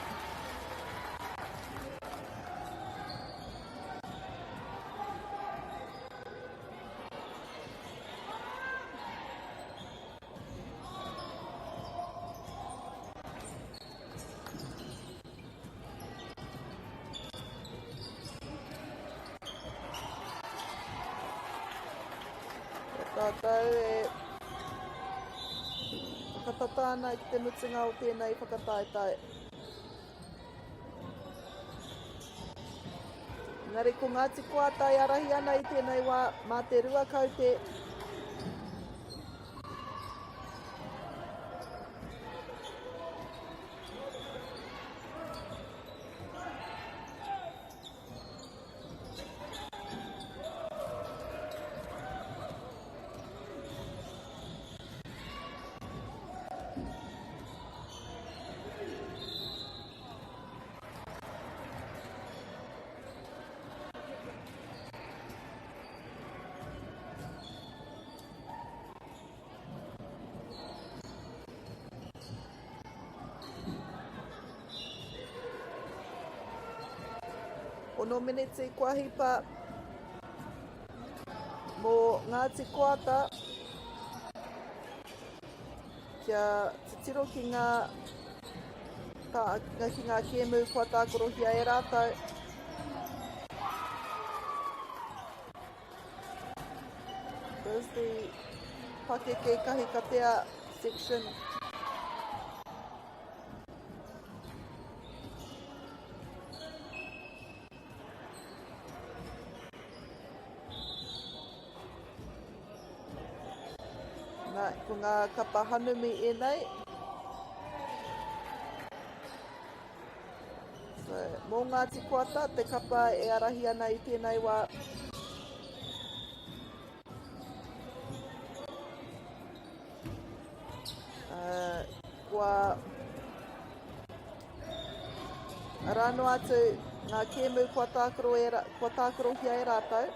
Tātou e whakatatāna ki te mutunga o tēnei whakataitai. Engari ko Ngāti Koata I arahi ana I tēnei wā mā te rua kaute. ono minute kua hipa mō Ngāti Koata kia titiro ki ngā kēmu kua tākorohia e rātou. There's the Pakeke Kahikatea section. Ko ngā kapa hanumi e nei. So, mō Ngāti Koata, te kapa e arahi ana i tēnei wā. Kua rāno atu ngā kēmu kua tākorohia e rātou.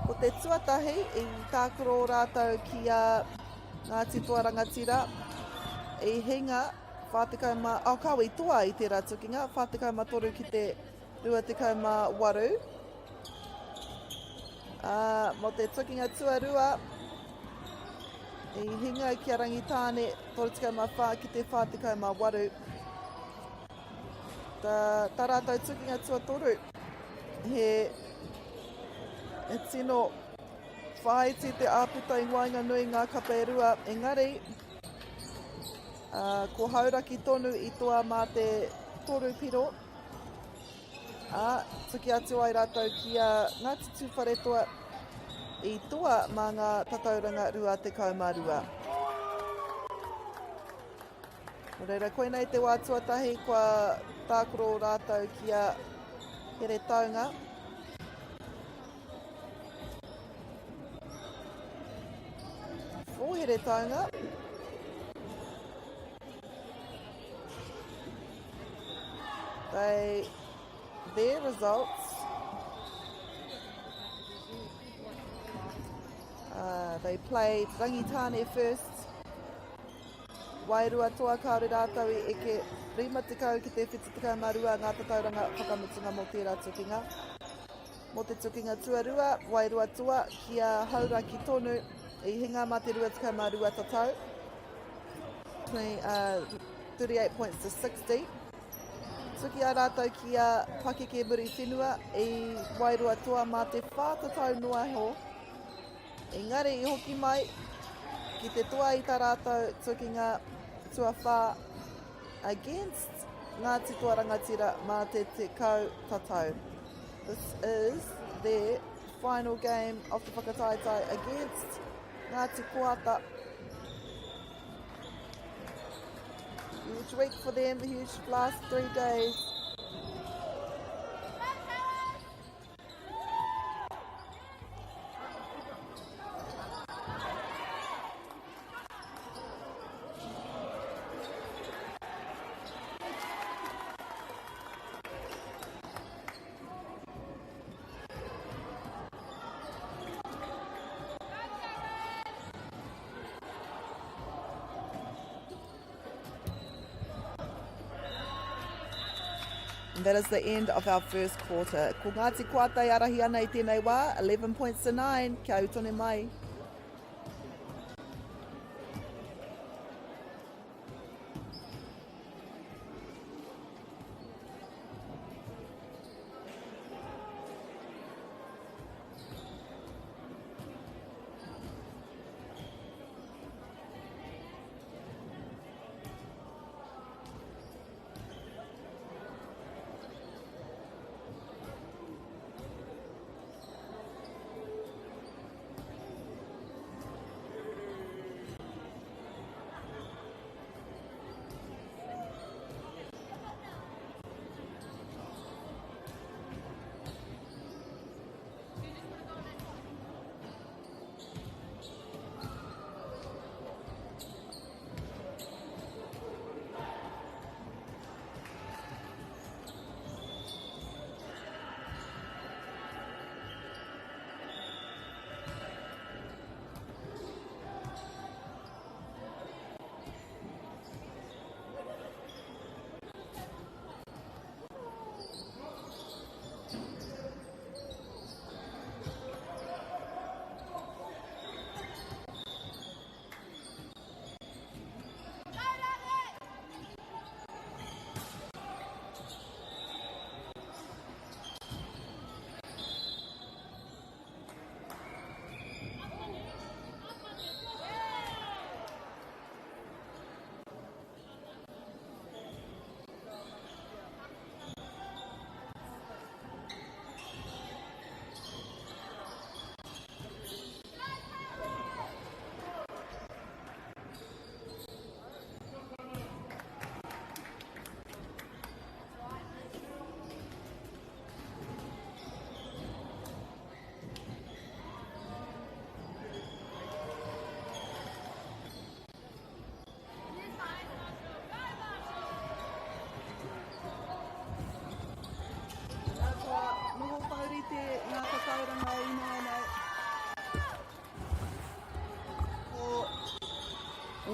Ko te tuatahi i tākoro rātou ki a Ngāti Toa Rangatira, i hinga kawa i toa i te rātukinga, 43 ki te 28. Mo te tukinga tuarua, i hinga ki a rangitāne 34 ki te 48. Tā rātou tukinga tuatoru, he tino whaiti te āputa i wainga nui ngā kaperua. Engari, ko hauraki tonu i toa mā te toru piro. Tuki atu ai rātou ki a Ngāti Tuwharetoa i toa mā ngā tatauranga rua te kaumārua. Reira, koe nei te wā tuatahi kua tākoro rātou ki a here taunga. Here taunga. Their results. They played Rangitāne first. Wairua toa kaore rātou i eke 50 ki te 72 ngā tatauranga whakamutunga mō tērā tukinga. Mō te tukinga tuarua, Wairua toa kia hauraki tonu i hinga mā te 22 tatau, 38 points to 60. Tuki a rātou ki a Pakeke muri whenua i Wairua toa mā te whātatau noa ho. Engari i hoki mai ki te toa i tā rātou tukinga tuawhā against Ngāti Toa Rangatira mā te kau tatau. This is their final game of the whakataitai against Ngāti Koata. Huge week for them, huge last 3 days. And that is the end of our first quarter. Ko Ngāti Koata i arahi ana i tēnei wā, 11 points to 9, kia utone mai.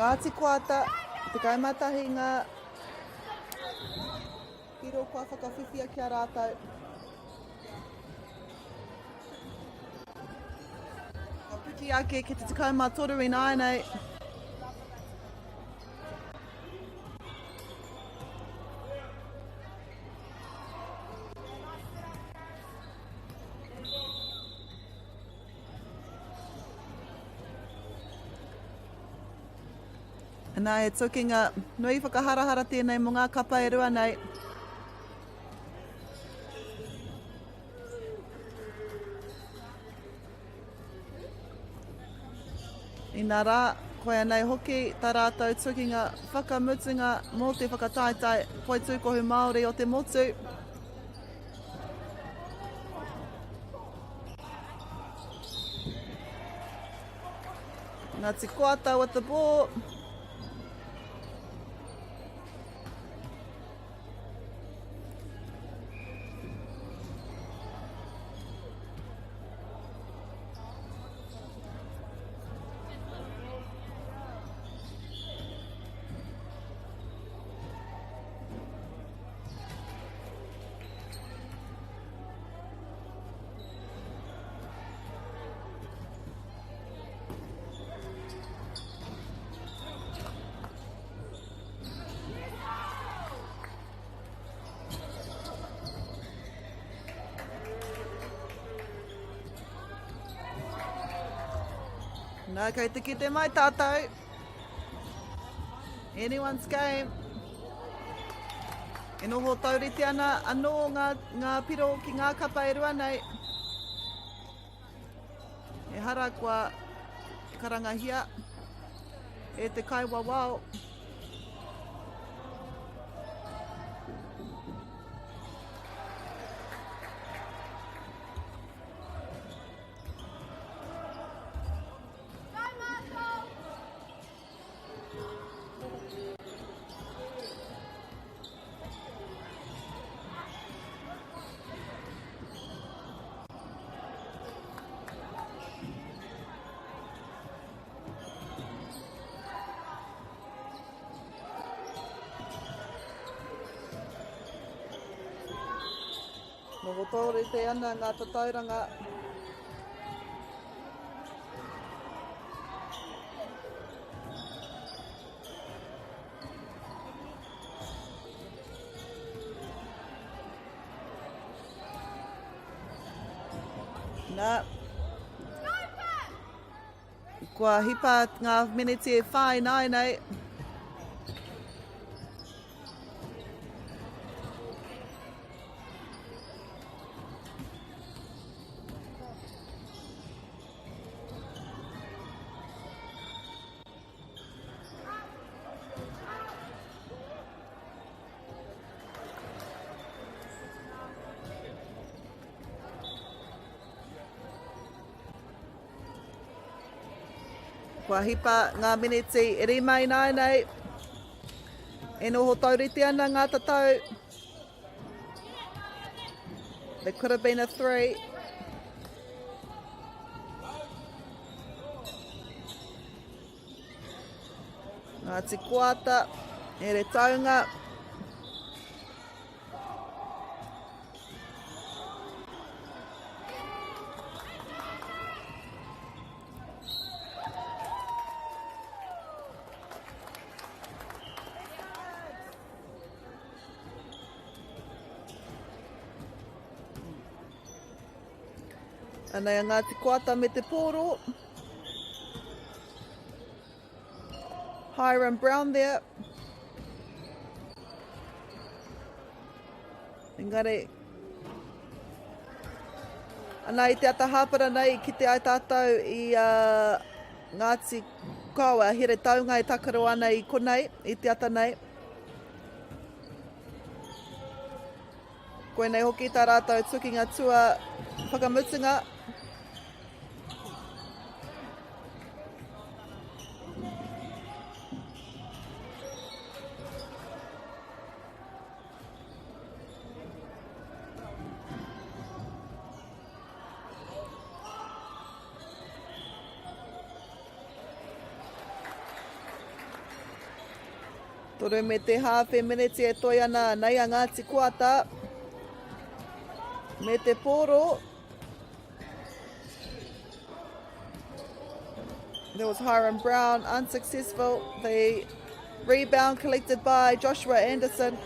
Ngāti Koata, te kaimatahi ngā piro kua whakawhiwhia ki a rātou. Ka puki ake ki te 13 nei. Nā e tukinga nui whakaharahara tēnei mo ngā kapa e rua nei. I nā rā, koe anei hoki tā rātou tukinga whakamutunga mō te whakataitai Poitūkohu Māori o te motu. Ngāti Koata with the ball. Nā kei te kite mai tātou. Anyone's game. E noho tauriti ana anō ngā piro ki ngā kapa e rua nei. E hara kua karangahia e te kaiwa wao. Noho tōrete ana ngā tatauranga. Nā. Kua hipa ngā miniti e whai nai nei. Kua hipa ngā miniti e rimai nai nei. E noho tauriti ana ngā tatau. There could have been a 3. Ngāti Koata, e re taunga. Anei a Ngāti Koata me te pōro. Hiram Brown there. Engari. Anei te ata hāpara nei ki te ai tātou i Ngāti Kaua. Here taunga e takaro ana i konei, i te ata nei. Koe nei hoki tā rātou tukinga tua whakamutunga. Toro me te hawhe miniti e toi ana nei a Ngāti Kuata. Me te poro. There was Hiram Brown, unsuccessful. The rebound collected by Joshua Anderson.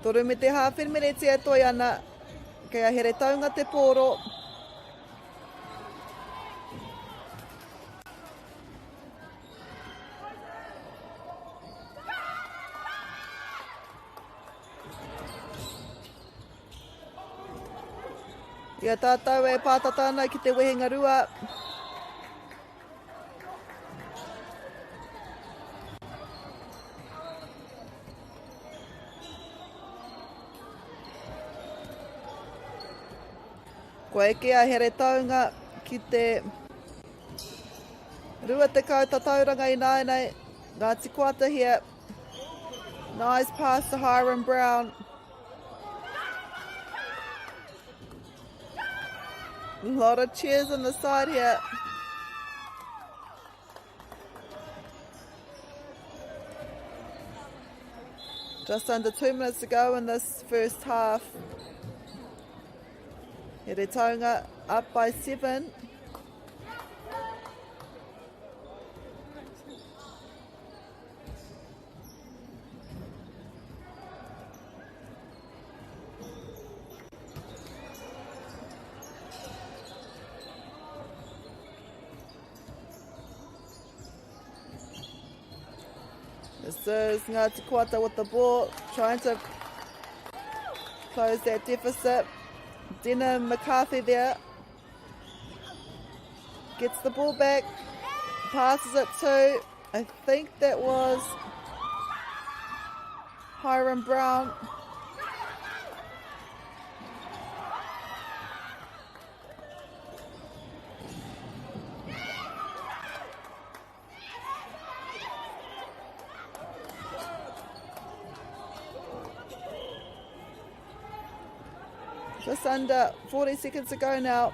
Toru me te hawhi miniti e toi ana. Kei a here taunga te pōro. Ia tātou e pātatana ki te wehenga rua. Ko eke a here taunga ki te rua te kauta tauranga I naenei. Ngāti Kuata here. Nice pass to Hiram Brown. A lot of cheers on the side here. Just under 2 minutes to go in this first half. Here Tonga up by 7. This is Ngāti Kuata with the ball, trying to close that deficit. Dina McCarthy there. Gets the ball back, passes it to, I think that was Hiram Brown. Just under 40 seconds to go now.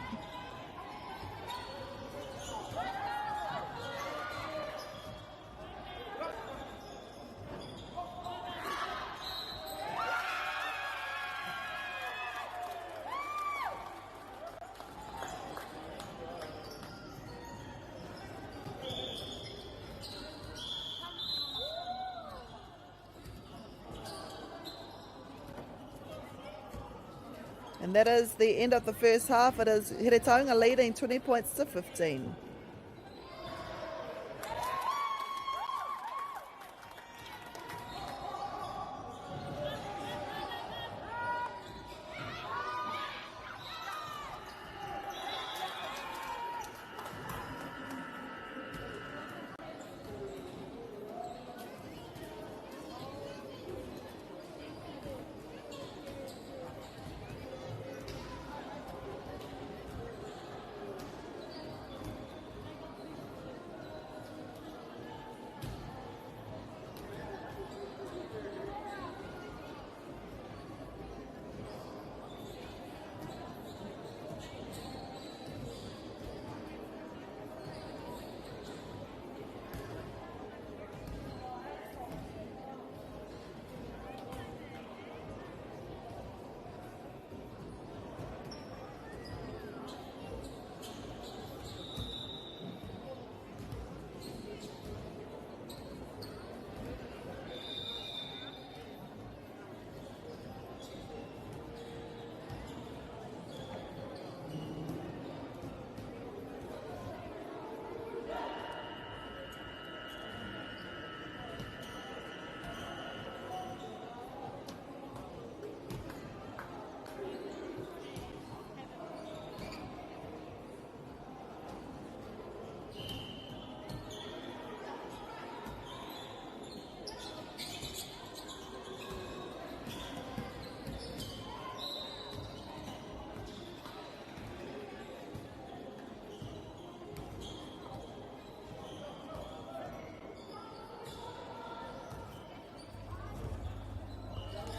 And that is the end of the first half. It is Heretaunga leading 20 points to 15.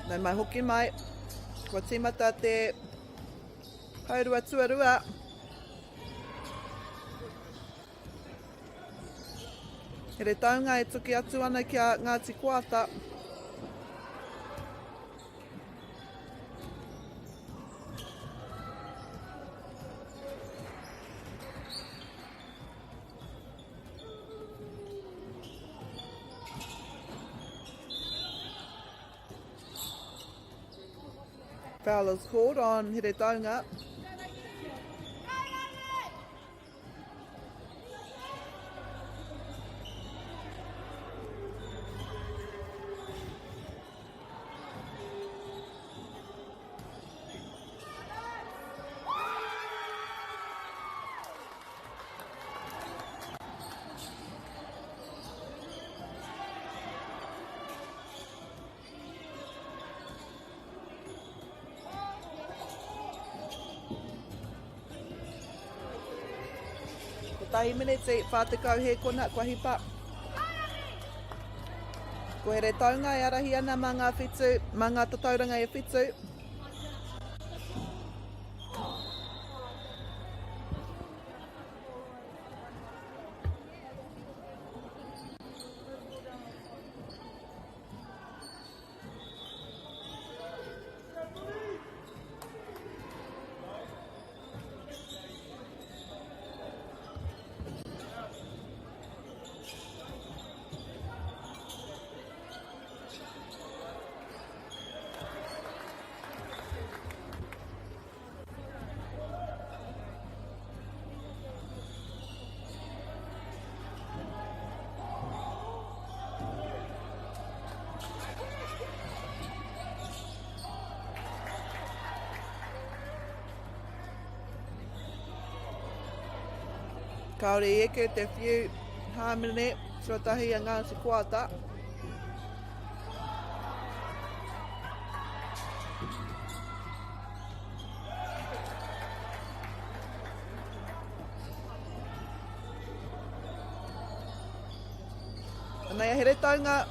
Nei mai hoki mai. Kua tīmata te haurua tuarua. He re taunga e tuki atu ana kia Ngāti Koata. Foul is called on Here Taunga. Tahi minutes e whātekau he kona kua hipa. Ko here taunga e arahi ana mā ngā whitu, mā ngā tatauranga e whitu. Kaore eke te whiu hāmene tuatahi a Ngāti Koata. Anei a here taunga.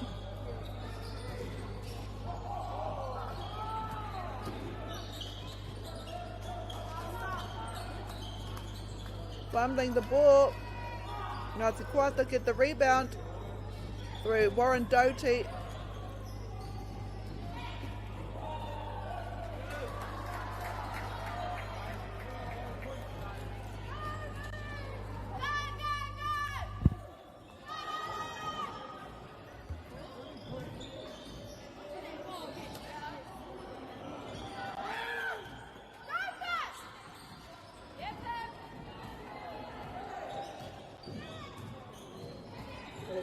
Fumbling the ball. Ngāti Koata get the rebound through Warren Doty.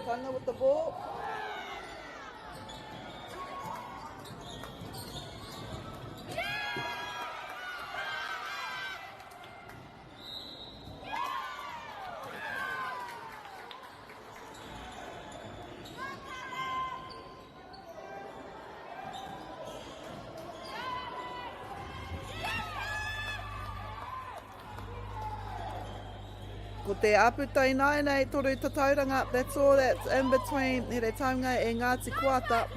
Tanga with the ball. Ko te aputai nai nei toru tatauranga, that's all that's in between Here Taunga e Ngāti Koata.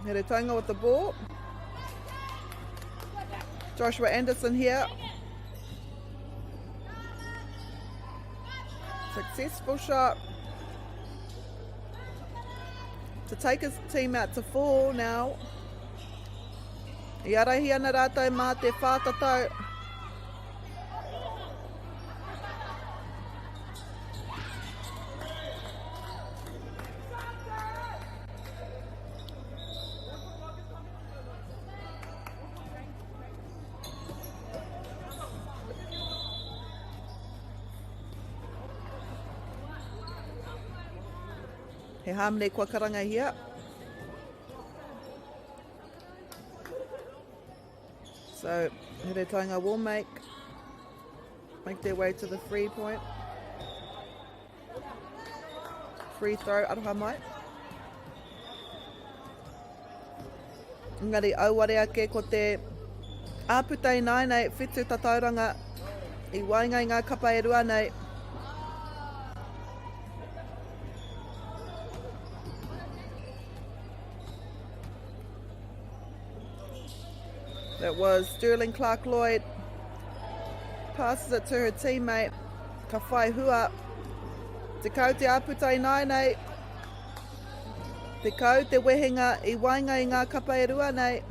Here Taunga with the ball. Joshua Anderson here. Successful shot to take his team out to 4 now. I arahi ana rātou mā te whātatau. He hāmene kua karanga here. So, Here Taunga will make their way to the 3 point. Free throw, aroha mai. Ngari auare ake ko te āputai nai nei whitu tatauranga I wainga I ngā kapa e rua nei. That was Sterling Clark-Lloyd. Passes it to her teammate, ka whai hua. Te kau te āputai nai nei. Te kau te wehenga I wainga I ngā kapa e rua nei.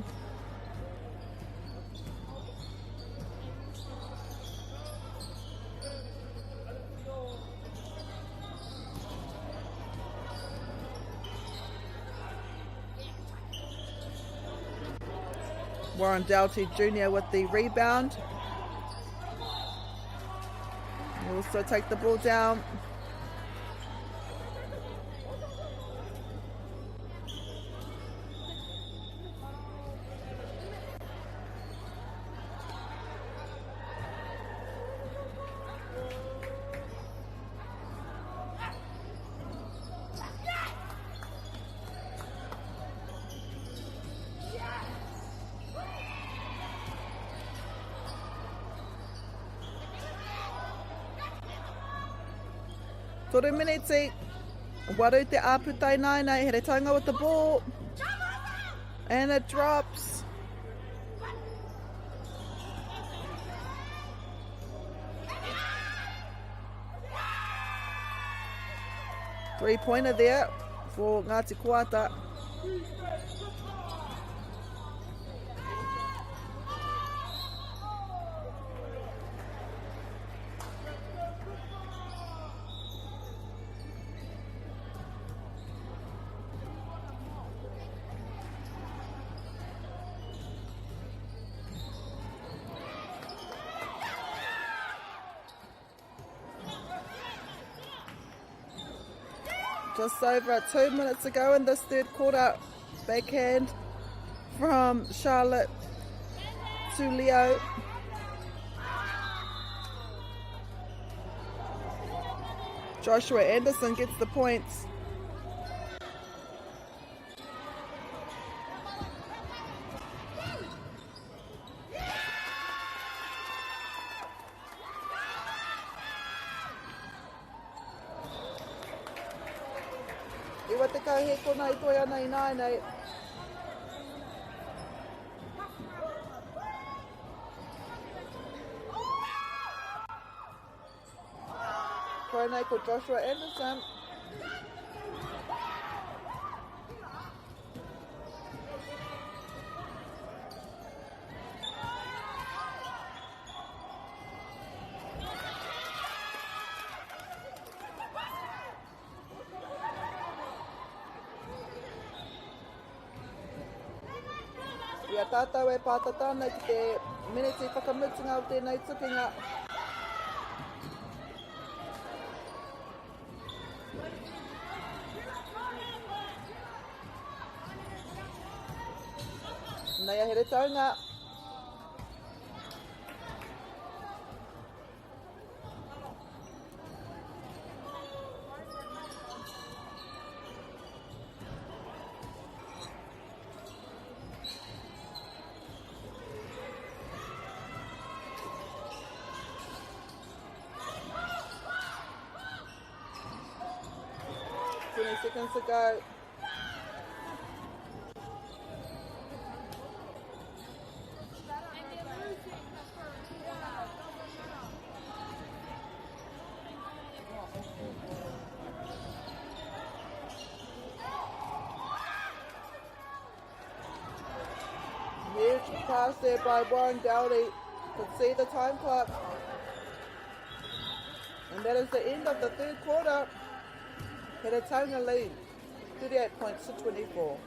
Warren Doughty Jr. with the rebound. He'll also take the ball down. Tore miniti, waru te āputai nai nei, here taunga with the ball. And it drops. Three-pointer there for Ngāti Koata. Just over 2 minutes to go in this third quarter. Backhand from Charlotte to Leo. Joshua Anderson gets the points. Iwa te kau he kona I toi ana I nai nei. Koe nei ko Joshua Anderson. Ia tātou e pātatana ki te miniti whakamutunga o tēnei tukinga. Nei a here taunga. Seconds to go. Huge pass there by Warren Dowdy. Could see the time clock. And that is the end of the third quarter. Tonga lead, 38 points to 24.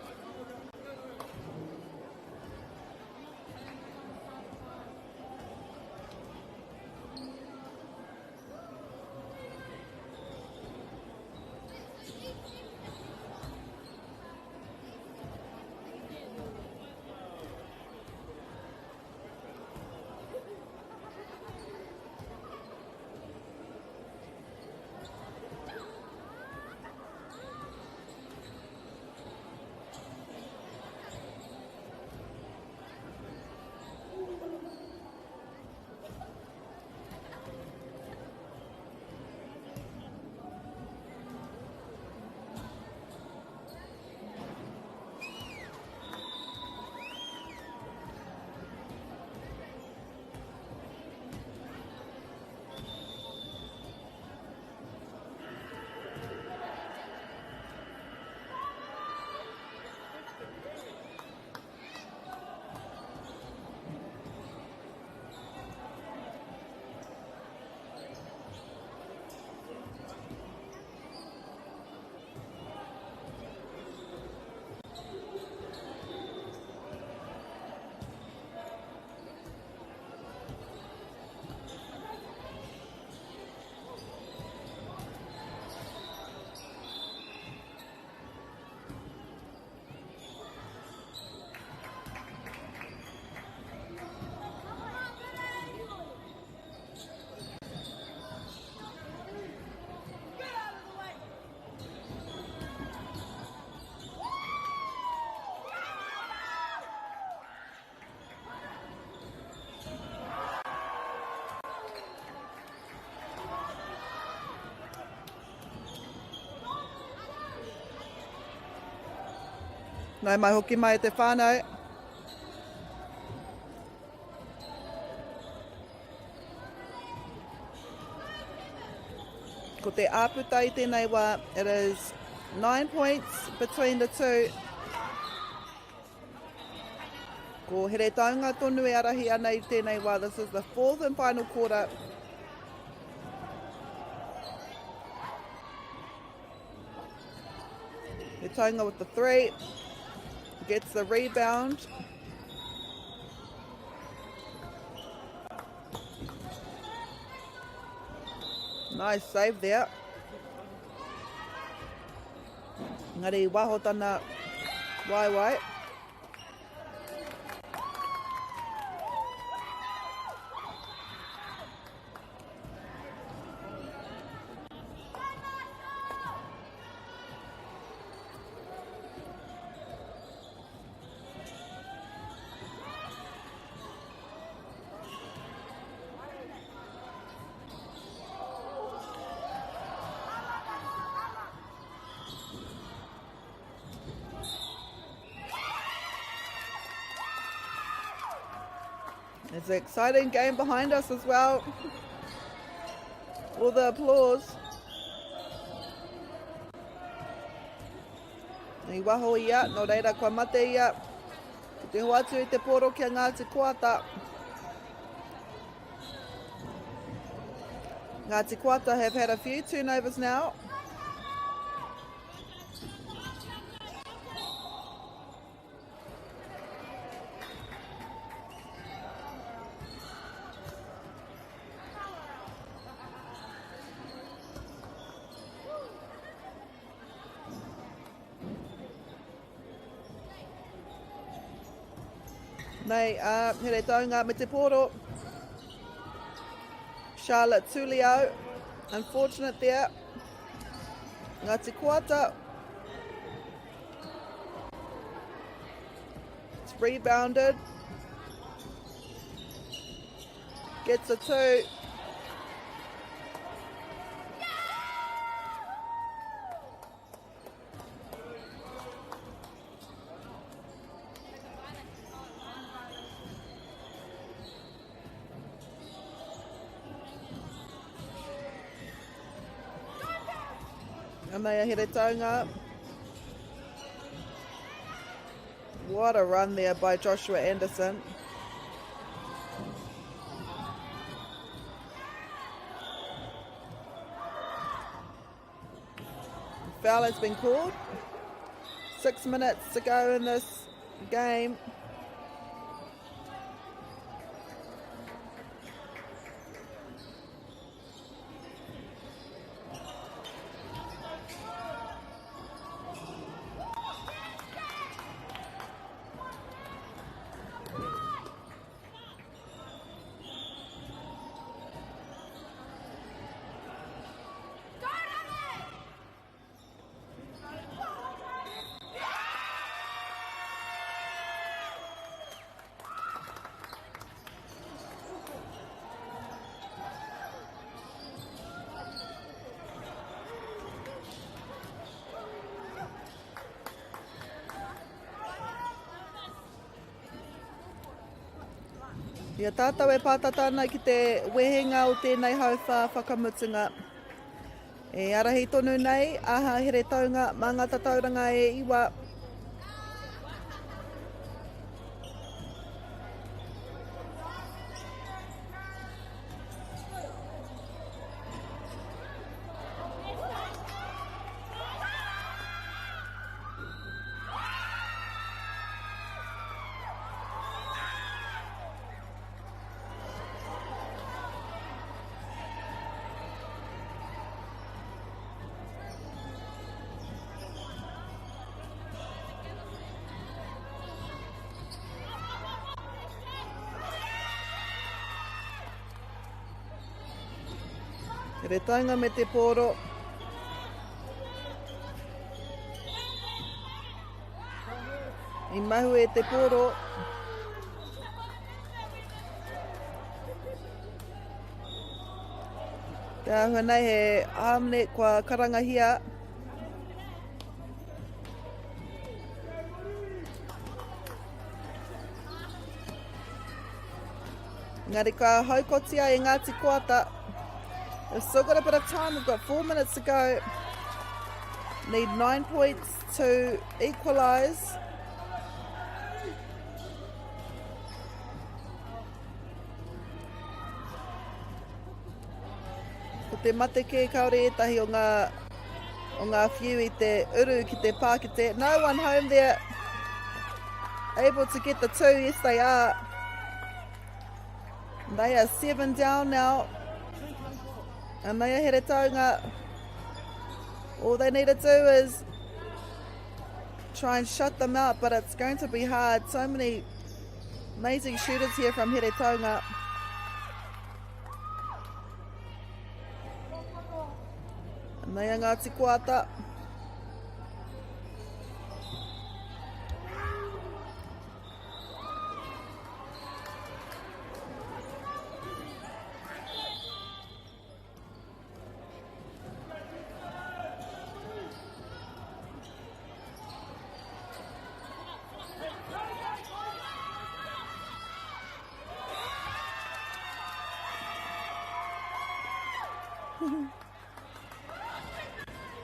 Nau mai hoki mai te whānau. Ko te āputa I tēnei wā, it is 9 points between the two. Ko here taunga tonu e arahi ana I tēnei wā. This is the fourth and final quarter. He taunga with the 3. Gets the rebound. Nice save there. Ngari waho tana wai. It's an exciting game behind us as well. All the applause. I waho ia, no reira kua mate ia. Ko te hoa atu I te poro kia Ngāti Koata. Ngāti Koata have had a few turnovers now. Nei, here taunga me te poro. Charlotte Tulio, unfortunate there. Ngāti Koata. It's rebounded. Gets a 2. Anaya here taunga. What a run there by Joshua Anderson. Foul has been called. 6 minutes to go in this game. Ia tātou e pātatana ki te wehenga o tēnei hauwha whakamutunga. E arahi tonu nei, aha here taunga, mā ngā tauranga e iwa. Re taunga me te poro. I mahu e te poro. Te ahua nei he aamne kua karangahia. Ngari ka haukotia e Ngāti Koata. We've still got a bit of time. We've got 4 minutes to go. Need 9 points to equalise. Ko te mate ke kaore etahi o ngā whiu I te uru ki te Pākete. No one home there. Able to get the 2. Yes, they are. They are 7 down now. And they are here taunga. All they need to do is try and shut them out, but it's going to be hard. So many amazing shooters here from Here Taunga. And they are Ngāti Koata.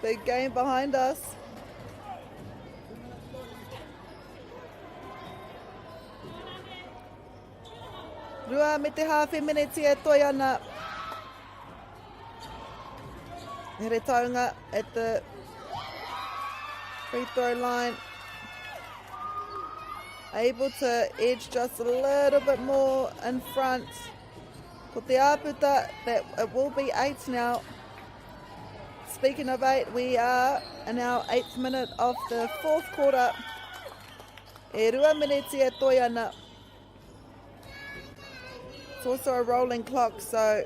Big game behind us. Rua me te hawhi miniti e toi ana. Here Taunga at the free throw line. Able to edge just a little bit more in front. Ko te āputa, that it will be 8 now. Speaking of 8, we are in our 8th minute of the 4th quarter. E rua miniti e toi ana. It's also a rolling clock, so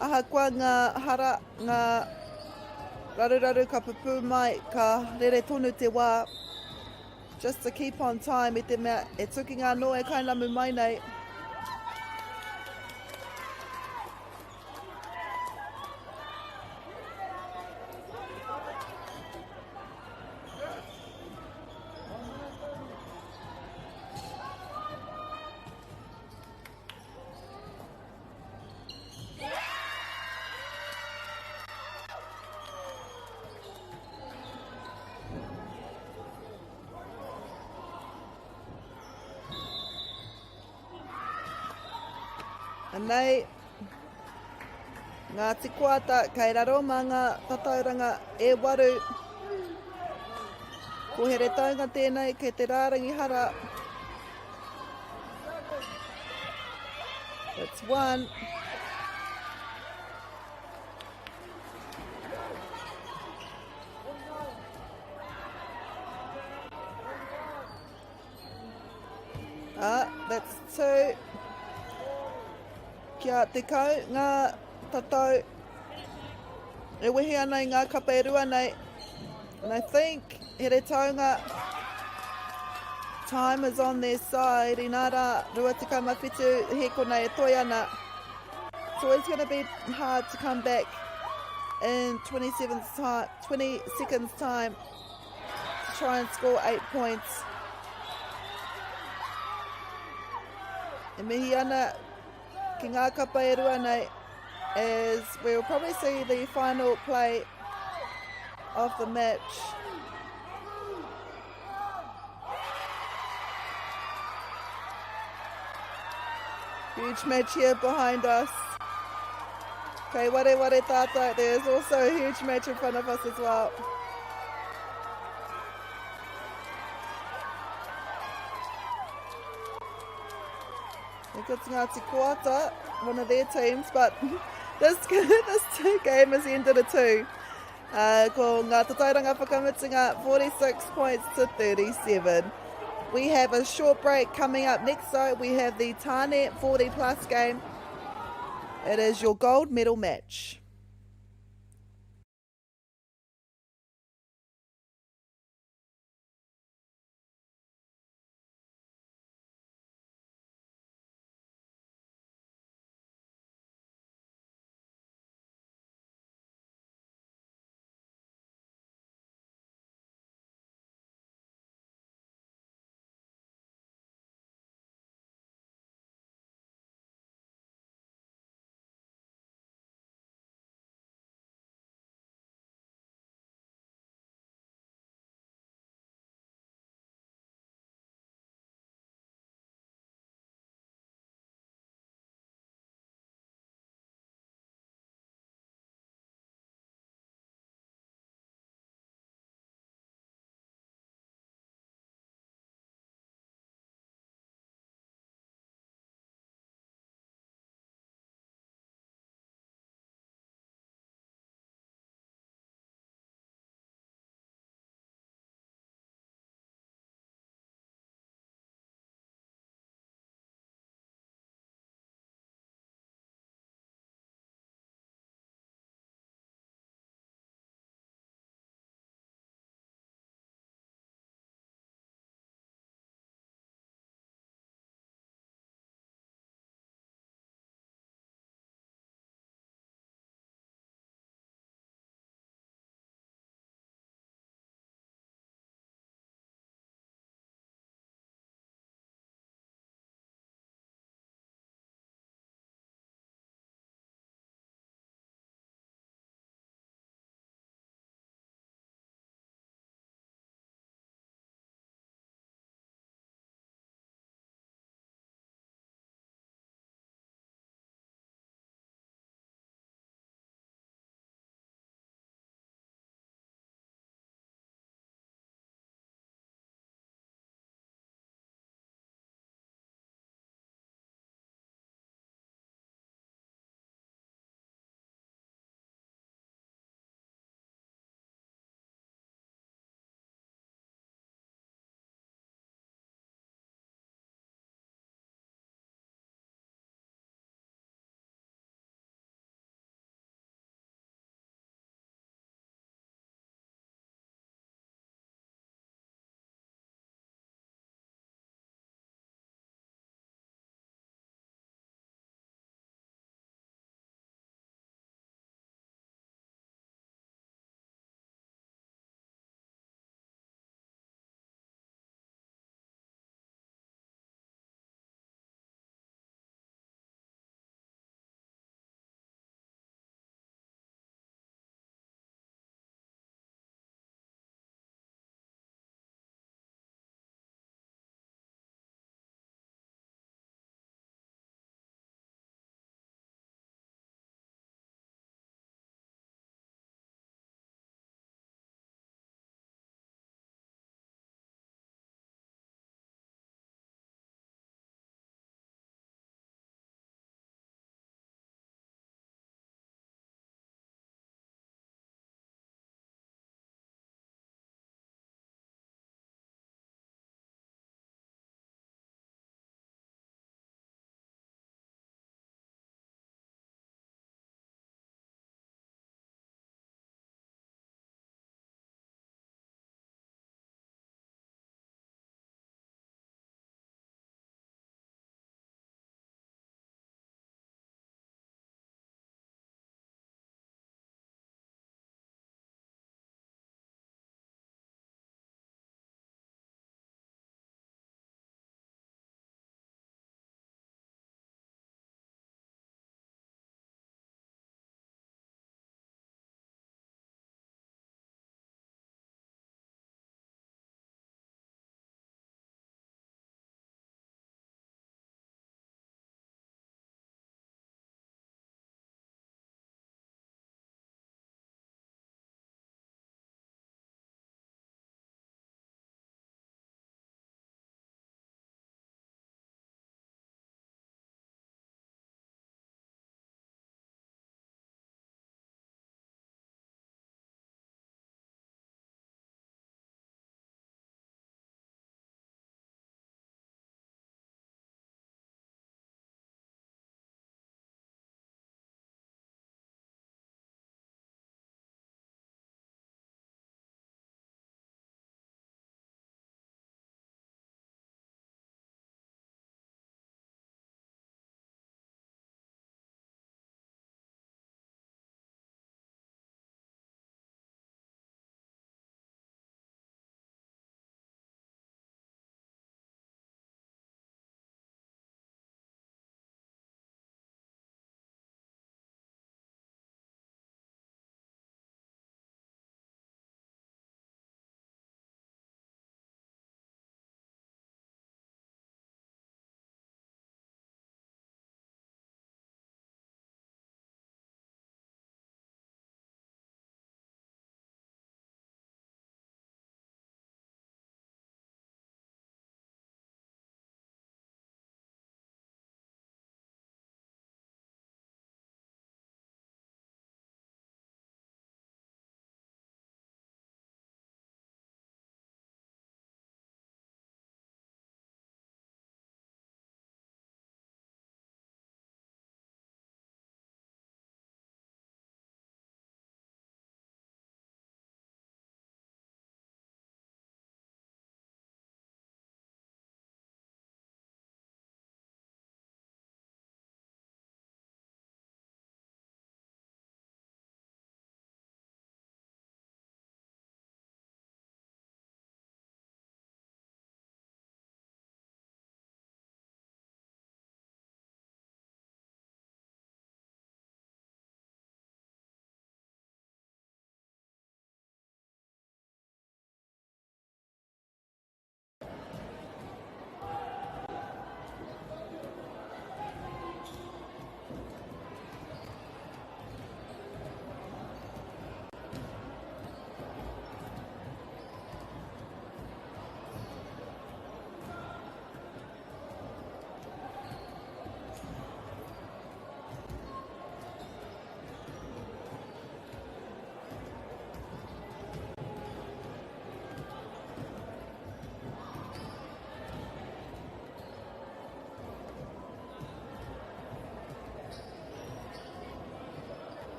ahakoa ngā hara, ngā raruraru ka pupu mai, ka rere tonu te wā. Just to keep on time, I te mea, e tuki ngā noa e kainamu mai nei. Nei, Ngāti Koata, kei raro mā ngā tatauranga e waru. Ko here taunga tēnei, kei te rārangi hara. That's 1. That's 2. Kia te kau, ngā tatau, e wehi ana I ngā kapa e rua nei. And I think, here taunga, time is on their side. I nā rā, rua te kamawhitu, heko nei e toi ana. It's always going to be hard to come back in 20 seconds time to try and score 8 points. E mihi ana, ki ngā kapa e rua nei, as we will probably see the final play of the match. Huge match here behind us. Kei ware tātou, there's also a huge match in front of us as well. It's Ngāti Koata, one of their teams, but this game has ended a 2. Ko ngā tatairanga whakamutunga 46 points to 37. We have a short break coming up next, though. We have the Tāne 40 plus game. It is your gold medal match.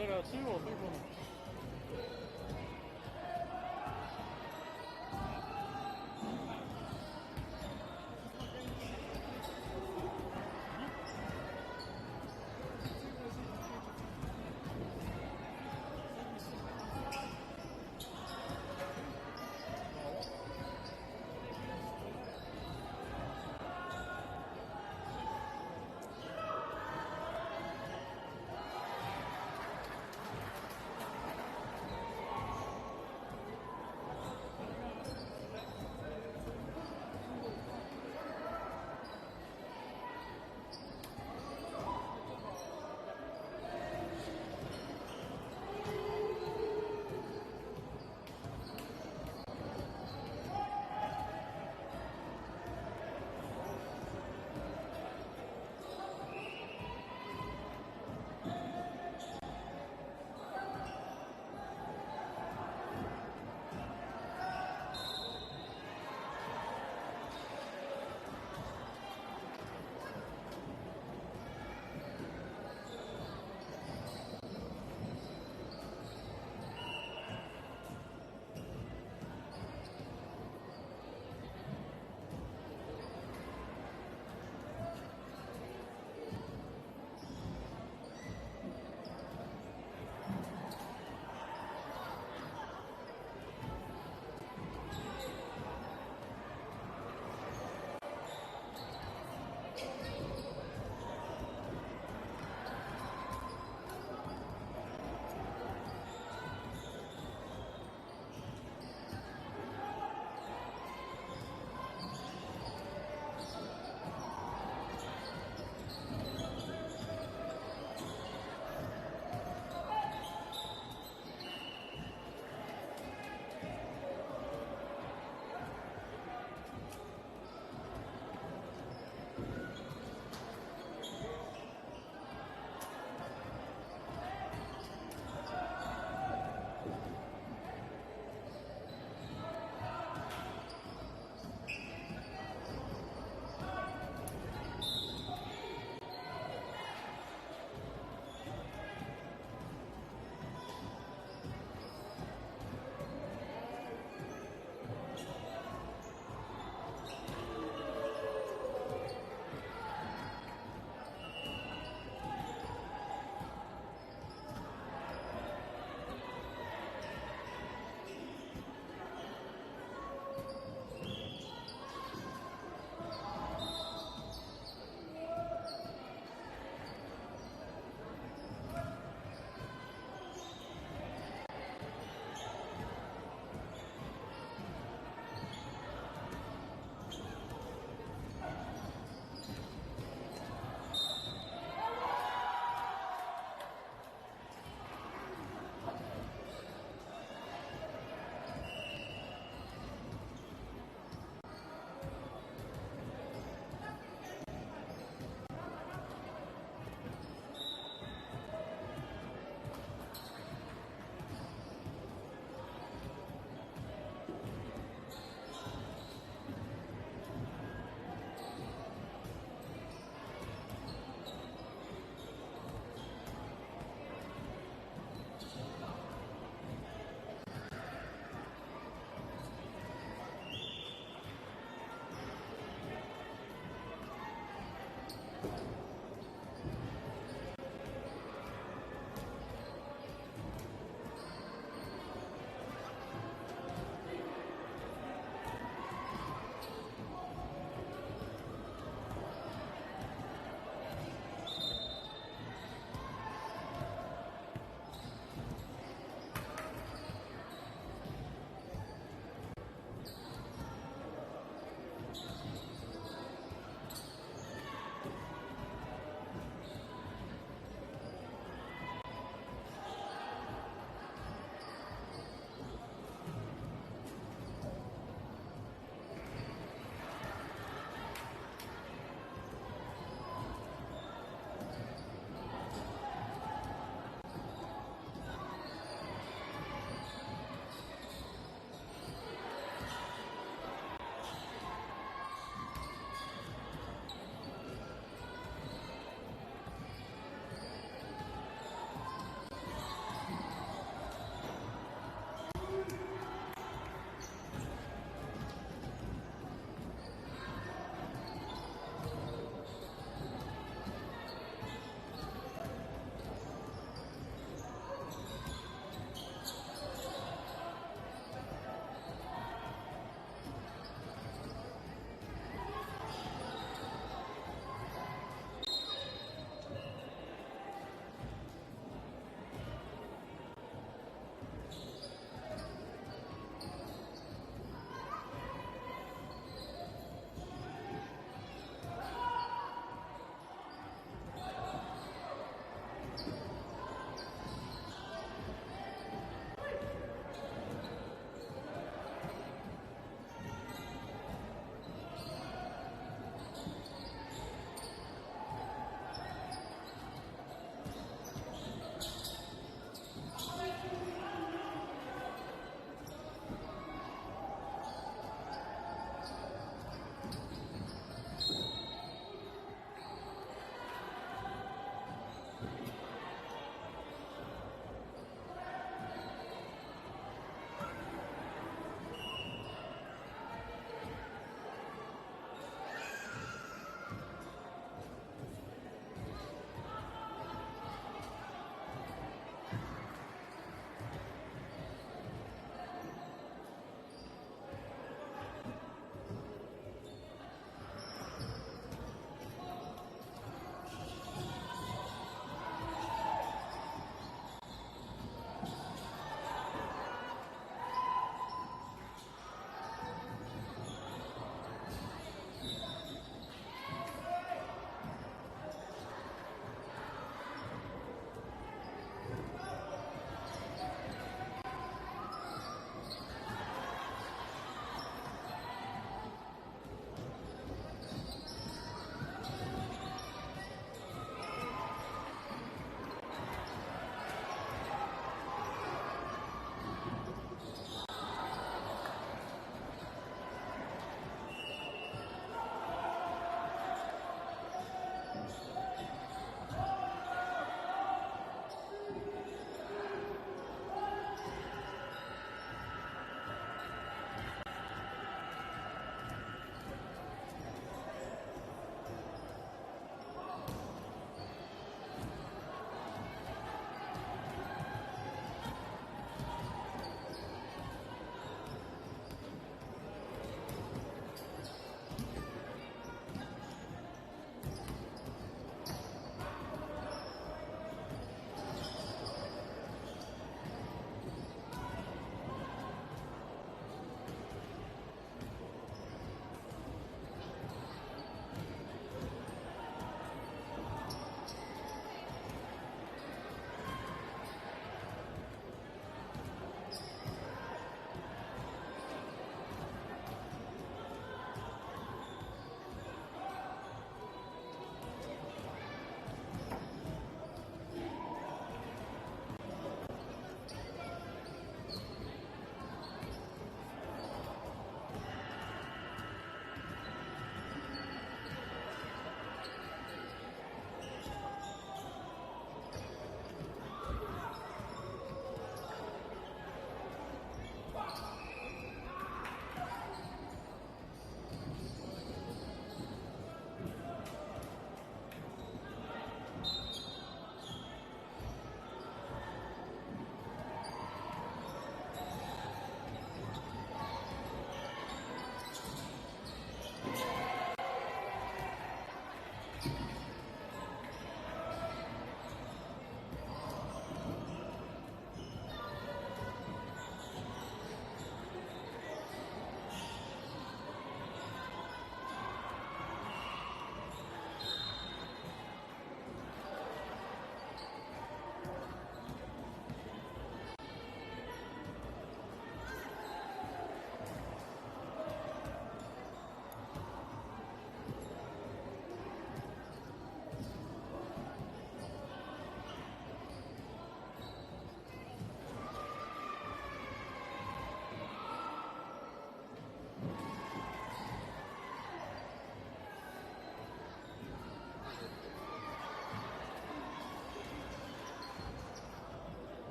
that our 2 or 3 corner?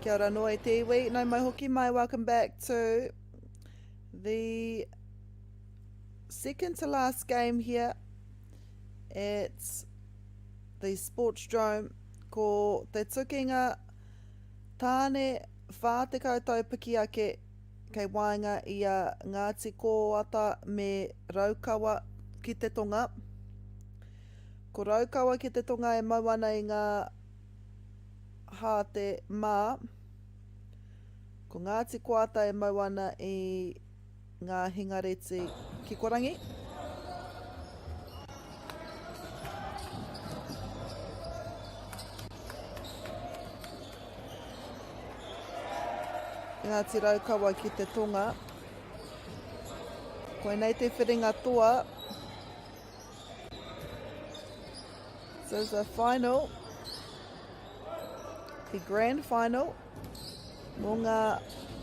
Kia ora noa e te iwi, no mai hoki mai, welcome back to the second to last game here at the Sportsdrome ko te tukinga tāne whātekau taupiki ake kei wainga ia Ngāti Kōata me Raukawa ki te tonga. Ko Raukawa ki te tonga e mauana i ngā hāte mā. Ko Ngāti Kōata e mauana i ngā hingareti ki Korangi. Ngāti Raukawa ki te tonga. Koe nei te whiringa toa. This is the final. The grand final. Mō ngā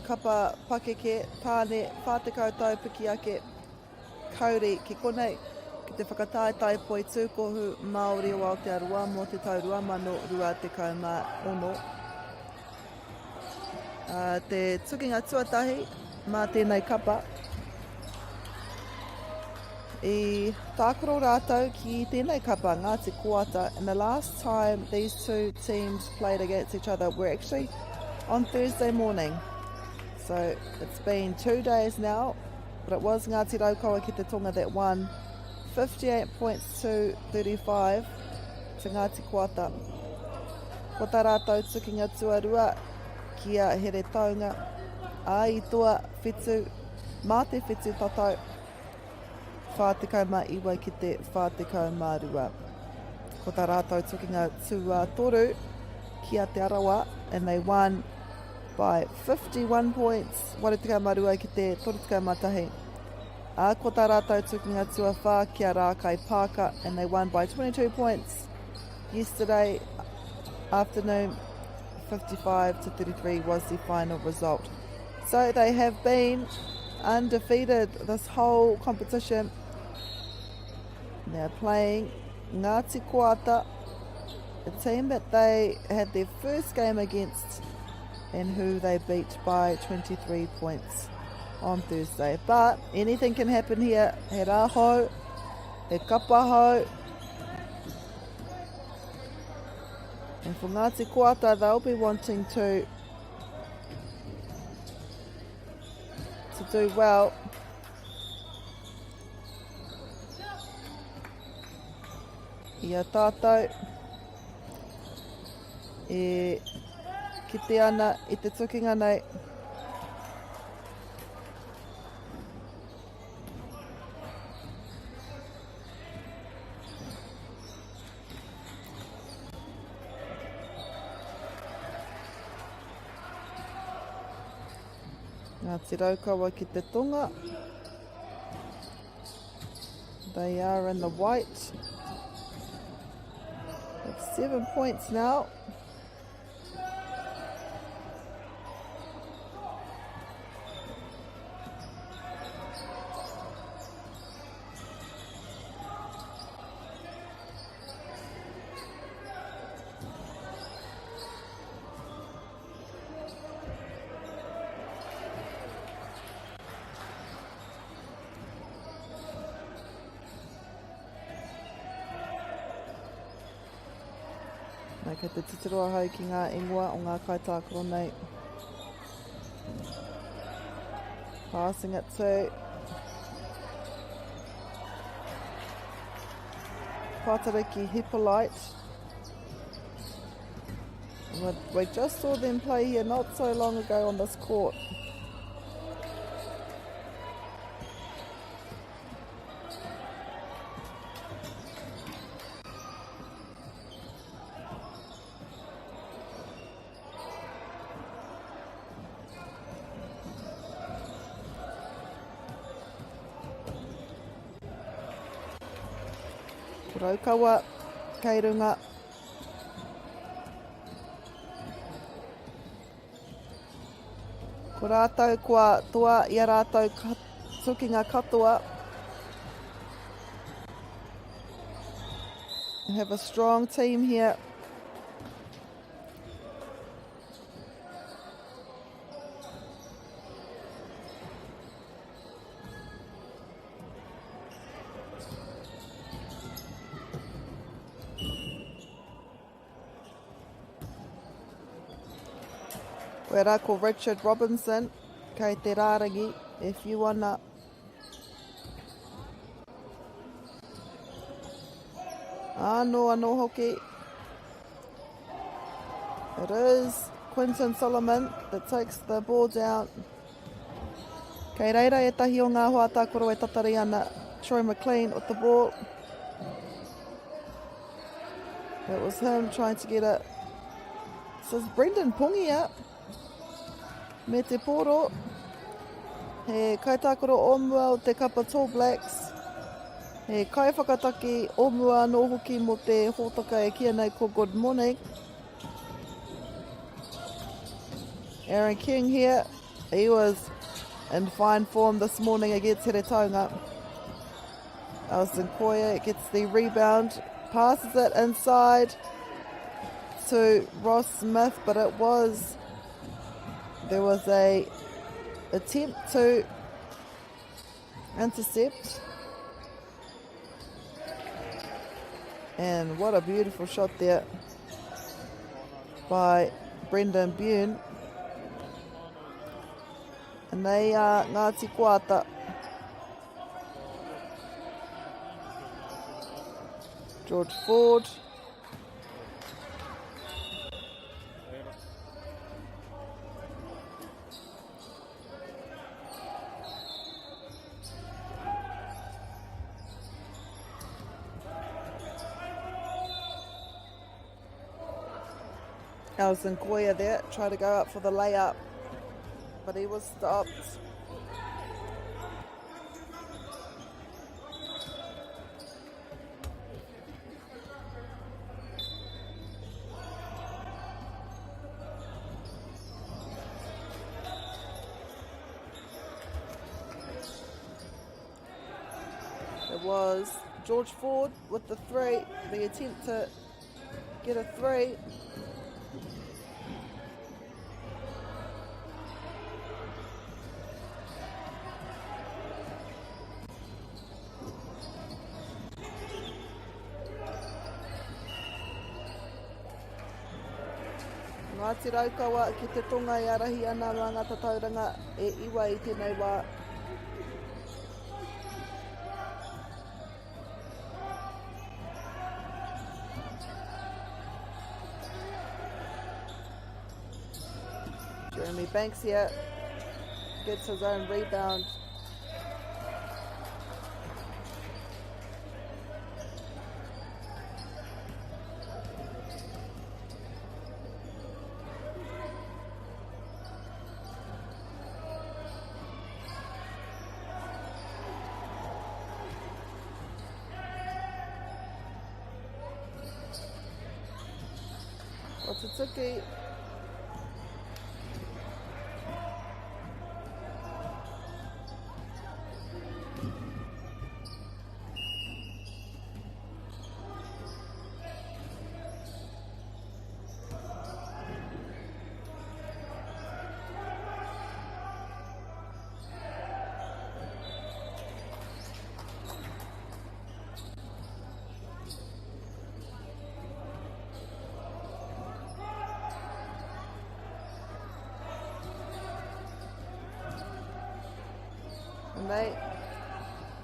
kapa pakeke tāne whātekau taupiki ake kauri ki konei ki te whakataetai Poitūkohu Māori Aotearoa mō te taurua mano rua te kaumā ono. Te tukinga tuatahi mā tēnei kapa. I tākoro rātou ki tēnei kapa Ngāti Kōata, and the last time these two teams played against each other were actually on Thursday morning. So it's been 2 days now, but it was Ngāti Raukawa ki te tonga that won 58 points to 35 to Ngāti Kōata. Ko tā rātou tukinga tuarua kia here taunga, a i toa whitu, mā te whitu tatau, whātekau mā iwa ki te whātekau mā rua. Ko tā rātou tukinga tua toru ki a te arawa, and they won by 51 points, warutikau mā rua ki te torutikau mā tahi. A ko tā rātou tukinga tua whā ki a Rakaipaaka, and they won by 22 points. Yesterday afternoon, 55 to 33 was the final result. So they have been undefeated this whole competition. They're playing Ngāti Kōata, a team that they had their first game against and who they beat by 23 points on Thursday. But anything can happen here. He rāhau, he kapahau. And for Ngāti Kōata, they'll be wanting to do well. Ia tātou e kite ana i te tukinga nei. Ngāti Raukawa ki te tonga. They are in the white. Have 7 points now. Nā kei te titiroa hau ki ngā ingoa o ngā kaitākaro nei. Passing it to Patariki Hippolyte. We just saw them play here not so long ago on this court. Raukawa, kei runga. Ko rātou kua toa i a rātou tukinga katoa. We have a strong team here. Wera ko Richard Robinson, kei te rārangi, e whiu ana. Anō hoki. It is Quinton Solomon that takes the ball down. Kei reira e tahi o ngā hoa tākoro e tatari ana. Troy McLean with the ball. It was him trying to get it. This is Brendan Pungia. Me te poro. He kaitākoro omua o te kapa Tall Blacks. He kai whakataki omua anō hoki mo te hōtaka e kia nei ko Good Morning. Aaron King here. He was in fine form this morning against Here Taunga. Alison Koya gets the rebound. Passes it inside to Ross Smith, but there was a attempt to intercept. And what a beautiful shot there by Brendan Bune. And they are Ngāti Kuata. George Ford. Alison Koya there, tried to go up for the layup, but he was stopped. It was George Ford with the three, the attempt to get a three. Ngāti raukawa ki te tonga i arahi ana mā ngā tatauranga e iwa i tēnei wā. Jeremy Banks here gets his own rebound. Poitūkohu.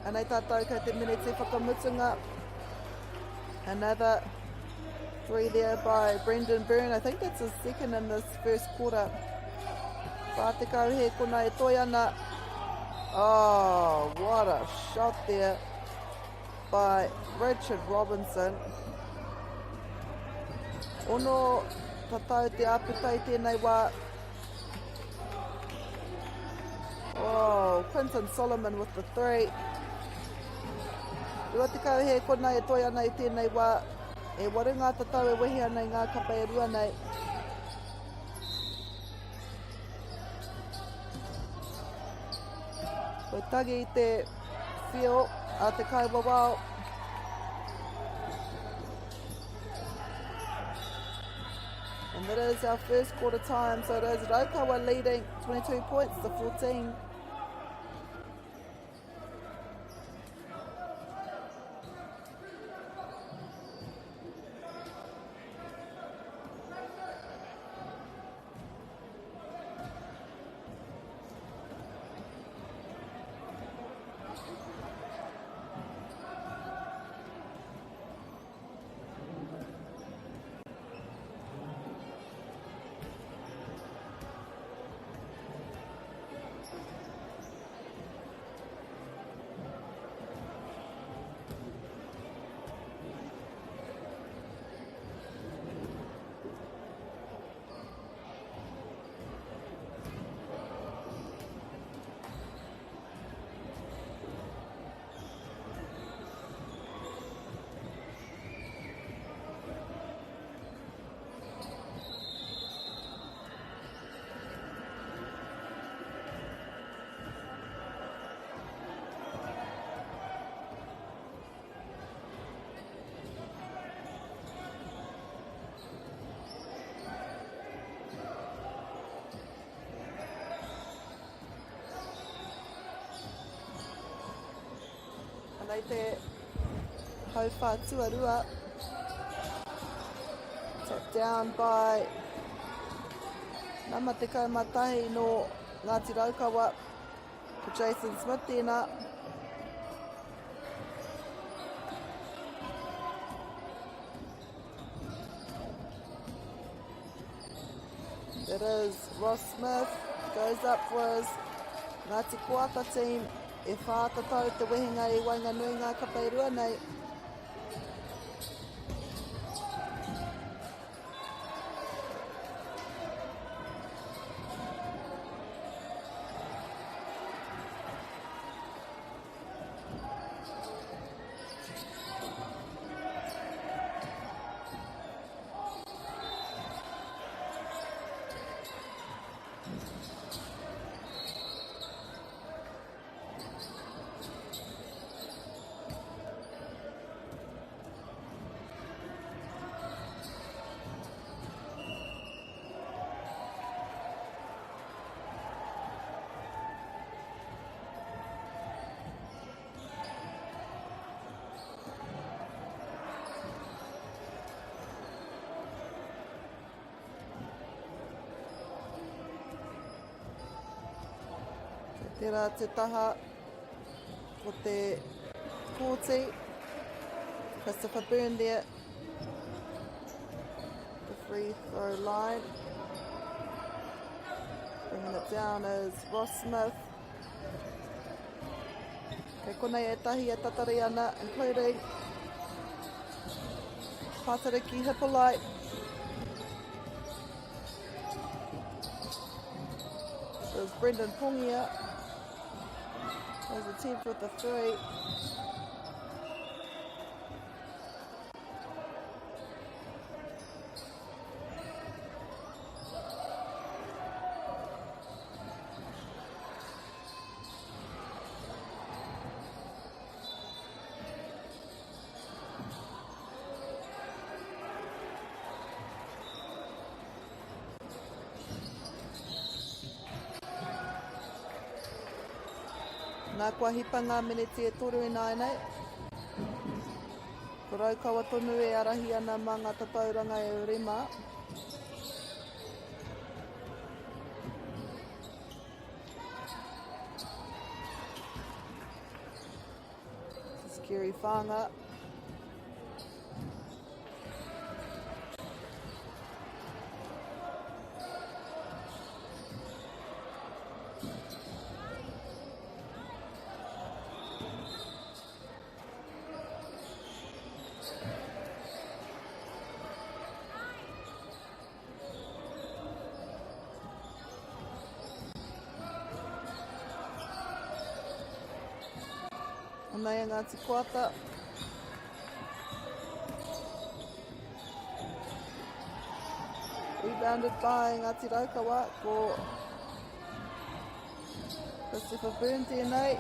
And they tātou kei te mene te whakamutunga. Another three there by Brendan Byrne. I think that's his second in this first quarter. Whātekau he kona e toi ana. Oh, what a shot there by Richard Robinson. Ono tatau te aputai tēnei wā. Oh, Quinton Solomon with the three. Rua te kau he kona e toi ana I tēnei wā. E waru ngā tatau e wehi ana I ngā kapa e rua nei. Koe tagi I te whio a te kauwawao. And that is our first quarter time. So it is Raukawa leading 22 points to 14. nei te hauwha tuarua. Tap down by Nama te kaumatahi no Ngāti Raukawa ko Jason Smith tēnā. It is Ross Smith, goes up for his Ngāti Koata team. E whātatau te wehinga I Wainganui ngā kapairua nei. Tērā te taha o te kōti. Christopher Byrne there. The free throw line. Bringing it down is Ross Smith. Kei konei e tahi e tatari ana, including Patariki Hippolyte. There's Brendan Pongia. There's a attempt with the three. Nā kua hipanga meneti e toru e nai nei. Ko Raukawa tonu e arahi ana mā ngā tatauranga e Urima. This is Kerry Whanga. Nei a Ngāti Koata. Rebounded by Ngāti Raukawa ko Christopher Byrne tēnei.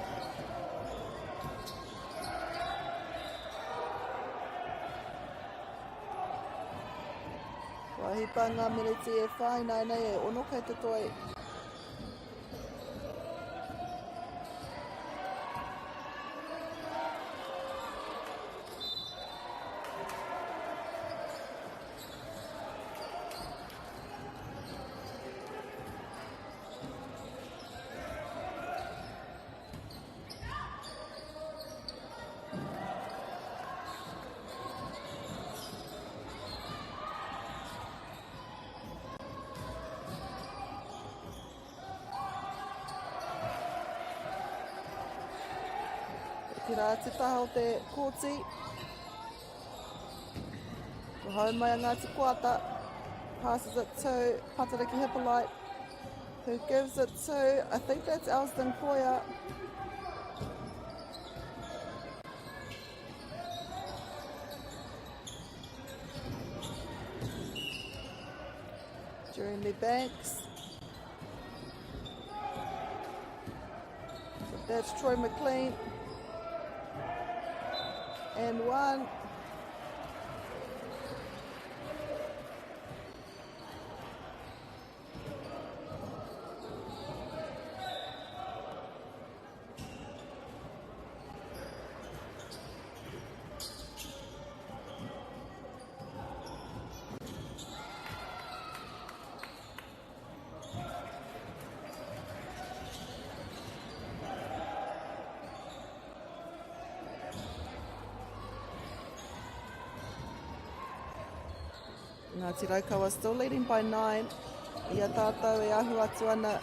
Kua hipanga meneti e whāinai nei e ono kei te toi. Tira te taha o te kōti. Ko hau mai a Ngāti Koata. Passes it to Patariki Hippolyte, who gives it to, I think that's Alston Koya. Jeremy Banks. So that's Troy McLean. And one. Ngāti Raukawa still leading by 9. Ia tātou e ahu atu ana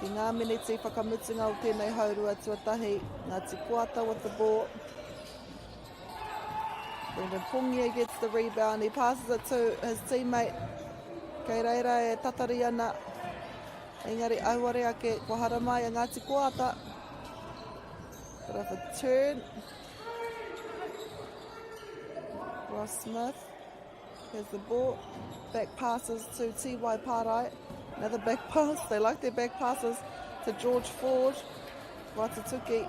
ki ngā miniti whakamutunga o tēnei haurua tuatahi. Ngāti Kuata with the ball. Brendan Pungia gets the rebound. He passes it to his teammate. Kei reira e tatari ana. Engari auare ake ko haramai a Ngāti Kuata. Bit of a turn. Ross Smith has the ball. Back passes to T.Y. Pārai. Another back pass. They like their back passes to George Ford. Watatuki.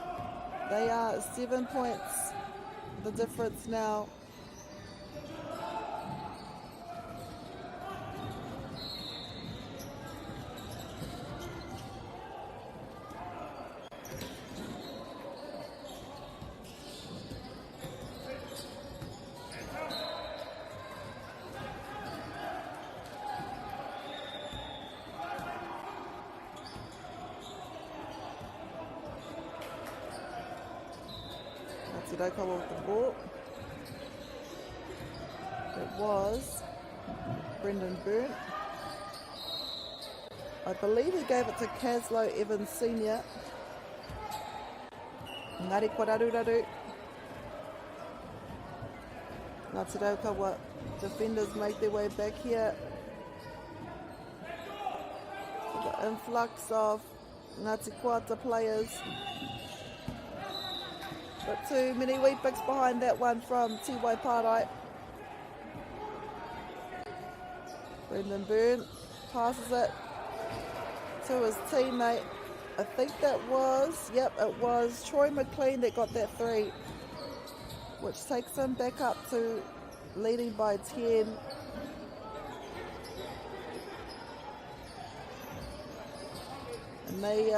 They are 7 points. The difference now. Raukawa with the ball. It was Brendan Byrne. I believe he gave it to Caslow Evans Sr. Ngāti Kwararuraru. Ngāti Raukawa defenders make their way back here. The influx of Ngāti Kuata players. But too many wee picks behind that one from T.Y. Pārai. Brendan Byrne passes it to his teammate. I think that was, it was Troy McLean that got that 3, which takes him back up to leading by 10. And they,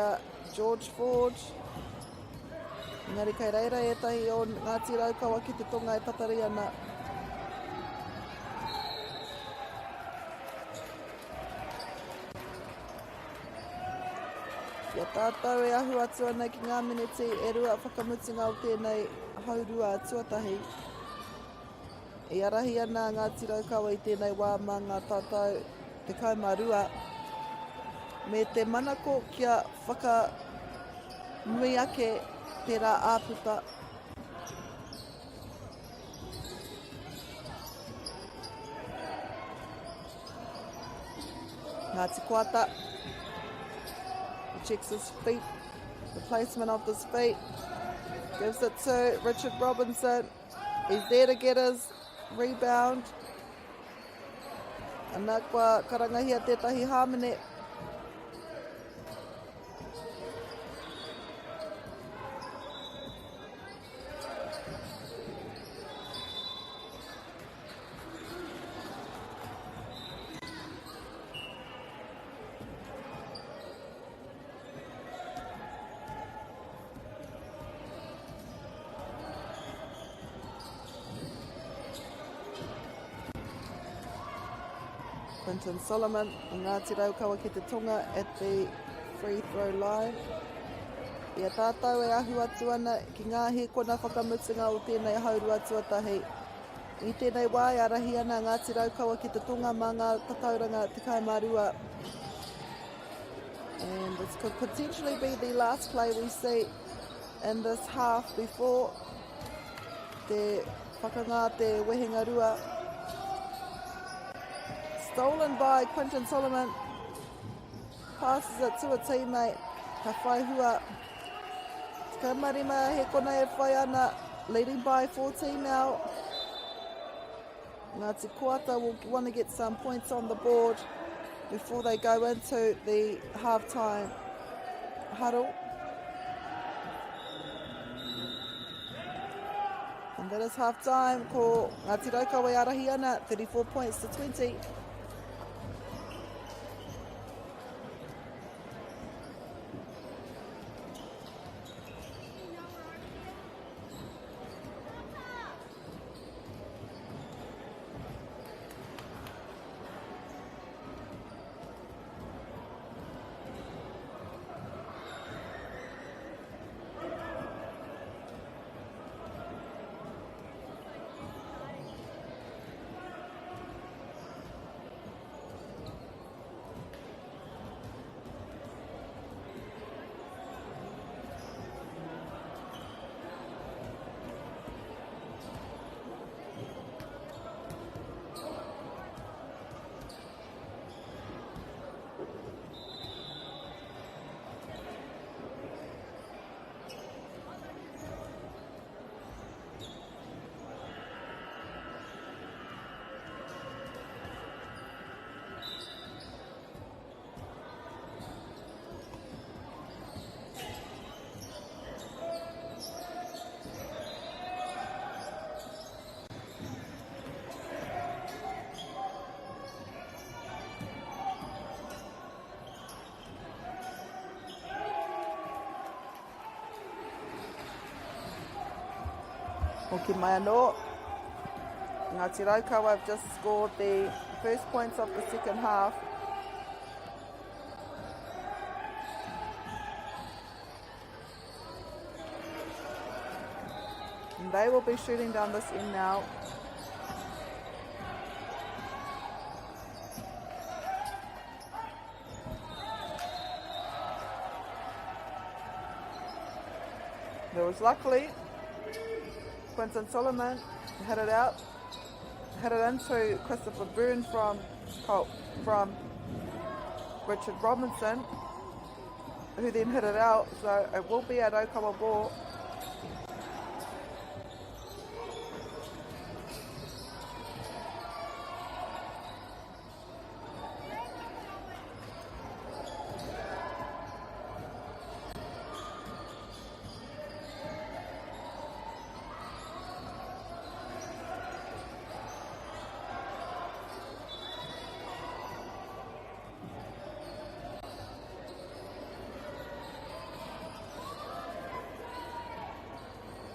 George Ford, Ngari kei reira e tahi o Ngāti Raukawa ki te tonga e tatari ana. Ia tātou e ahu atu ana ki ngā miniti e rua whakamutunga o tēnei haurua tuatahi. E arahi ana Ngāti Raukawa i tēnei wā mā ngā tātou te kaumarua. Me te manako kia whakanui ake tērā āputa. Ngāti Kuata. He checks his feet, the placement of his feet. Gives it to Richard Robinson. He's there to get his rebound. Ana kua karangahia tētahi Hāmene. Quinton Solomon, Ngāti Raukawa ki te tonga at the free throw line. Ia tātou e ahu atu ana ki ngā he kona whakamutunga o tēnei haurua tuatahi. I tēnei wā e arahi ana Ngāti Raukawa ki te tonga mā ngā tatauranga te kaumarua. And this could potentially be the last play we see in this half before te whakangā te wehenga rua. Stolen by Quinton Solomon. Passes it to a teammate. Ka whai hua. Ka marima he kona e whai ana. Leading by 14 now. Ngāti Kuata will want to get some points on the board before they go into the half-time huddle. And that is half-time ko Ngāti Raukawa e arahi ana. 34 points to 20. Hoki mai anō. Ngāti Raukawa have just scored the first points of the second half. And they will be shooting down this end now. There was luckily Quinton Solomon hit it out, hit it into Christopher Byrne from Richard Robinson, who then hit it out, so it will be at Okawa ball.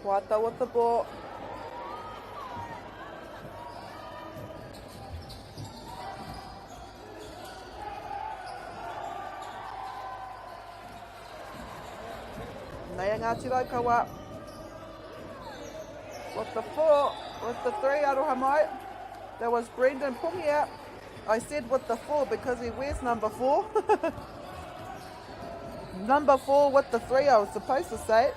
Wata with the ball. Nei Ngāti Raukawa with the 4, with the 3, aroha mai. That was Brendan Pungia. I said with the 4 because he wears number 4. Number 4 with the 3, I was supposed to say.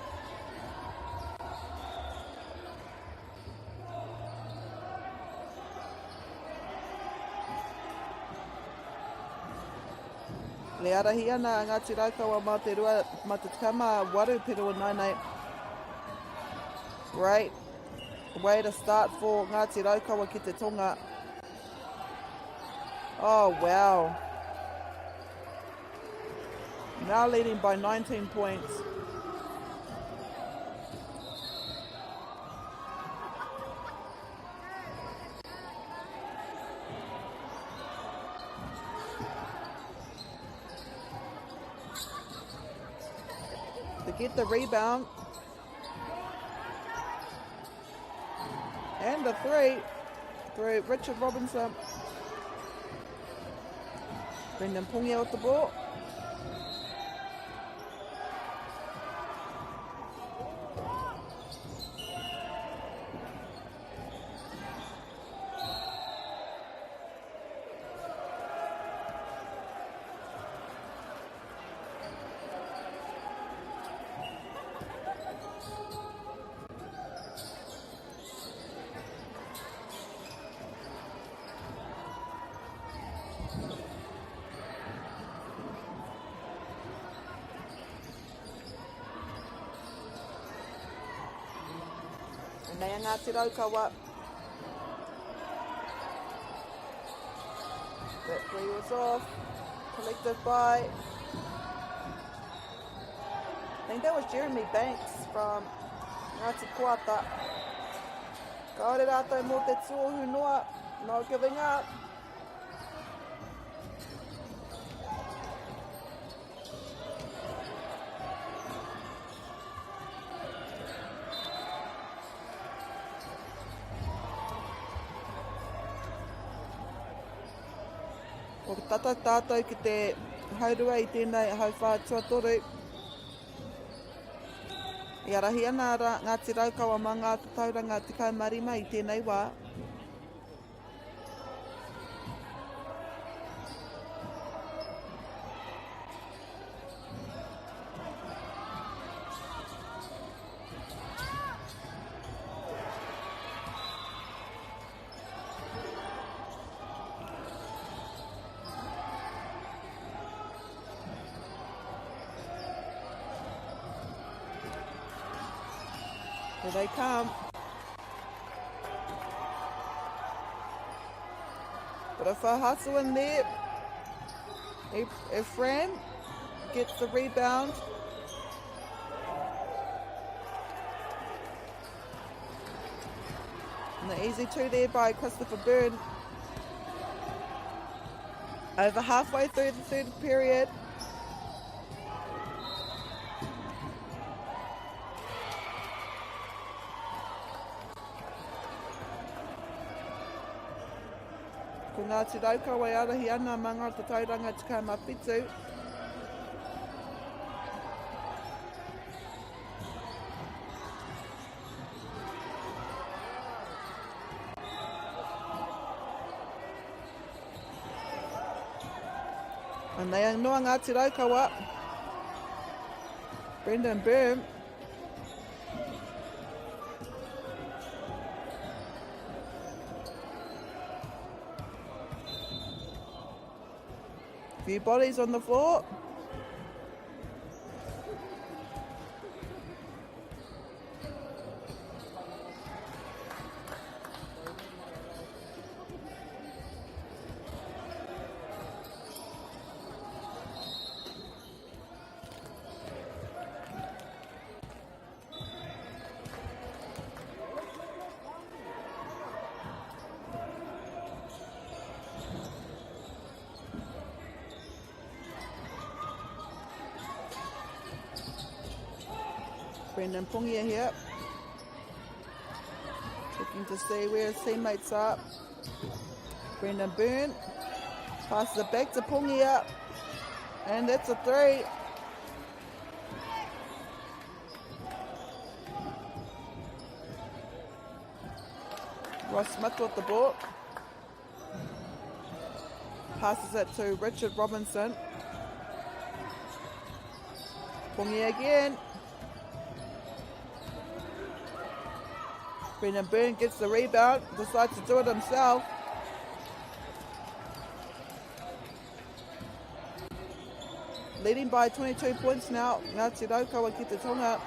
Le arahi ana Ngāti Raukawa mā te rua mā te tikama waru pero nainei. Great way to start for Ngāti Raukawa ki te tonga. Oh wow. Now leading by 19 points. Get the rebound and the 3 through Richard Robinson. Brendan Pungia with the ball. Nei Ngāti Raukawa. That 3 was off. Collected by, I think that was Jeremy Banks from Ngāti Kuata. Kaore rātou mō te tōhu noa. No giving up. O tata tātou ki te haurua I tēnei hauwha tuatoru. I arahi ana ara Ngāti Raukawa mā ngā tauranga tikau marima I tēnei wā. Here they come. But if I hustle in there, Ephraim gets the rebound. And the easy 2 there by Christopher Byrne. Over halfway through the third period. Ko Ngāti Raukawa e arahi ana manga o te tauranga tikama pitu. And they noa Ngāti Raukawa. Brendan Byrne. Few bodies on the floor. Brendan Pungia here, checking to see where his teammates are. Brendan Byrne passes it back to Pungia, and that's a 3. Ross Smith with the ball, passes it to Richard Robinson. Pungia again. Brendan Byrne gets the rebound, decides to do it himself. Leading by 22 points now, Ngāti Raukawa ki te tonga.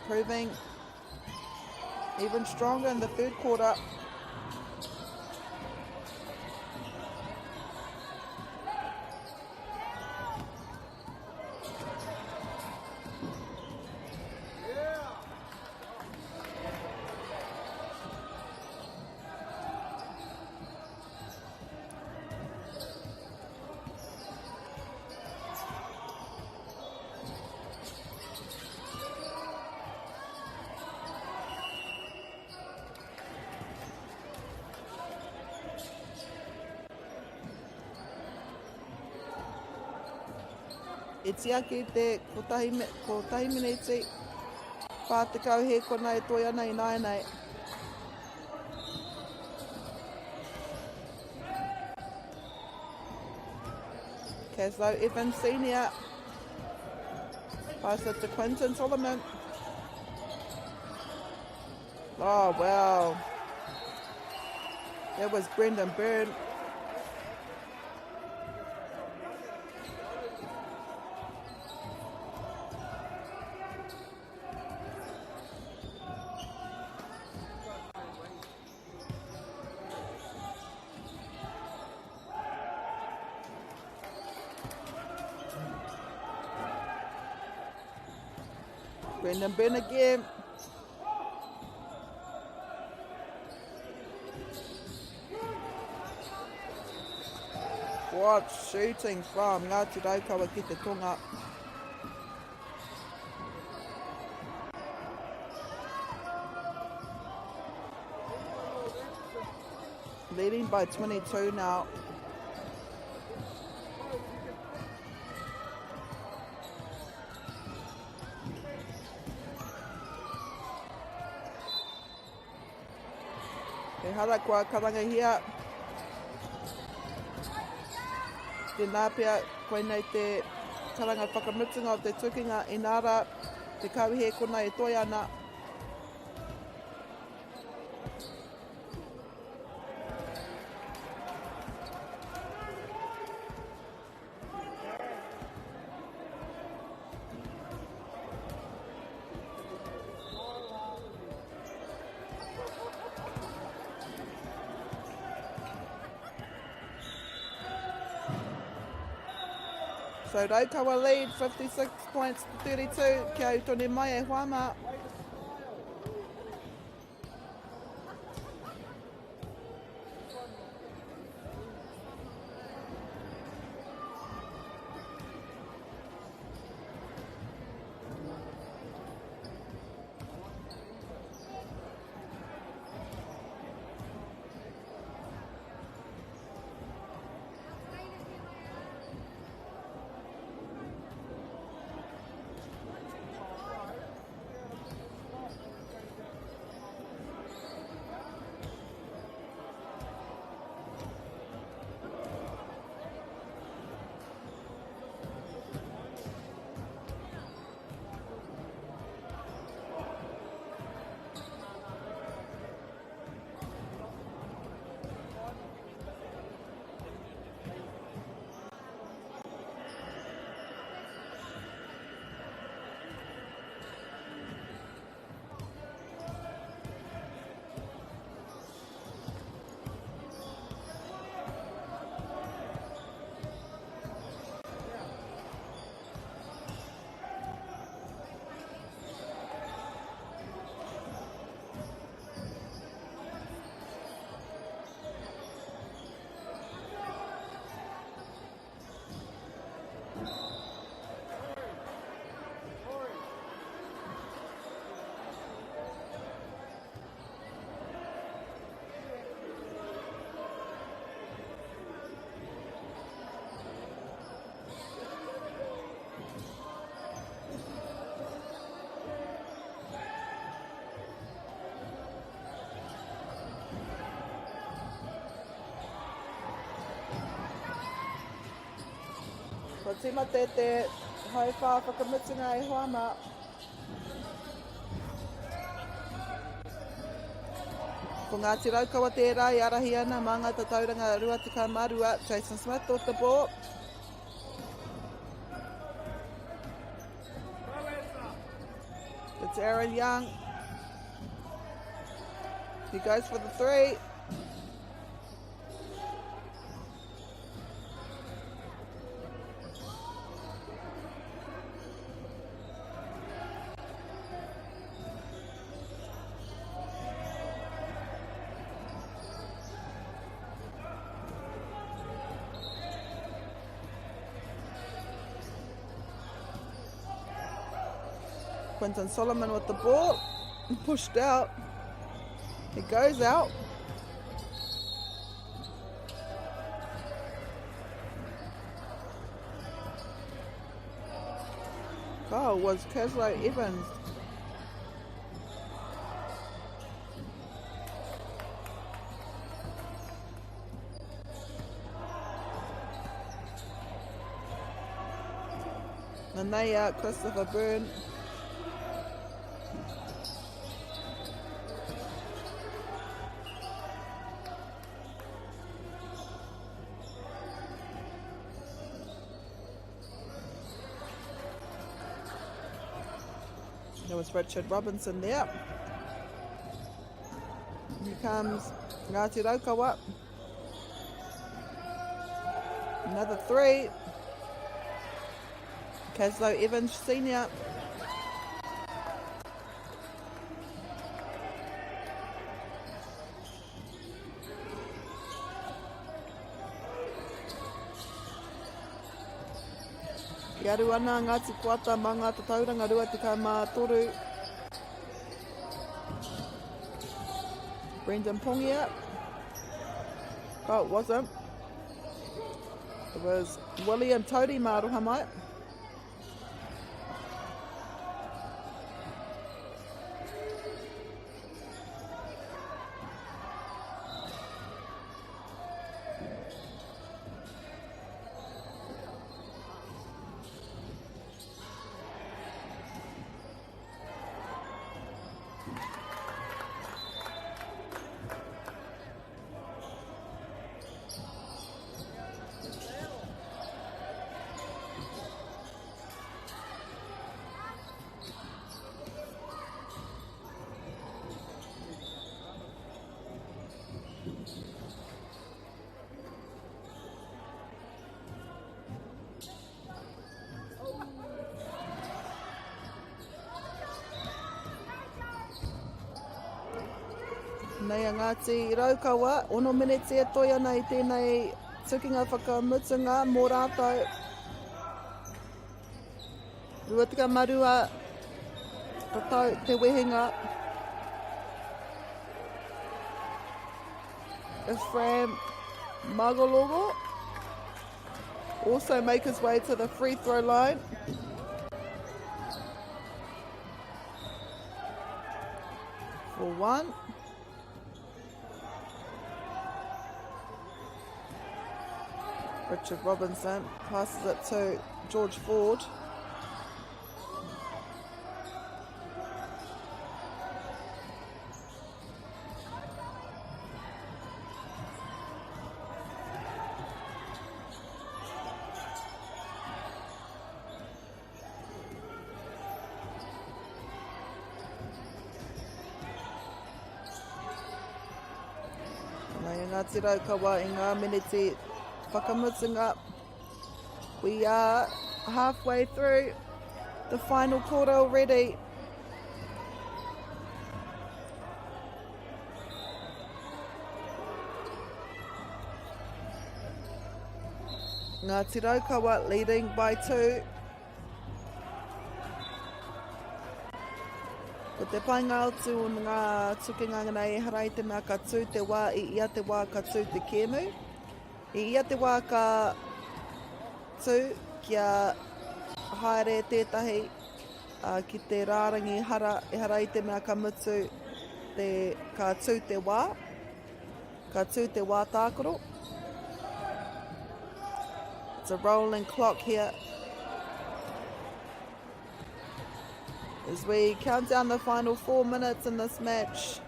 Proving even stronger in the third quarter. E tia ki te ko tahi miniti pātekau he kona e toi ana I naenei. Caslow Evans Senior pass it to Quinton Solomon. Oh wow, that was Brendan Byrne. Brendan Byrne again. What shooting from Ngāti Raukawa ki te tonga. Leading by 22 now. He hara kua karanga hia. Tēnā pia koe nei te karanga whakamutunga o te tukinga inara te kauhe kona e toi ana. So Raukawa lead 56 points to 32. Kia utone mai e Huama. tima te hau whā whakamutunga e hoama. Ko Ngāti Raukawa tērā, i arahi ana, mā ngā tauranga rua tika marua, Jason Smith off the ball. It's Aaron Young. He goes for the three. Quinton Solomon with the ball, pushed out. It goes out. Goal was Caslow Evans. And they are Christopher Byrne. There was Richard Robinson there. Here comes Ngāti Raukawa. Another three. Caslow Evans Senior. Ki aru ana Ngāti Kuata mā ngā tauranga rua tika mā toru. Brendan Pongia. Oh, it wasn't. It was William Todi mā roha mai. Nei a Ngāti Raukawa, ono minute e toi ana I tēnei tukinga whakamutunga mō rātou. Rua tika marua, tatau te wehenga. Ephraim Magologo also make his way to the free throw line. For one. Richard Robinson passes it to George Ford. Nei Ngāti Raukawa I ngā miniti whakamutunga. We are halfway through the final quarter already. Ngāti Raukawa leading by 2. Ko te painga atu o ngā tukinga nei harai te mea ka tū te wā I ia te wā ka tū te kēmu. I ia te wā ka tū kia haere tētahi ki te rārangi hara e harai te mea ka mutu ka tū te wā. Ka tū te wā tākoro. It's a rolling clock here as we count down the final 4 minutes in this match.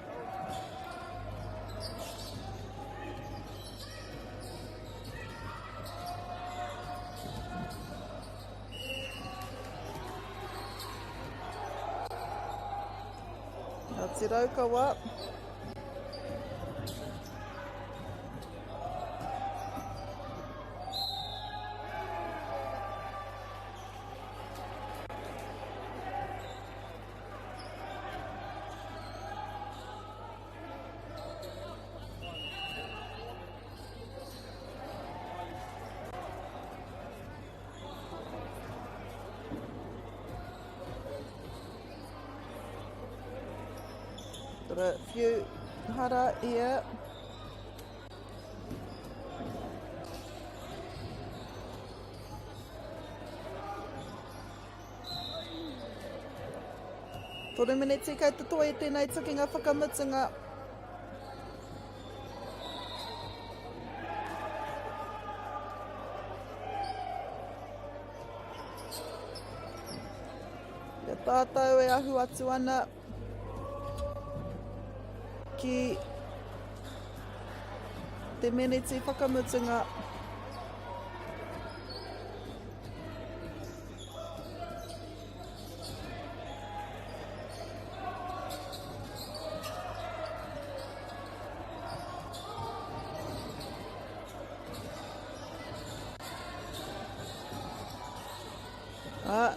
Te raukawa. Got a few hara here. Tore miniti kei te toi tēnei tukinga whakamutunga. Ia tātou e ahu atu ana ki te miniti whakamutunga.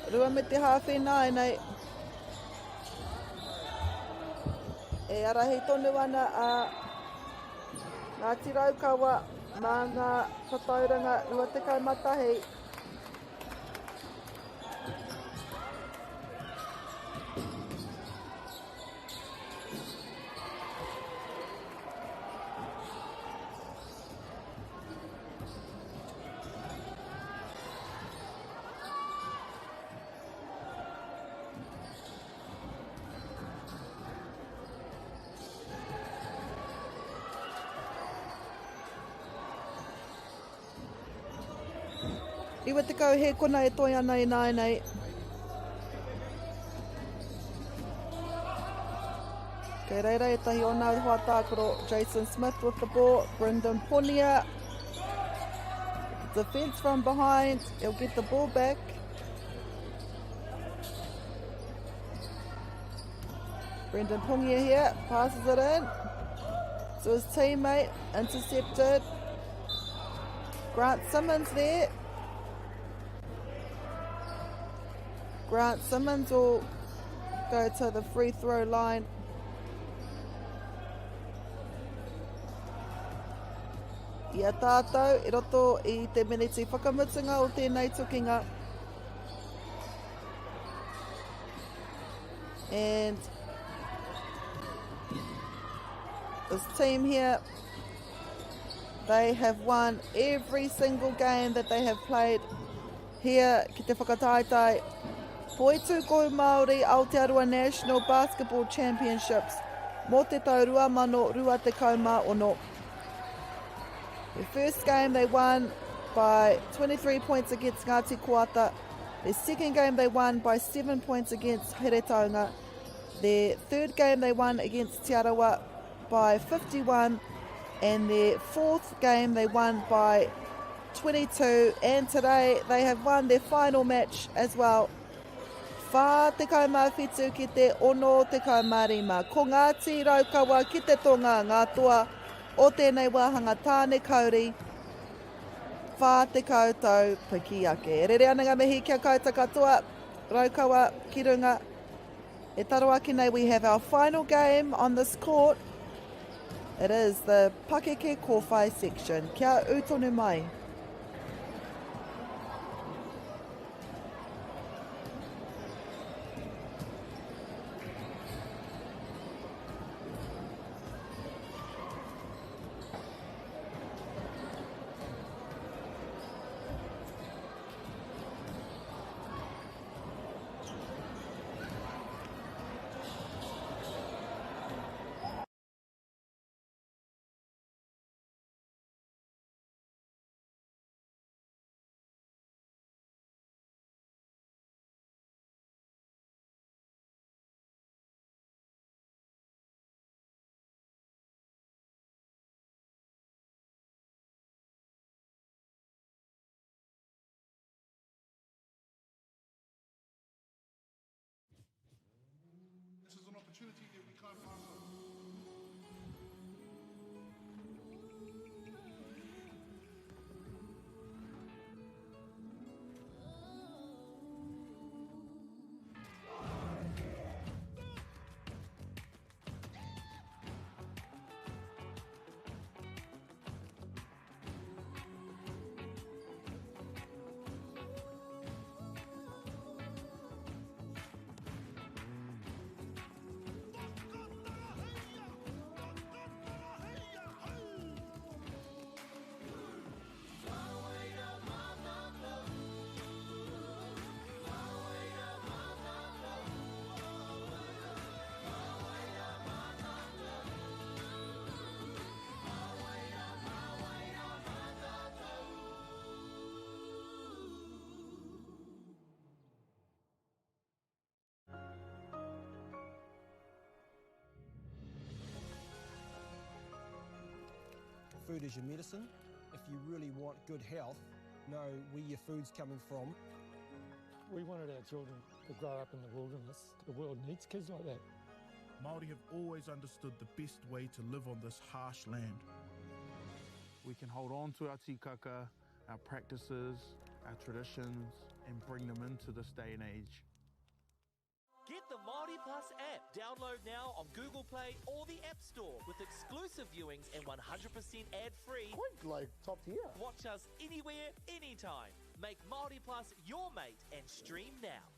Rua me te hawhenai nei. E arahi tonu ana a ngā tiraukawa mā ngā whatauranga 20 matahi. Iwa te kau he kona e toi ana i nai nei. Kei reira e tahi o nau hoa tākoro. Jason Smith with the ball. Brendan Ponia. Defense from behind. He'll get the ball back. Brendan Ponia here. Passes it in. To his teammate. Intercepted. Grant Simmons there. Grant Simmons will go to the free throw line. Ia tātou, I roto I te miniti whakamutunga o tēnei tukinga. And this team here, they have won every single game that they have played here ki te whakataitai. Poitūkohu Māori Aotearoa National Basketball Championships mō te tau 2021. The first game they won by 23 points against Ngāti Koata. Their second game they won by 7 points against Heretaunga. Their third game they won against Te Arawa by 51. And their fourth game they won by 22. And today they have won their final match as well. Whā te kaumawhitu ki te ono te kaumarima. Ko Ngāti Raukawa ki te tonga ngā toa o tēnei wāhanga tāne kauri. Whā te koutou piki ake. E rere ana ngā mihi kia koutou katoa. Raukawa ki runga. E taro aki nei, we have our final game on this court. It is the Pakeke Kōwhai section. Kia utonu mai. food is your medicine. If you really want good health, know where your food's coming from. We wanted our children to grow up in the wilderness. The world needs kids like that. Māori have always understood the best way to live on this harsh land. We can hold on to our tikaka, our practices, our traditions, and bring them into this day and age. Get the Māori Plus app. Download now on Google Play or the App Store with exclusive viewings and 100% ad-free. Quite like top tier. Watch us anywhere, anytime. Make Māori Plus your mate and stream now.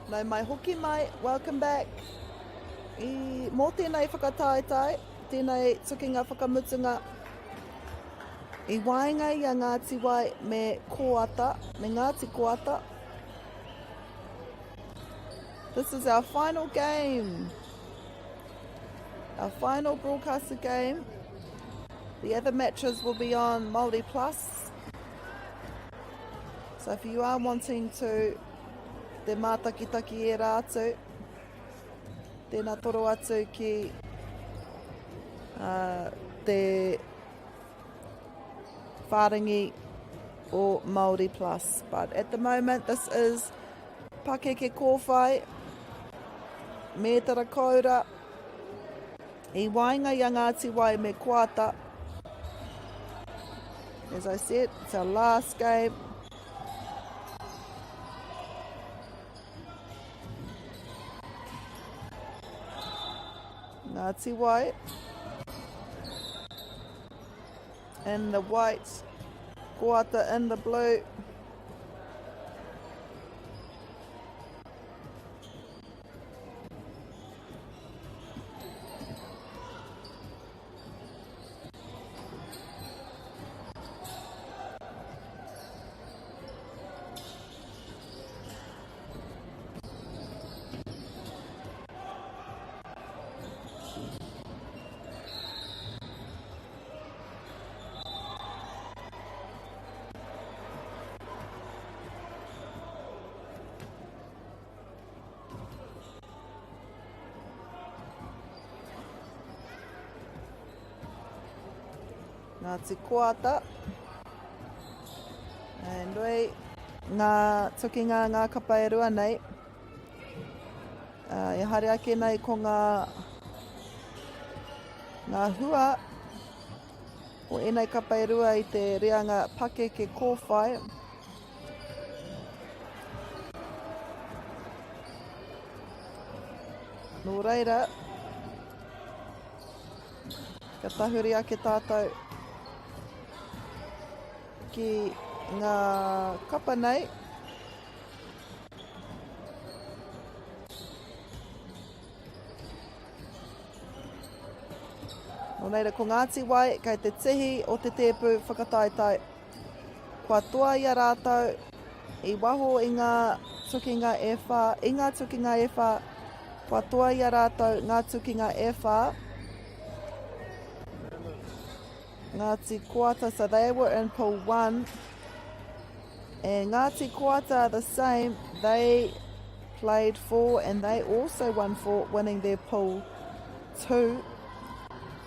Nau mai hoki mai, welcome back. Mō tēnei whakataetai, tēnei tukinga whakamutunga I waenga I a Ngāti Wai me Koata, me Ngāti Koata. This is our final game. Our final broadcasted game. The other matches will be on Māori Plus. So if you are wanting to te mātakitaki e rātu, tēnā toro atu ki te whārangi or Māori Plus. But at the moment, this is pakeke kōwhai, mētara kaura, I wainga i a Ngāti Wai me Kuata. As I said, it's our last game. Ngāti Wai. In the white, Kuata in the blue. Ngāti Kuata. And rei, ngā tukinga ngā kapaerua nei. I haere ake nei ko ngā hua o enei kapaerua I te reanga pakeke kōwhai. Nō reira, ka tahuri ake tātou ki ngā kapa nei. Nō neira ko Ngāti Wai, kei te tihi o te tēpu whakataitai. Kua toa I a rātou, I waho I ngā tukinga e whā, I ngā tukinga e whā, kua toa I a rātou ngā tukinga e whā. Ngāti Kuata, so they were in pool 1. And Ngāti Kuata are the same. They played 4 and they also won 4, winning their pool 2.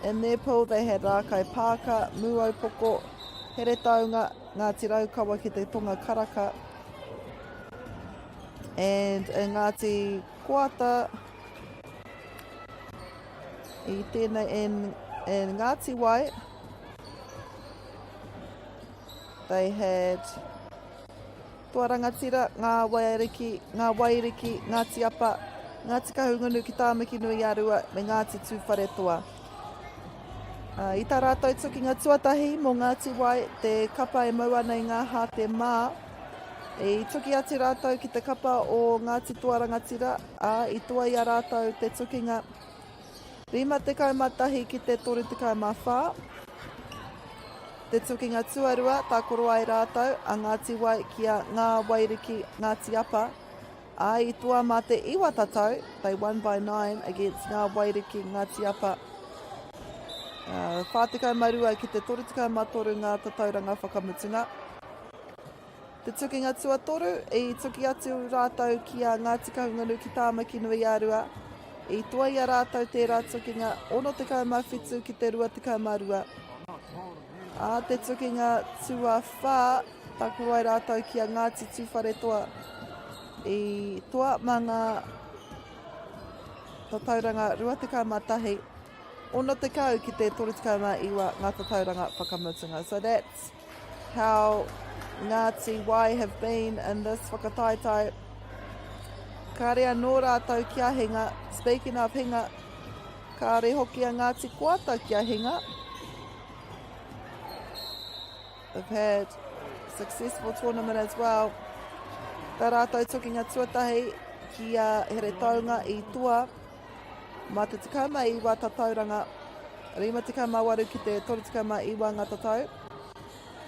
In their pool they had Rakaipaaka, Muopoko, Here Taunga, Ngāti Raukawa ki te Tonga Karaka. And in Ngāti Kuata, I tēnei in Ngāti Wai, they had Tuarangatira, Ngā Wairiki, Ngāti Apa, Ngāti Kahungunu ki Tāmaki Nui Arua, me Ngāti Tūwharetoa. I tā rātou tukinga tuatahi mō Ngāti Wai, te kapa e maua nei ngā hā te mā. I tuki ati rātou ki te kapa o Ngāti Tuarangatira, I tua I a rātou te tukinga 51 ki te 34. Te tukinga tuarua, tā koro ai rātou, a Ngāti Wai ki a Ngā Wairiki Ngāti Apa. I tua mā te iwa tatau, they won by 9 against Ngā Wairiki Ngāti Apa. Whātekau marua ki te 33 ngā tatauranga whakamutunga. Te tukinga tuatoru, I tuki atu rātou ki a Ngāti Kahungunu ki Tāmaki Nui Arua. I tua I a rātou tērā tukinga 67 ki te 22. A te tukinga tuawhā, taku ai rātou ki a Ngāti Tūwharetoa. I toa mā ngā tatauranga 21, ono te kau ki te 32 ngā tatauranga whakamutunga. So that's how Ngāti Wai have been in this whakataitai. Ka rea nō rātou kia hinga, speaking of hinga, ka re hoki a Ngāti Kuata kia hinga. They've had a successful tournament as well. Tā rātou tukinga tuatahi ki a here taunga I tua. Mā te 11 tatauranga, 58 ki te 31 ngā tatau.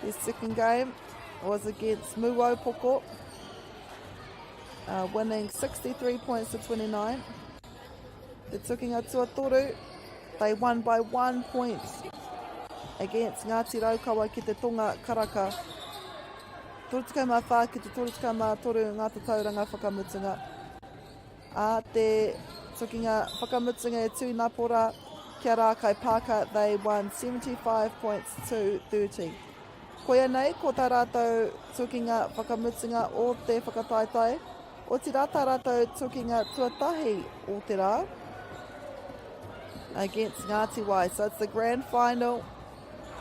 His second game was against Muopoko, winning 63 points to 29. Te tukinga tuatoru, they won by 1 point against Ngāti Raukawa ki te Tonga Karaka. 34 ki te 33 ngā tatauranga whakamutunga. A te tukinga whakamutunga e tūnapora kia Rakaipaaka, they won 75 points to 30. Koia nei, ko tā rātou tukinga whakamutunga o te whakataetai, o te rā tā rātou tukinga tuatahi o te rā against Ngāti Wai. So it's the grand final.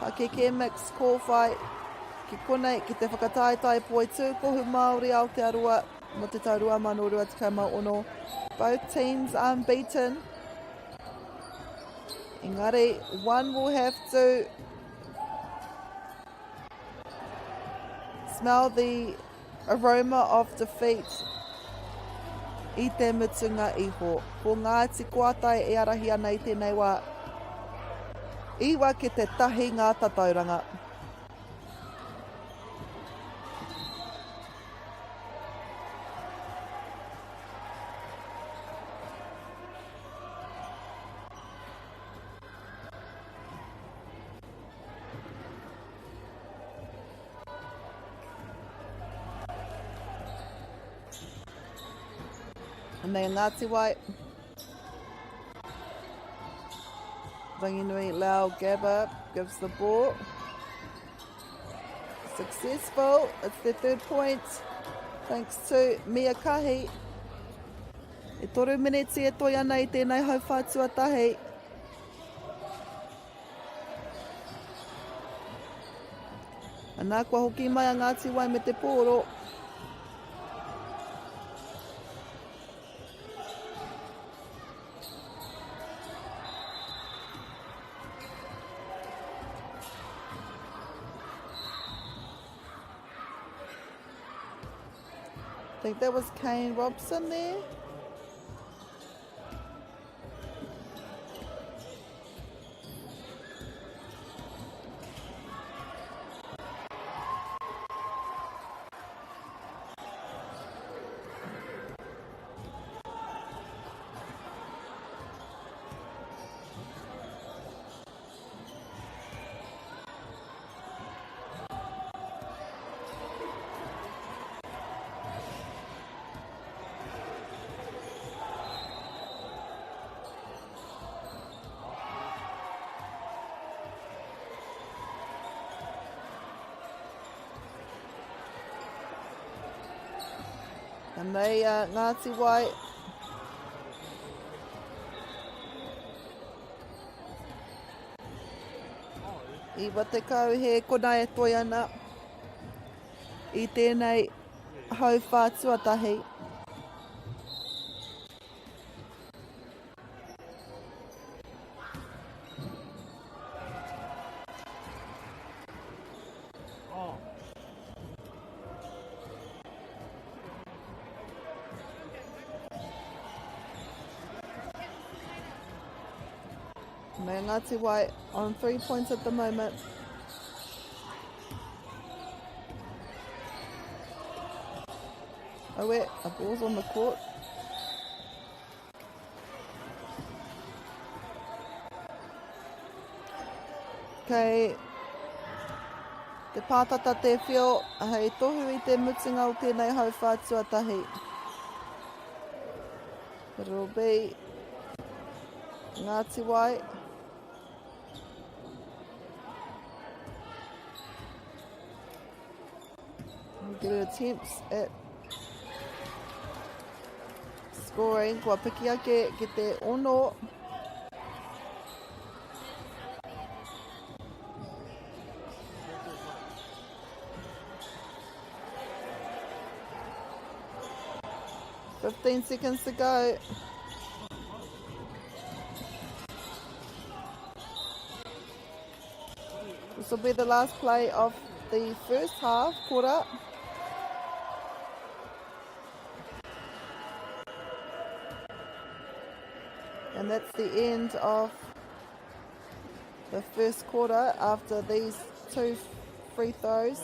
Pakeke mix call fight. Ki konei ki te whakataetai Poitūkohu Māori Aotearoa mo te taurua manurua tikama ono. Both teams unbeaten. Engari, one will have to smell the aroma of defeat i te mutunga iho. Ko Ngāti Koatai e arahi ana i tēnei wā. Iwa ke te tahi ngā tatauranga. And then Ngāti Wai. Ranginui Lau Gabba gives the ball. Successful. It's their third point. Thanks to Mia Kahi. E toru miniti e toi ana i tēnei hauwhātua tahi. Anā kua hoki mai a Ngāti Wai me te pōro. I think that was Kane Robson there. And they, Ngāti Wai, I watekau he kona e toi ana I tēnei hauwhātua tahi. Me Ngāti Wai on 3 points at the moment. Oh wait, a ball's on the court. Okay. Te pātata te whio, hei tohu I te mutunga o tēnei hauwhātua tahi. It'll be Ngāti Wai. Get attempts at scoring. Kua piki ake ki te ono. "15 seconds to go." This will be the last play of the first half quarter. And that's the end of the first quarter after these two free throws.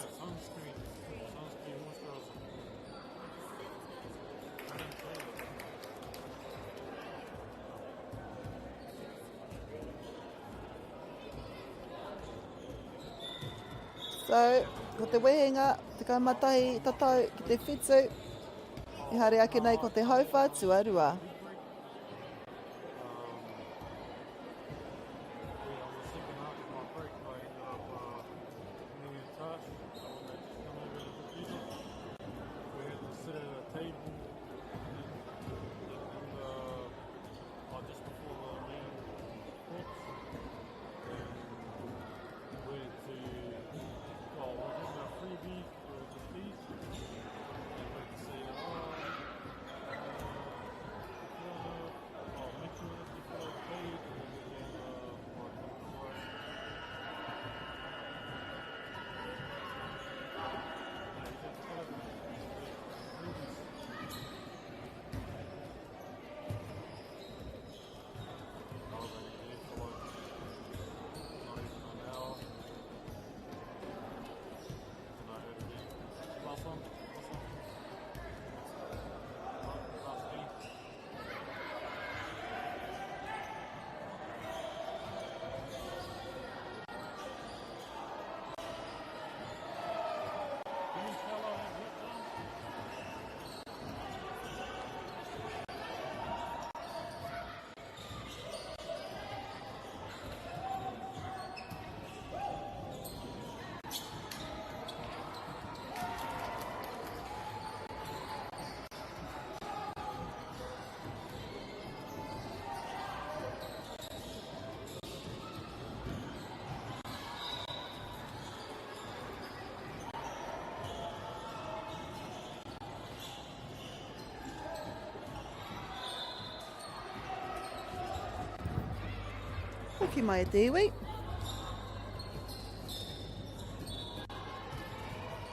So, ko te wehenga, te kaumatahi tatau ki te whitu, I haere ake nei ko te hauwhātua rua. Yeah, on the second half of my break, I ended up needing a touch. Ki mai e te iwi.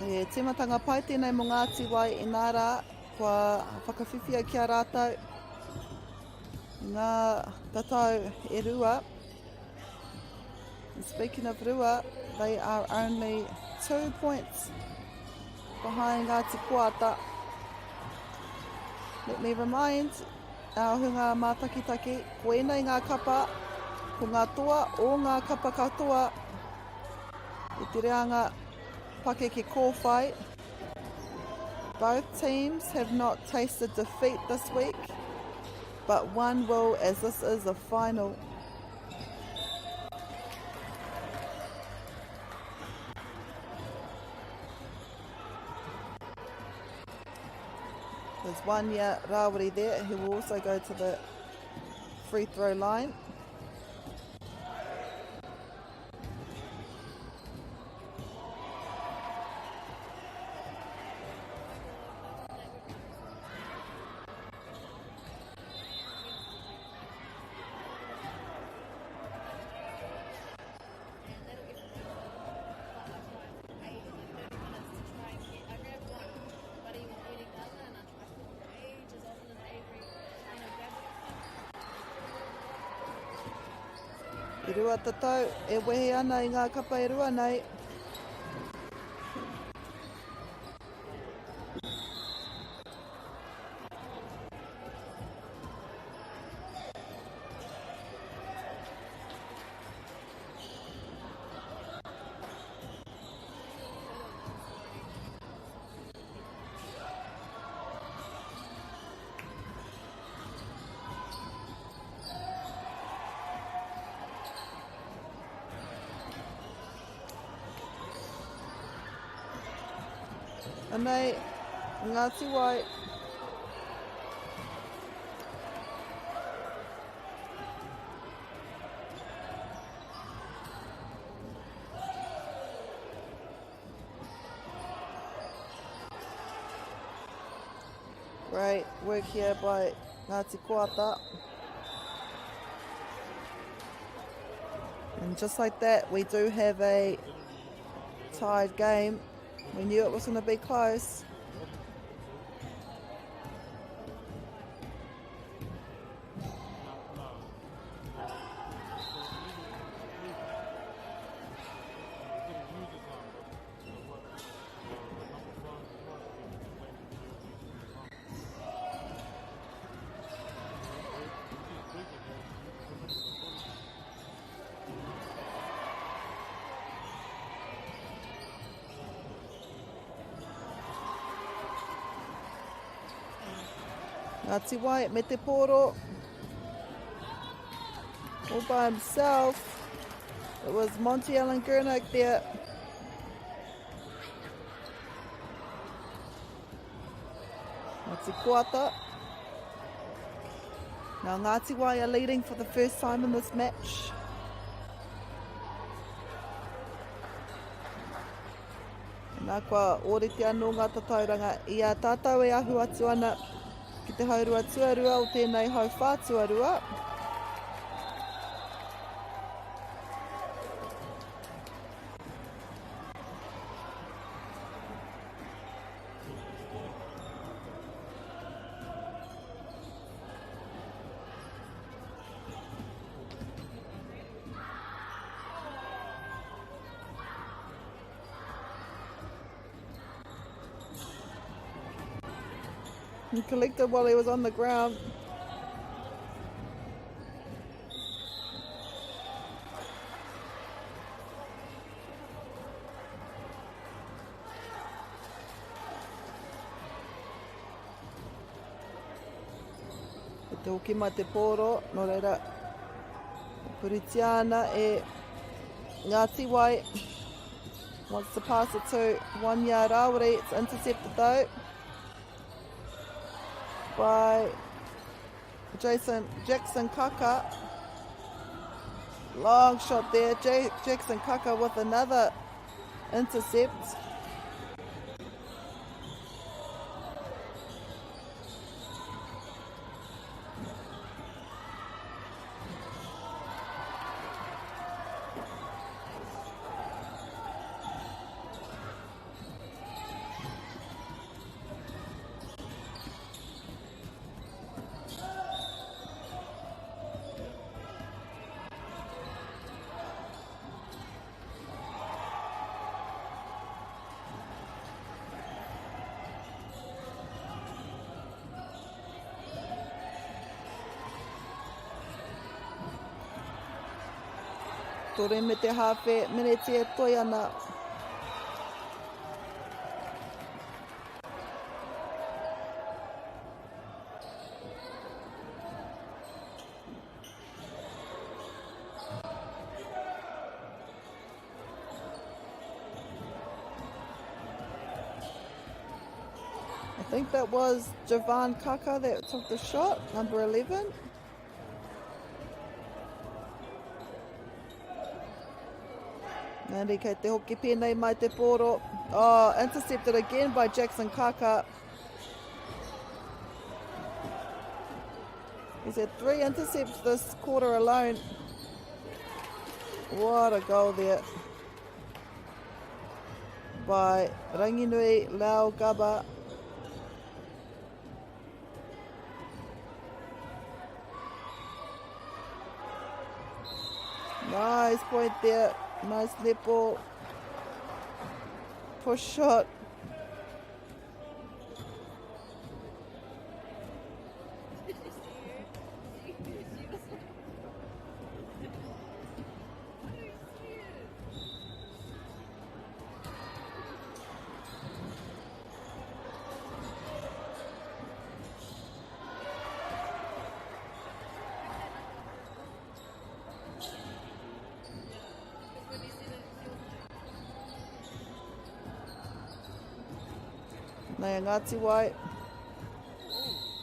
E timatanga pai tēnei mo Ngāti Wai i nā rā, kua whakawhiwhia ki a rātou. Ngā tatau e rua. And speaking of rua, they are only 2 points behind Ngāti Koata. Let me remind our hunga mātakitaki, ko enei ngā kapa, ko ngā toa o ngā kapa katoa, i te reanga pake ki kōwhai. Both teams have not tasted defeat this week, but one will, as this is a final. There's one Rawiri there who will also go to the free throw line. I rua tatau, e wehe ana I ngā kapa e rua nei. Anei, Ngāti Wai. Great work here by Ngāti Koata. And just like that, we do have a tied game. We knew it was going to be close. Ngāti Wai, me te poro, all by himself. It was Monty Allen Gurnock there. Ngāti Koata. Now Ngāti Wai are leading for the first time in this match. Nā kua ōrite anō ngā tatauranga I a tātou e ahu atu ana ki te haurua tuarua o tēnei hau whātuarua. He collected while he was on the ground. E te hoki mai te pōro, no reira Puritiana e Ngāti Wai wants to pass it to 1 yard Rawiri. It's intercepted though by Jackson Kaka. Long shot there. Jackson Kaka with another intercept. Tore me te hawhe, meneti e toi ana. I think that was Javan Kaka that took the shot, number 11. Nandi kei te hoki pēnei mai te pōro. Oh, intercepted again by Jackson Kaka. He's had 3 intercepts this quarter alone. What a goal there by Ranginui Lau Gaba. Nice point there. Nice net ball. Push shot. Nei Ngāti Wai.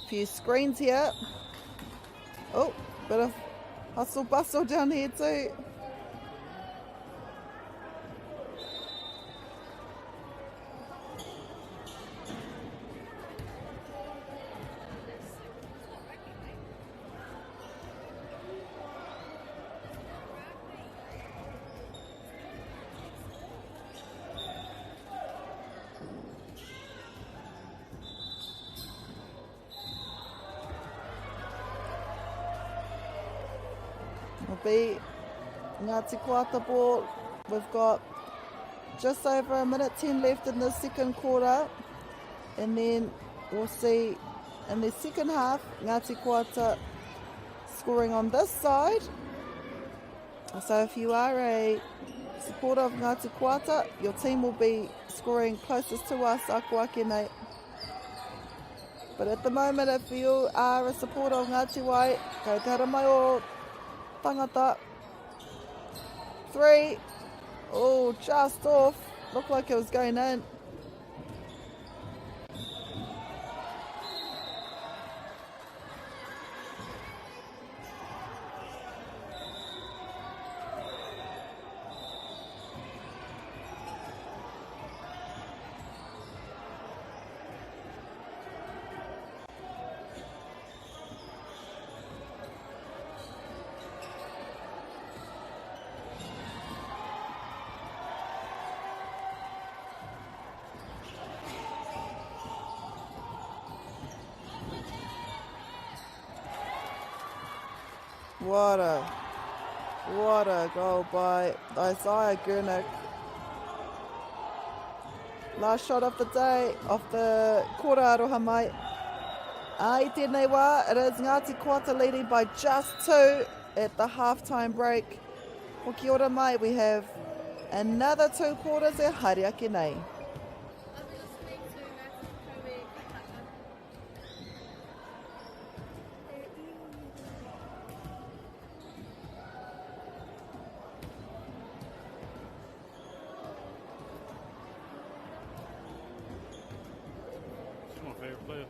Few screens here. Oh, bit of hustle bustle down here too. Will be Ngāti Koata ball. We've got just over a minute 10 left in the second quarter, and then we'll see in the second half Ngāti Koata scoring on this side. So if you are a supporter of Ngāti Koata, your team will be scoring closest to us, aku ake nei. But at the moment, if you are a supporter of Ngāti Wai, kei te hara mai o tangata. 3. Oh, just off. Looked like it was going in. What a goal by Isaiah Gurnick. Last shot of the day, of the quarter aroha mai. I tēnei wā, it is Ngāti Koata leading by just 2 at the half-time break. Hoki ora mai, we have another 2 quarters e haere ake nei. She's my favourite player.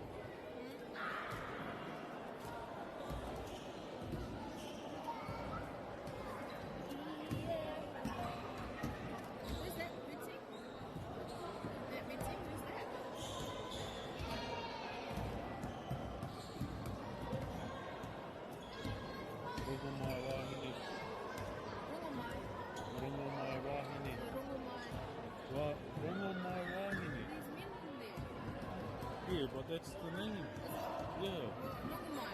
Who's that? Mitzi? That Mitzi? Who's that? Rongo mai wāhine. Rongomai. Rongo mai wāhine. Rongomai. Rongo mai wāhine. There's men in there. Yeah, but that's the name. Yeah. Rongomai.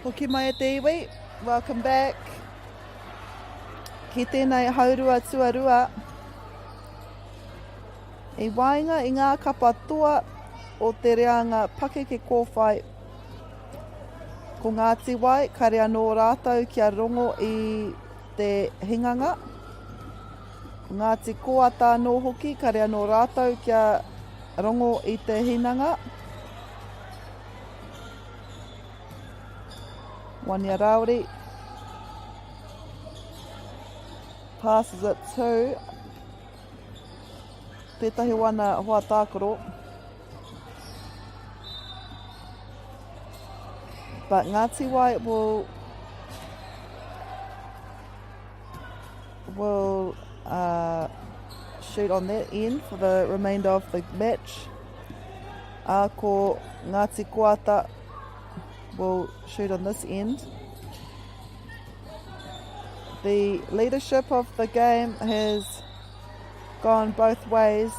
Hoki mai e te iwi, welcome back. Ki tēnei haurua tuarua. I wainga i ngā kapa toa o te reanga pake ke kōwhai. Ko Ngāti Wai, kare anō rātou kia rongo i te hinganga. Ko Ngāti Koata anō hoki, kare anō rātou kia rongo i te hinanga. Wania Rauri passes it to tētahi wana hoa tākoro. But Ngāti Wai will shoot on that end for the remainder of the match. Ko Ngāti Koata will shoot on this end. The leadership of the game has gone both ways.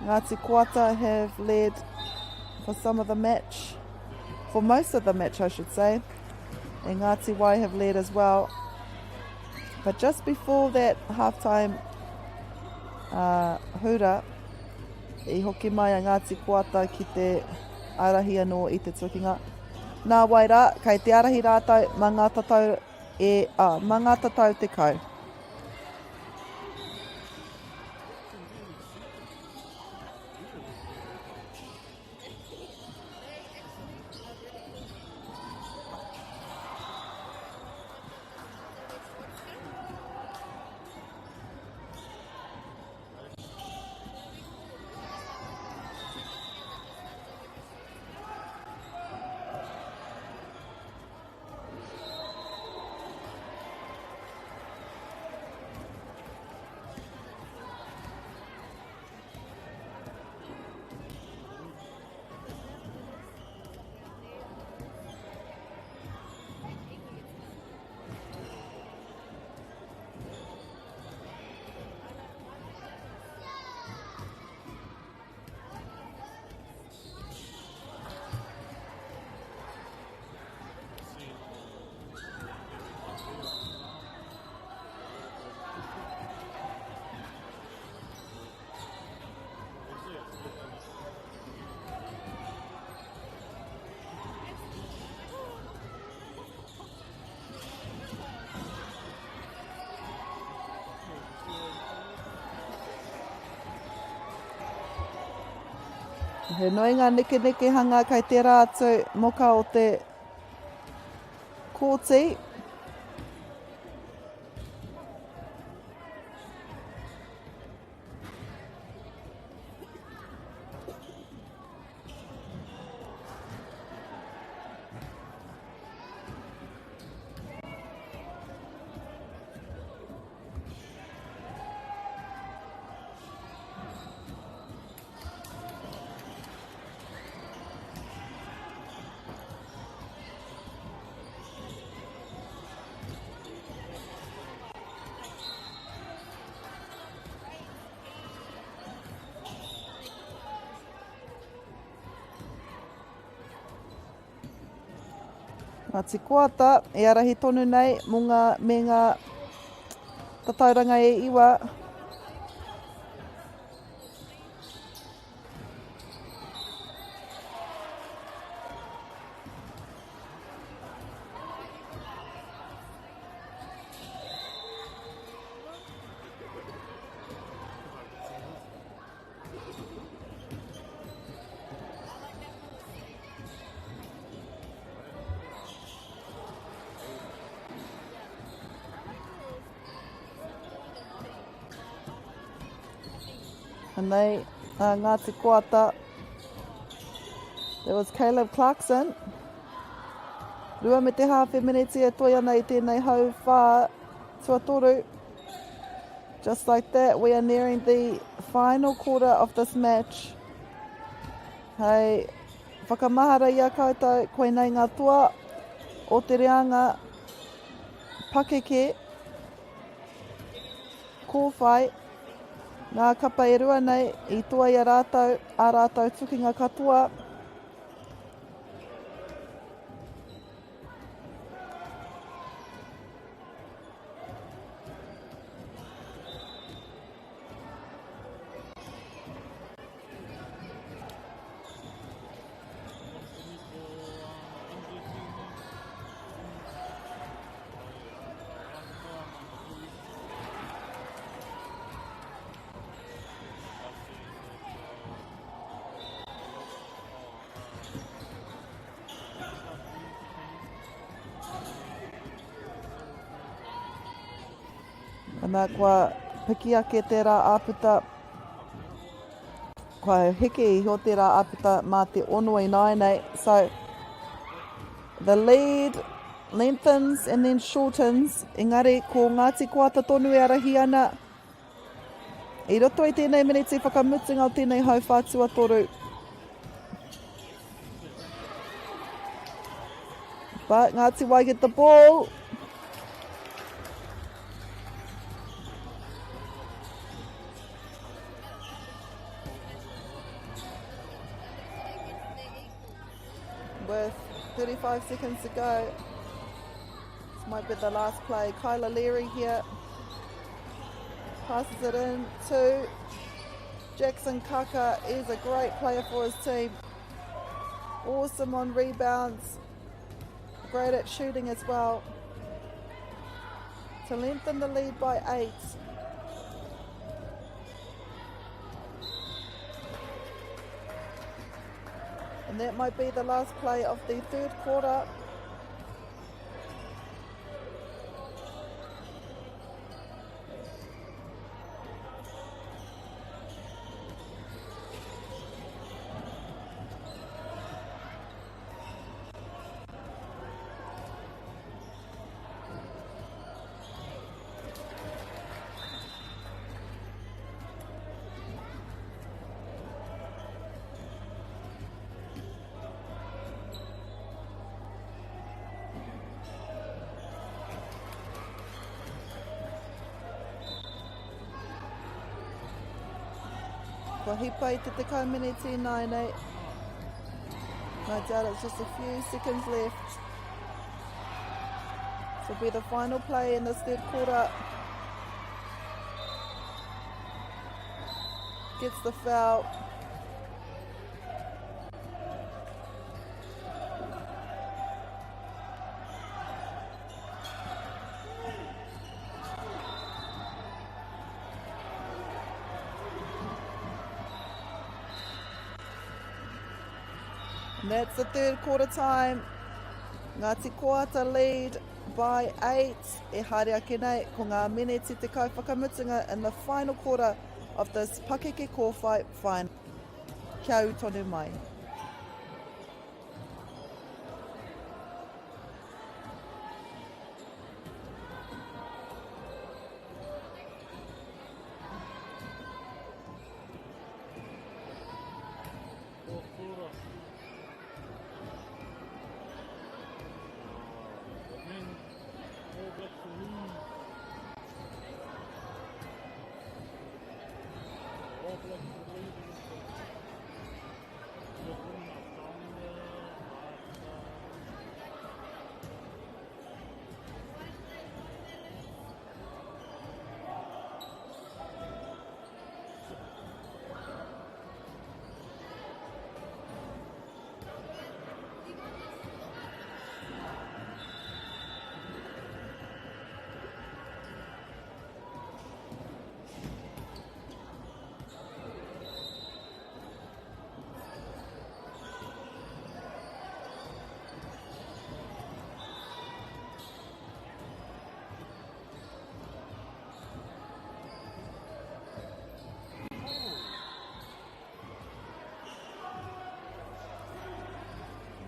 Ngāti Koata have led for some of the match, for most of the match I should say, and Ngāti Wai have led as well. But just before that halftime hura, I hoki mai a Ngāti Koata ki te arahi anō i te tukinga. Nā waira, kei te arahi rātou mā ngā tatau te kau. He noi ngā neke hanga kai te rātou moka o te kōti. Ngāti Koata, e arahi tonu nei me ngā tatauranga e iwa. And they, Ngāti Koata, there was Caleb Clarkson. Rua me te hawhi miniti e toi ana I tēnei hau whā tuatoru. Just like that, we are nearing the final quarter of this match. Hei, whakamahara ia koutou, koe nei ngā toa o te reanga pakeke, kōwhai, ngā kapa e rua nei I toa I a rātou tukinga katoa. Kana kua piki ake tērā āputa, kua heke I ho tērā āputa mā te ono I nainei. So the lead lengthens and then shortens. Engari, ko Ngāti Koata tonu e arahi ana. I roto I tēnei miniti whakamutunga o tēnei hau whātua toru. But Ngāti Wai get the ball. With 35 seconds to go. This might be the last play. Kyla Leary here. Passes it in to Jackson Kaka. Is a great player for his team. Awesome on rebounds. Great at shooting as well. To lengthen the lead by 8. And that might be the last play of the third quarter. Ko hipa I te tekau miniti nainei. No doubt it's just a few seconds left. This will be the final play in this third quarter. Gets the foul. And that's the third quarter time. Ngāti Koata lead by 8. E haere ake nei ko ngā miniti te kau whakamutunga in the final quarter of this Pakeke Kōwhai final. Kia au tonu mai.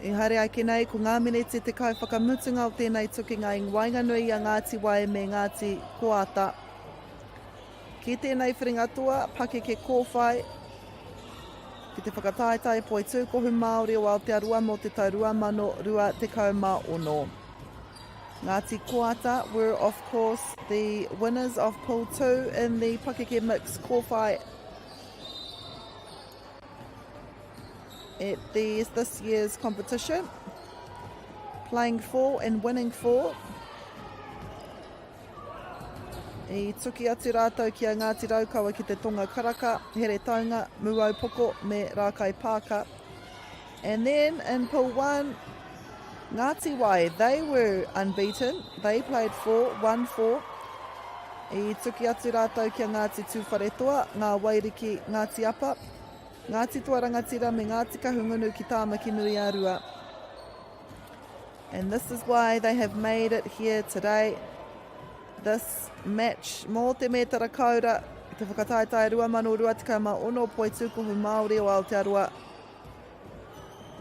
I haere ake nei ko ngā miniti te kau whakamutunga o tēnei tukinga I Wainganui a Ngāti Wai me Ngāti Koata. Ki tēnei whiringatua, Pakeke Kōwhai, ki te whakataetai Poitūkohu Māori Aotearoa mō te tau 2020. Ngāti Koata were of course the winners of Pool 2 in the Pakeke Mix Kōwhai at this year's competition, playing 4 and winning 4. I tuki atu rātou ki a Ngāti Raukawa ki te tonga karaka, here taunga, muau poko me Rakaipaaka. And then in Pool 1, Ngāti Wai, they were unbeaten. They played 4, won 4. I tuki atu rātou ki a Ngāti Tūwharetoa, ngā Wairiki, Ngāti Apa, Ngāti Tuarangatira me Ngāti Kahungunu ki Tāmaki Nui a Rua. And this is why they have made it here today. this match mō te metara kaura te whakataetai 2026 Poitūkohu Māori o Aotearoa.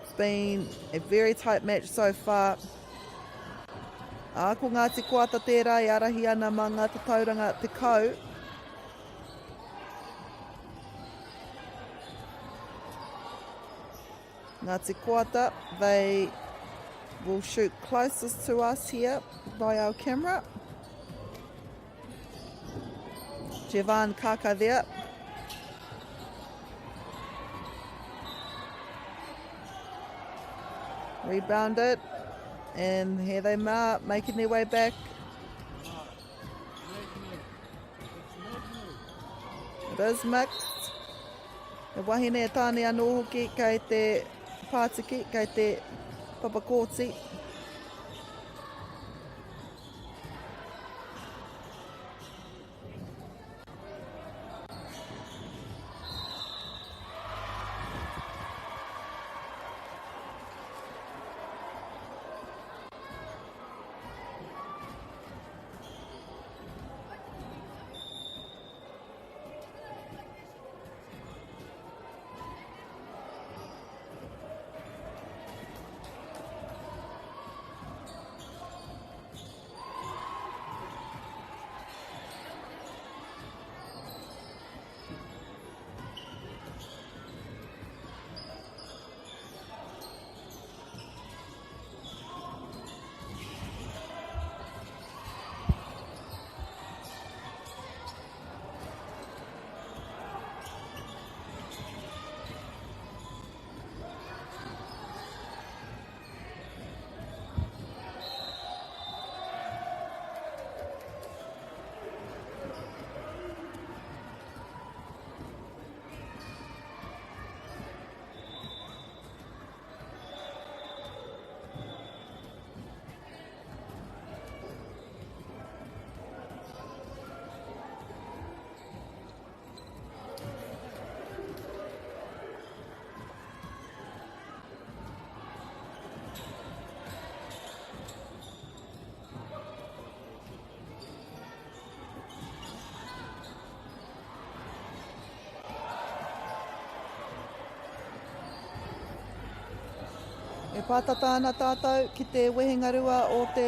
It's been a very tight match so far. Ko Ngāti Koata tērā I arahi ana mā ngā tauranga te kau. Ngāti Koata, they will shoot closest to us here by our camera. Jevan Kaka there. Rebounded. And here they are, making their way back. It is mixed. E wahine e tāne anō hoki kei te Pātiki, kei te Papakoti. E pātata ana tātou ki te wehenga rua o te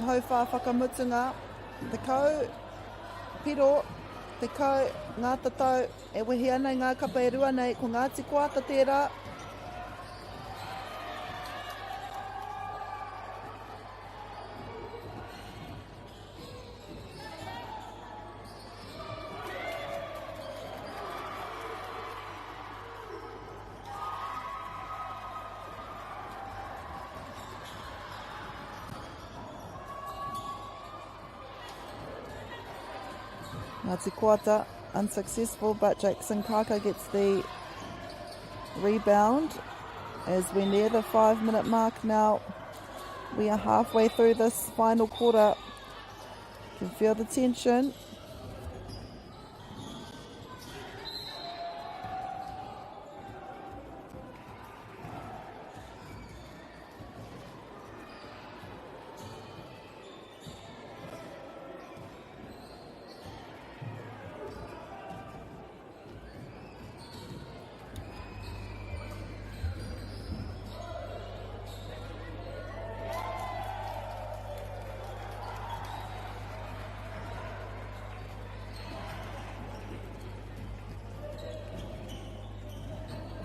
hauwha whakamutunga. Te kau, piro, te kau, ngā tatau, e wehi ana I ngā kapa e rua nei, ko Ngāti Koata tērā. Ngāti Koata unsuccessful, but Jackson Kaka gets the rebound as we're near the 5-minute mark now. We are halfway through this final quarter. You can feel the tension.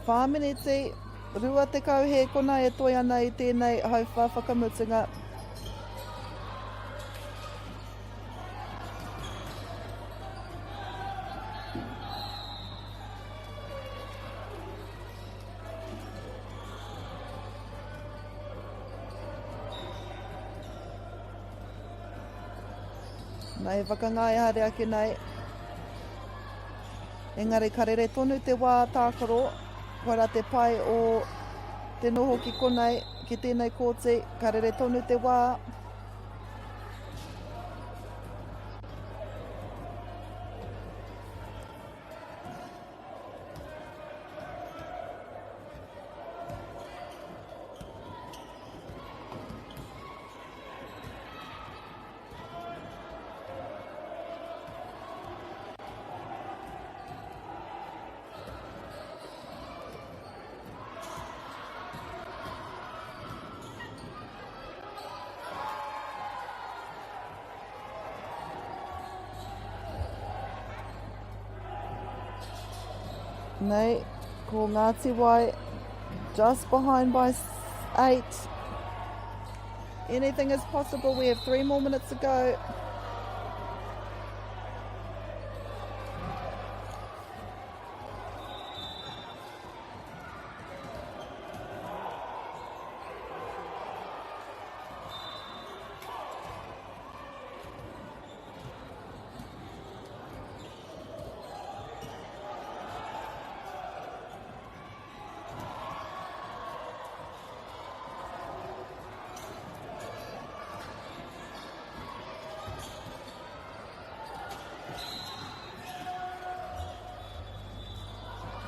Whāmeneti, rua te kau he kona e toi ana I tēnei hauwha whakamutunga. Nei whakangai hare ake nei. Engari karere tonu te wā tākaro. Koira te pai o te noho ki konei, ki tēnei kōti, karere tonu te wā. Nei, ko Ngāti Wai, just behind by 8. Anything is possible. We have 3 more minutes to go.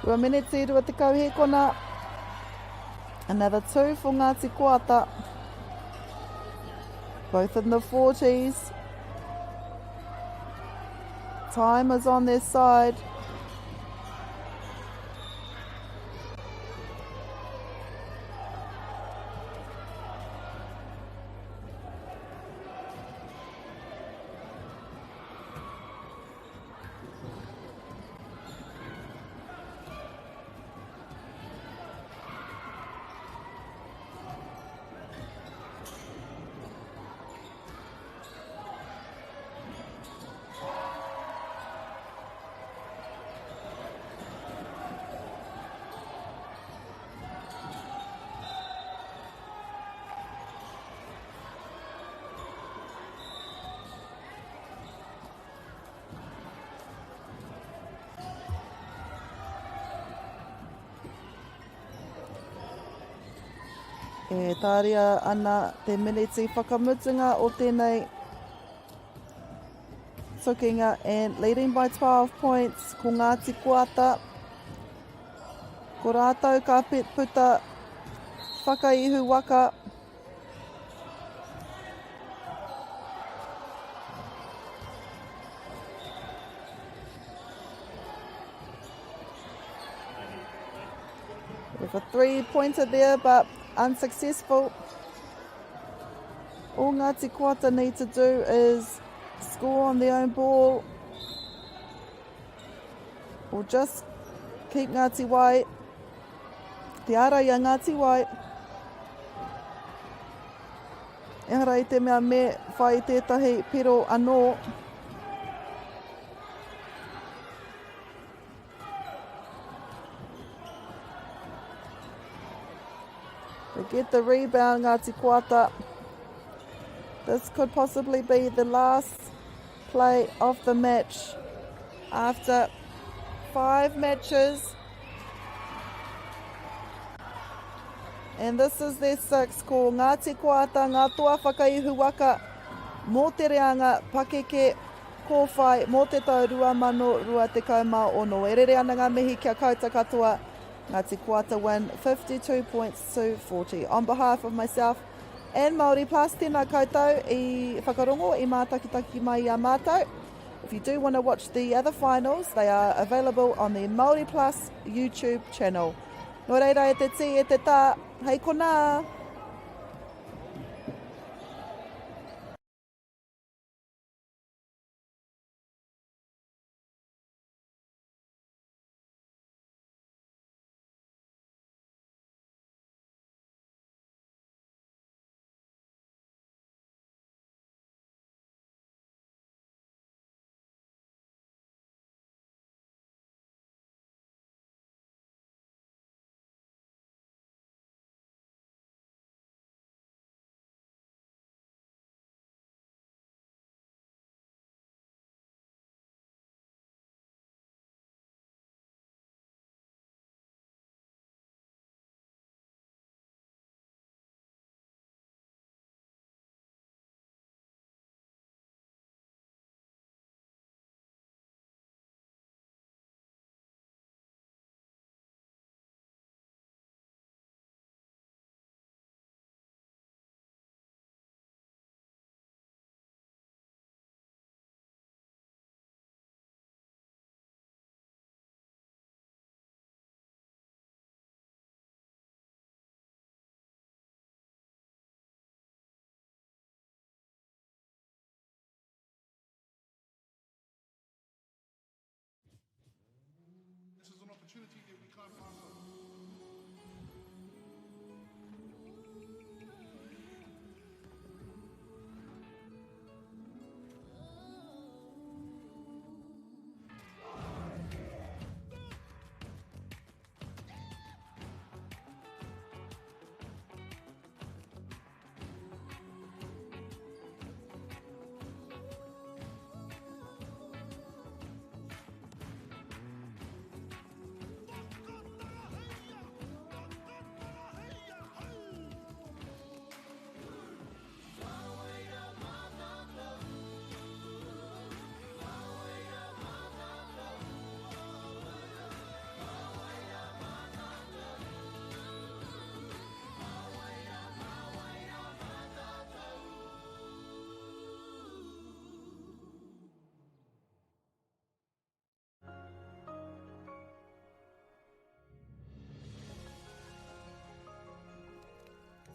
Rua miniti rua te kauhekona. Another 2 for Ngāti Koata. Both in the 40s. Time is on their side. E tāria ana te miniti whakamutunga o tēnei tukinga, and leading by 12 points ko Ngāti Koata. Ko rātou ka puta whakaihu waka. With a 3-pointer there, but unsuccessful. All Ngāti Koata need to do is score on their own ball, or just keep Ngāti Wai. Te ara ia Ngāti Wai. Ehara i te mea me whai tētahi piro anō. They get the rebound, Ngāti Koata. This could possibly be the last play of the match. After 5 matches. And this is their 6th. Ko Ngāti Koata, ngā toa whakaihu waka mō te reanga pakeke kōwhai mō te tau 2026. E rere ana ngā mihi kia kauta katoa. Ngāti Koata win 52 points to 40. On behalf of myself and Māori Plus, tēnā koutou I whakarongo I mātakitaki mai a mātou. If you do want to watch the other finals, they are available on the Māori Plus YouTube channel. Nō reira e te ti e te tā, hei kona!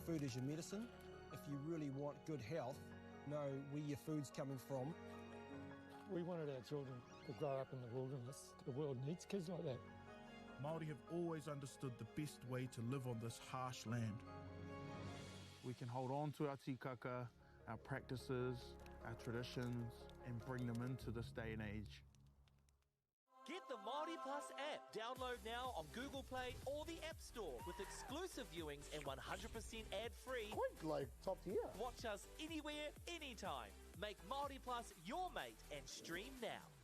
food is your medicine. If you really want good health, know where your food's coming from. We wanted our children to grow up in the wilderness. The world needs kids like that. Māori have always understood the best way to live on this harsh land. We can hold on to our tikaka, our practices, our traditions, and bring them into this day and age. Get the Māori Plus app. Download now on Google Play or the App Store with exclusive viewings and 100% ad-free. Quite like top tier. Watch us anywhere, anytime. Make Māori Plus your mate and stream now.